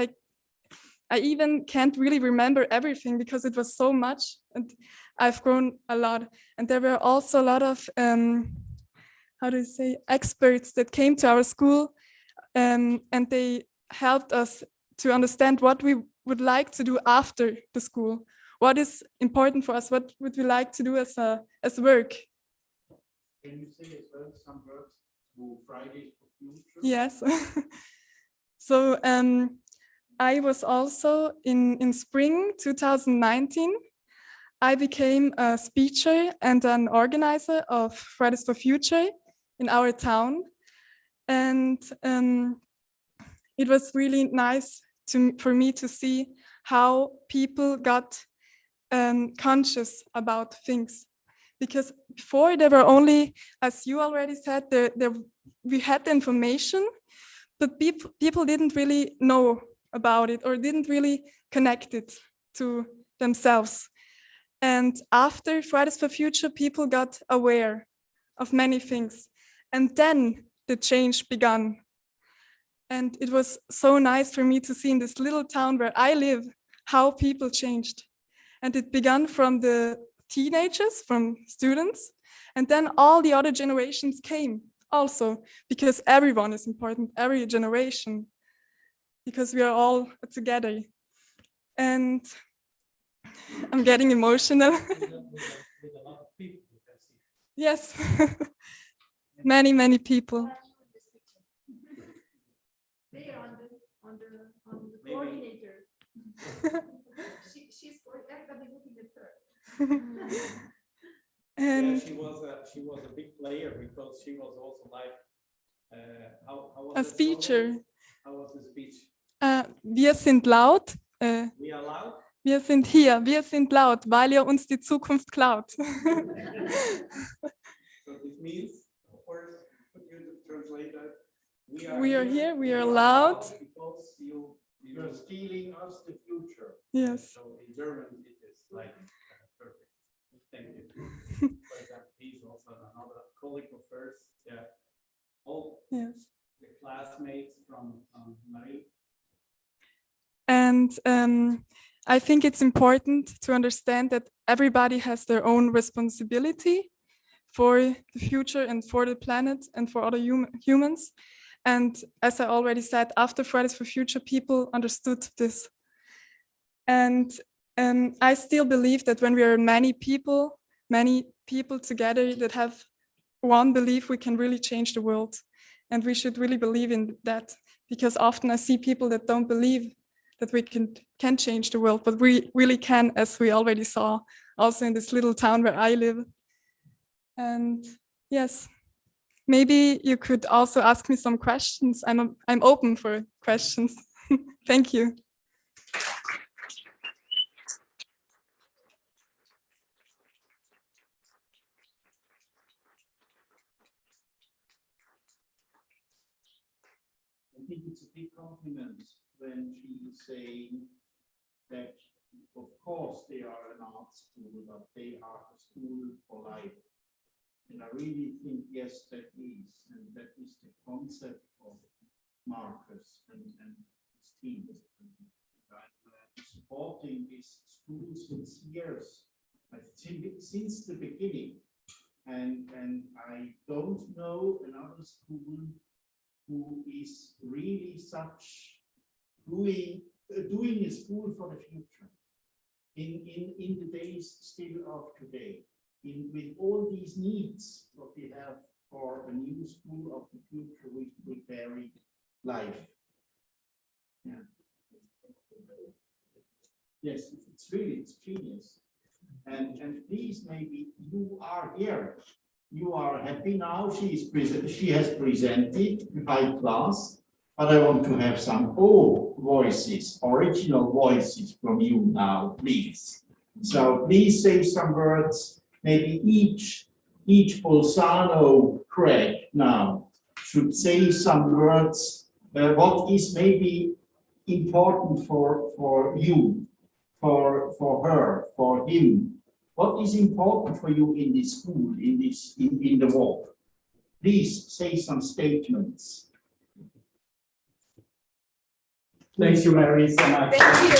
I even can't really remember everything, because it was so much, and I've grown a lot. And there were also a lot of, experts that came to our school, and they helped us to understand what we would like to do after the school. What is important for us? What would we like to do as work? Can you say as well some words to Fridays for Future? Yes. So I was also in spring 2019, I became a speaker and an organizer of Fridays for Future in our town. And it was really nice for me to see how people got conscious about things. Because before there were only, as you already said, we had the information, but people didn't really know about it or didn't really connect it to themselves. And after Fridays for Future, people got aware of many things. And then the change began. And it was so nice for me to see in this little town where I live, how people changed. And it began from the teenagers, from students, and then all the other generations came also, because everyone is important, every generation, because we are all together. And I'm getting emotional. Yes, many, many people. They are on the coordinator. She's everybody's looking at her. And yeah, she was a big player because she was also like how was a speaker. How was the speech? Wir sind laut. We are loud. Wir sind hier. Wir sind laut, weil ihr uns die Zukunft klaut. So this means, of course, you translate that. We are here. We are loud because you're stealing us the future. Yes. So in German it is like perfect. Thank you. For example, he's also another colleague of hers. Yeah. All yes. The classmates from Marie. And I think it's important to understand that everybody has their own responsibility for the future and for the planet and for other humans. And as I already said, after Fridays for Future, people understood this. And I still believe that when we are many people together that have one belief, we can really change the world. And we should really believe in that, because often I see people that don't believe that we can change the world, but we really can, as we already saw, also in this little town where I live. And yes, maybe you could also ask me some questions. I'm open for questions. Thank you. I think it's a big compliment when she is saying that, of course, they are an art school, but they are a school for life. And I really think, yes, that is. And that is the concept of Marcus and his team. Supporting these schools since years, since the beginning. And I don't know another school who is really such doing a school for the future in the days still of today, with all these needs that we have for a new school of the future with varied life. Yeah. Yes, it's genius. And please, maybe you are here. You are happy now. She has presented high class, but I want to have some voices, original voices from you now, please. So please say some words. Maybe each Bolzano Craig now should say some words. What is maybe important for you, for her, for him? What is important for you in this school, in the walk? Please say some statements. Thank you, Mary, so much. Thank you.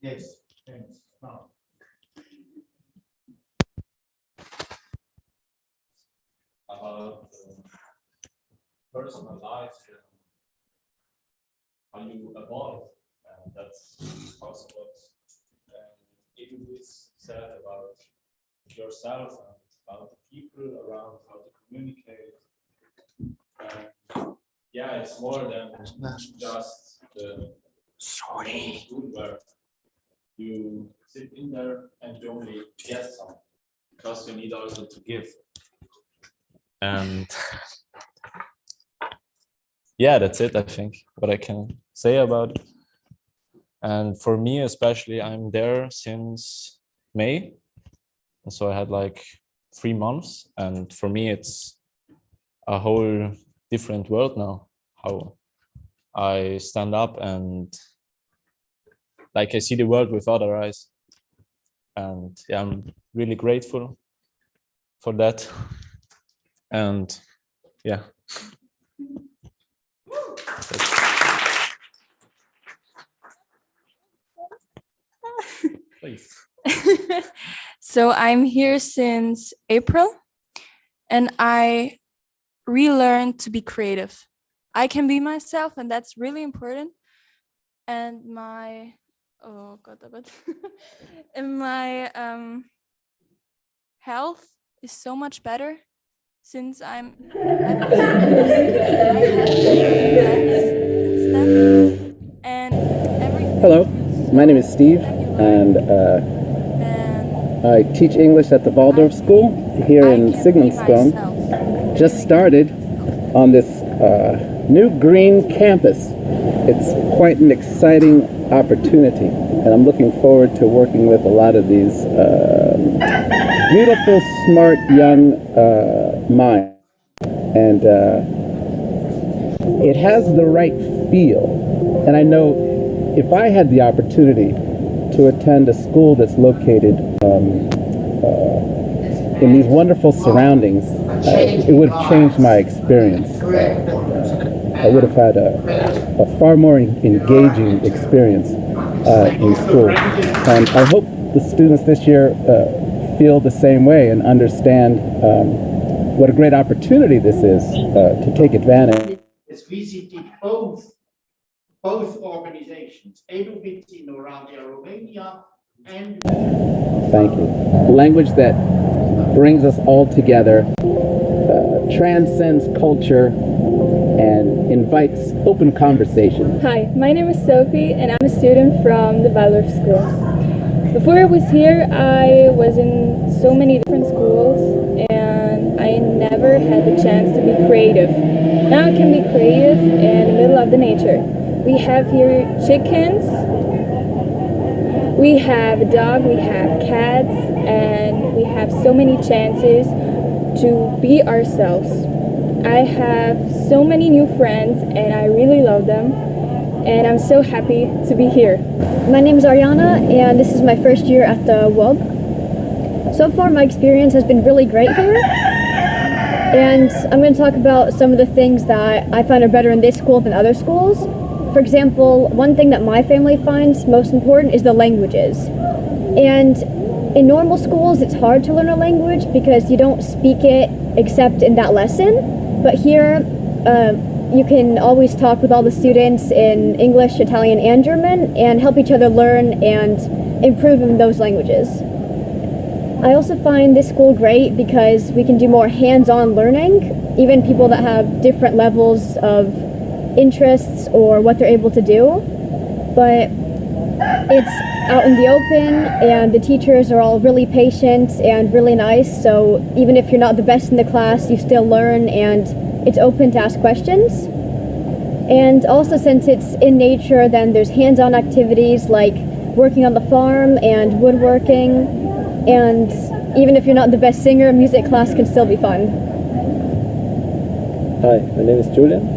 Yes, thanks. Now. About personal life, how you evolve, and that's also what Edith said about yourself and about the people around, how to communicate. And yeah, it's more than just the school where you sit in there and you only get some, because you need also to give. And yeah, that's it, I think, what I can say about it. And for me, especially, I'm there since May. And so I had like 3 months. And for me, it's a whole different world now, how I stand up and like I see the world with other eyes. And yeah, I'm really grateful for that. And yeah. Please. So I'm here since April, and I relearned to be creative. I can be myself, and that's really important. And my and my health is so much better since I'm Hello, my name is Steve, and I teach English at the Waldorf School here in Sigmundskron. Just started on this new green campus. It's quite an exciting opportunity, and I'm looking forward to working with a lot of these beautiful, smart, young minds. And it has the right feel. And I know if I had the opportunity to attend a school that's located in these wonderful surroundings, it would have changed my experience. I would have had a far more engaging experience in school. And I hope the students this year feel the same way and understand what a great opportunity this is to take advantage. Has visited both organizations, Adobe in Romania and... Thank you. Language that brings us all together, transcends culture, and invites open conversation. Hi, my name is Sophie, and I'm a student from the Waldorf School. Before I was here, I was in so many different schools, and I never had the chance to be creative. Now I can be creative in the middle of the nature. We have here chickens, we have a dog, we have cats, and we have so many chances to be ourselves. I have so many new friends, and I really love them, and I'm so happy to be here. My name is Ariana, and this is my first year at the WUB. So far, my experience has been really great here, and I'm going to talk about some of the things that I find are better in this school than other schools. For example, one thing that my family finds most important is the languages. And in normal schools, it's hard to learn a language because you don't speak it except in that lesson. But here, you can always talk with all the students in English, Italian, and German and help each other learn and improve in those languages. I also find this school great because we can do more hands-on learning. Even people that have different levels of interests or what they're able to do, but it's out in the open and the teachers are all really patient and really nice, so even if you're not the best in the class, you still learn and it's open to ask questions. And also, since it's in nature, then there's hands-on activities like working on the farm and woodworking, and even if you're not the best singer, music class can still be fun. Hi, my name is Julian.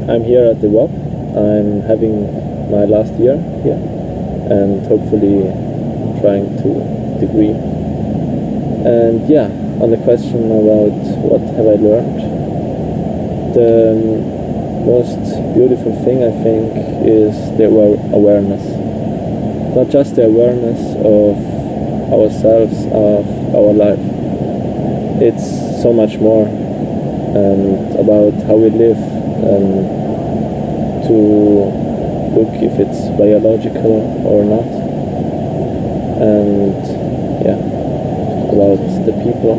I'm here at the WUB. I'm having my last year here and hopefully trying to degree. And yeah, on the question about what have I learned, the most beautiful thing I think is the awareness. Not just the awareness of ourselves, of our life. It's so much more about how we live, to look if it's biological or not, and yeah, about the people.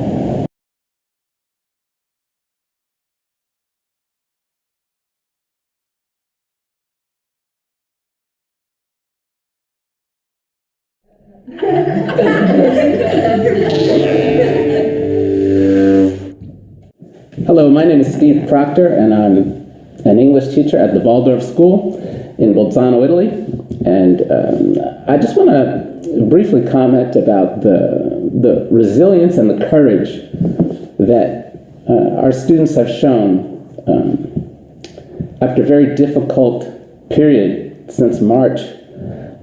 Hello, my name is Steve Proctor, and I'm an English teacher at the Waldorf School in Bolzano, Italy. And I just want to briefly comment about the resilience and the courage that our students have shown after a very difficult period since March.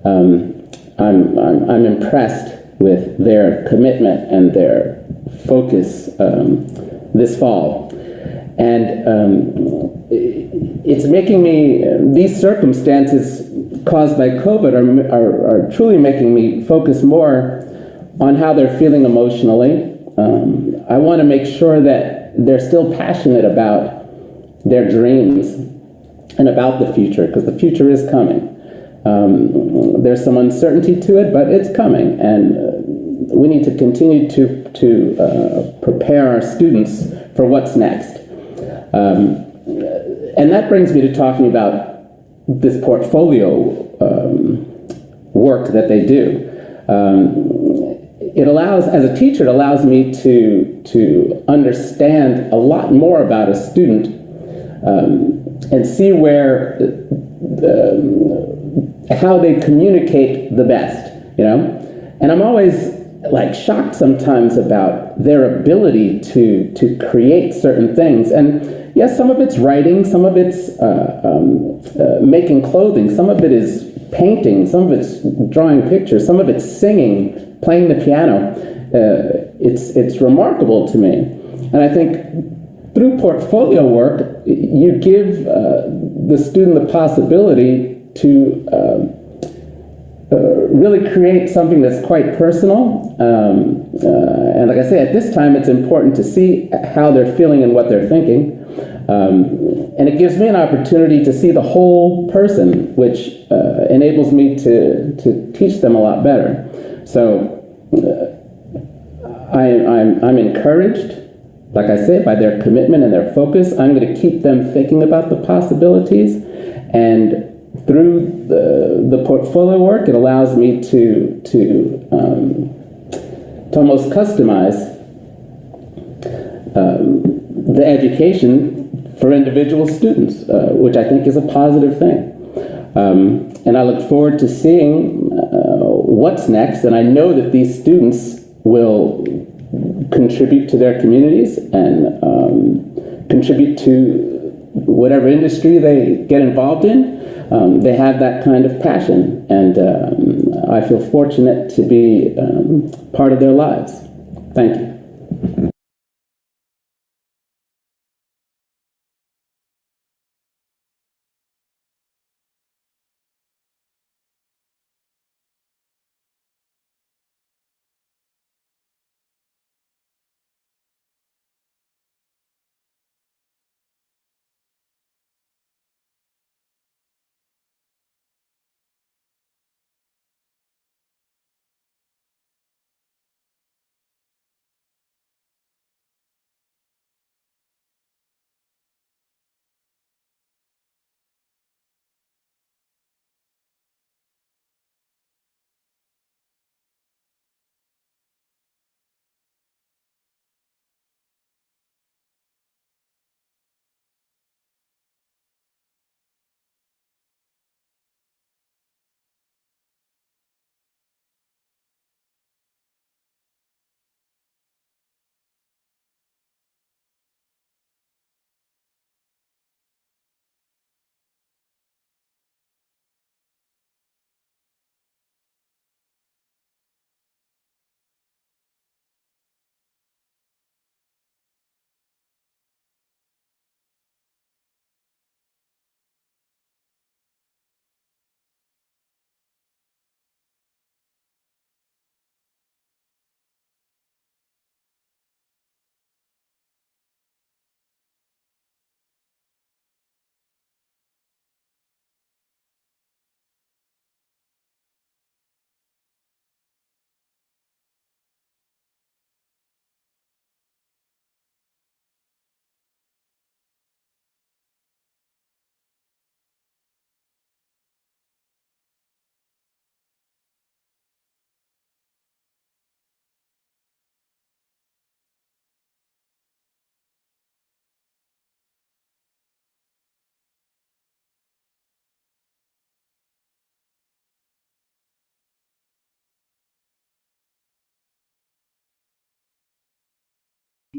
I'm impressed with their commitment and their focus this fall. And it's making me, these circumstances caused by COVID are truly making me focus more on how they're feeling emotionally. I want to make sure that they're still passionate about their dreams and about the future, because the future is coming. There's some uncertainty to it, but it's coming, and we need to continue to prepare our students for what's next. And that brings me to talking about this portfolio work that they do. It allows, as a teacher, it allows me to understand a lot more about a student and see where how they communicate the best, you know? And I'm always like shocked sometimes about their ability to create certain things. And yes, some of it's writing, some of it's making clothing, some of it is painting, some of it's drawing pictures, some of it's singing, playing the piano. It's remarkable to me. And I think through portfolio work, you give the student the possibility to really create something that's quite personal. And like I say, at this time, it's important to see how they're feeling and what they're thinking. And it gives me an opportunity to see the whole person, which enables me to teach them a lot better. So I'm encouraged, like I say, by their commitment and their focus. I'm going to keep them thinking about the possibilities. And through the portfolio work, it allows me to almost customize the education for individual students, which I think is a positive thing. And I look forward to seeing what's next, and I know that these students will contribute to their communities and contribute to whatever industry they get involved in. They have that kind of passion, and I feel fortunate to be part of their lives. Thank you.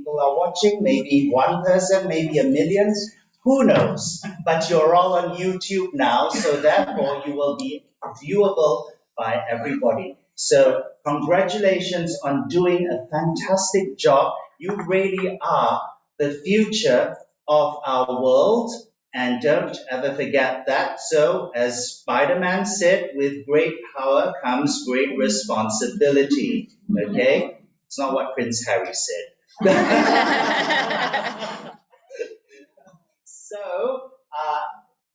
people are watching, maybe one person, maybe a million, who knows? But you're all on YouTube now, so therefore you will be viewable by everybody. So congratulations on doing a fantastic job. You really are the future of our world, and don't ever forget that. So as Spider-Man said, with great power comes great responsibility, okay? It's not what Prince Harry said. So,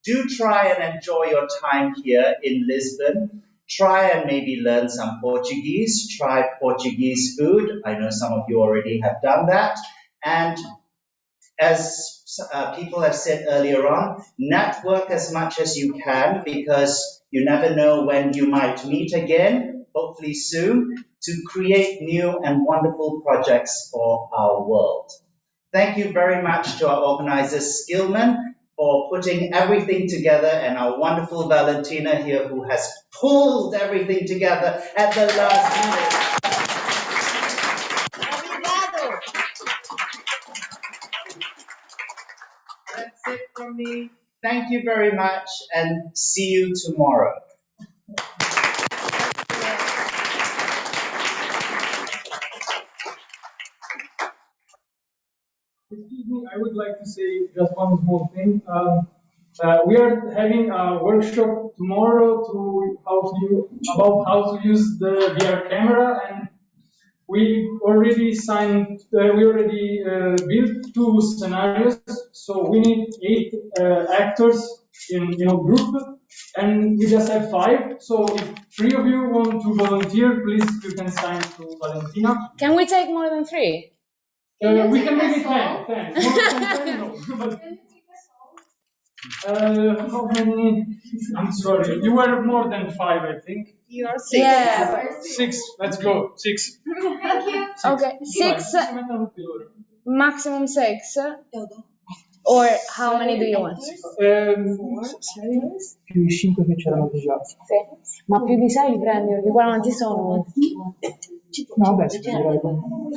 do try and enjoy your time here in Lisbon. Try and maybe learn some Portuguese. Try Portuguese food. I know some of you already have done that. And as people have said earlier on, network as much as you can, because you never know when you might meet again, hopefully soon, to create new and wonderful projects for our world. Thank you very much to our organizers, Skillman, for putting everything together, and our wonderful Valentina here, who has pulled everything together at the last minute. That's it from me. Thank you very much, and see you tomorrow. Excuse me, I would like to say just one small thing. We are having a workshop tomorrow about how to use the VR camera, and we already built 2 scenarios. So we need 8 actors in group, and we just have 5. So if 3 of you want to volunteer, please you can sign to Valentina. Can we take more than 3? We can make it 10. 10. More than 10, no. But, how many? I'm sorry. You were more than 5, I think. You are 6. Yeah. 6. Let's go. 6. Thank you. Okay, 6. Maximum 6. Or how many do you want? Più i 5 che c'erano già. Sì. Ma più di 6 li prendi, perché qua non ci sono. No, beh, direi.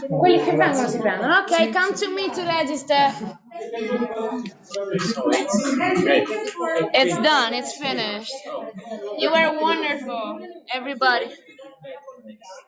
Quelli che vengono si prendono. Ok, come to me to register. It's done, it's finished. You were wonderful, everybody.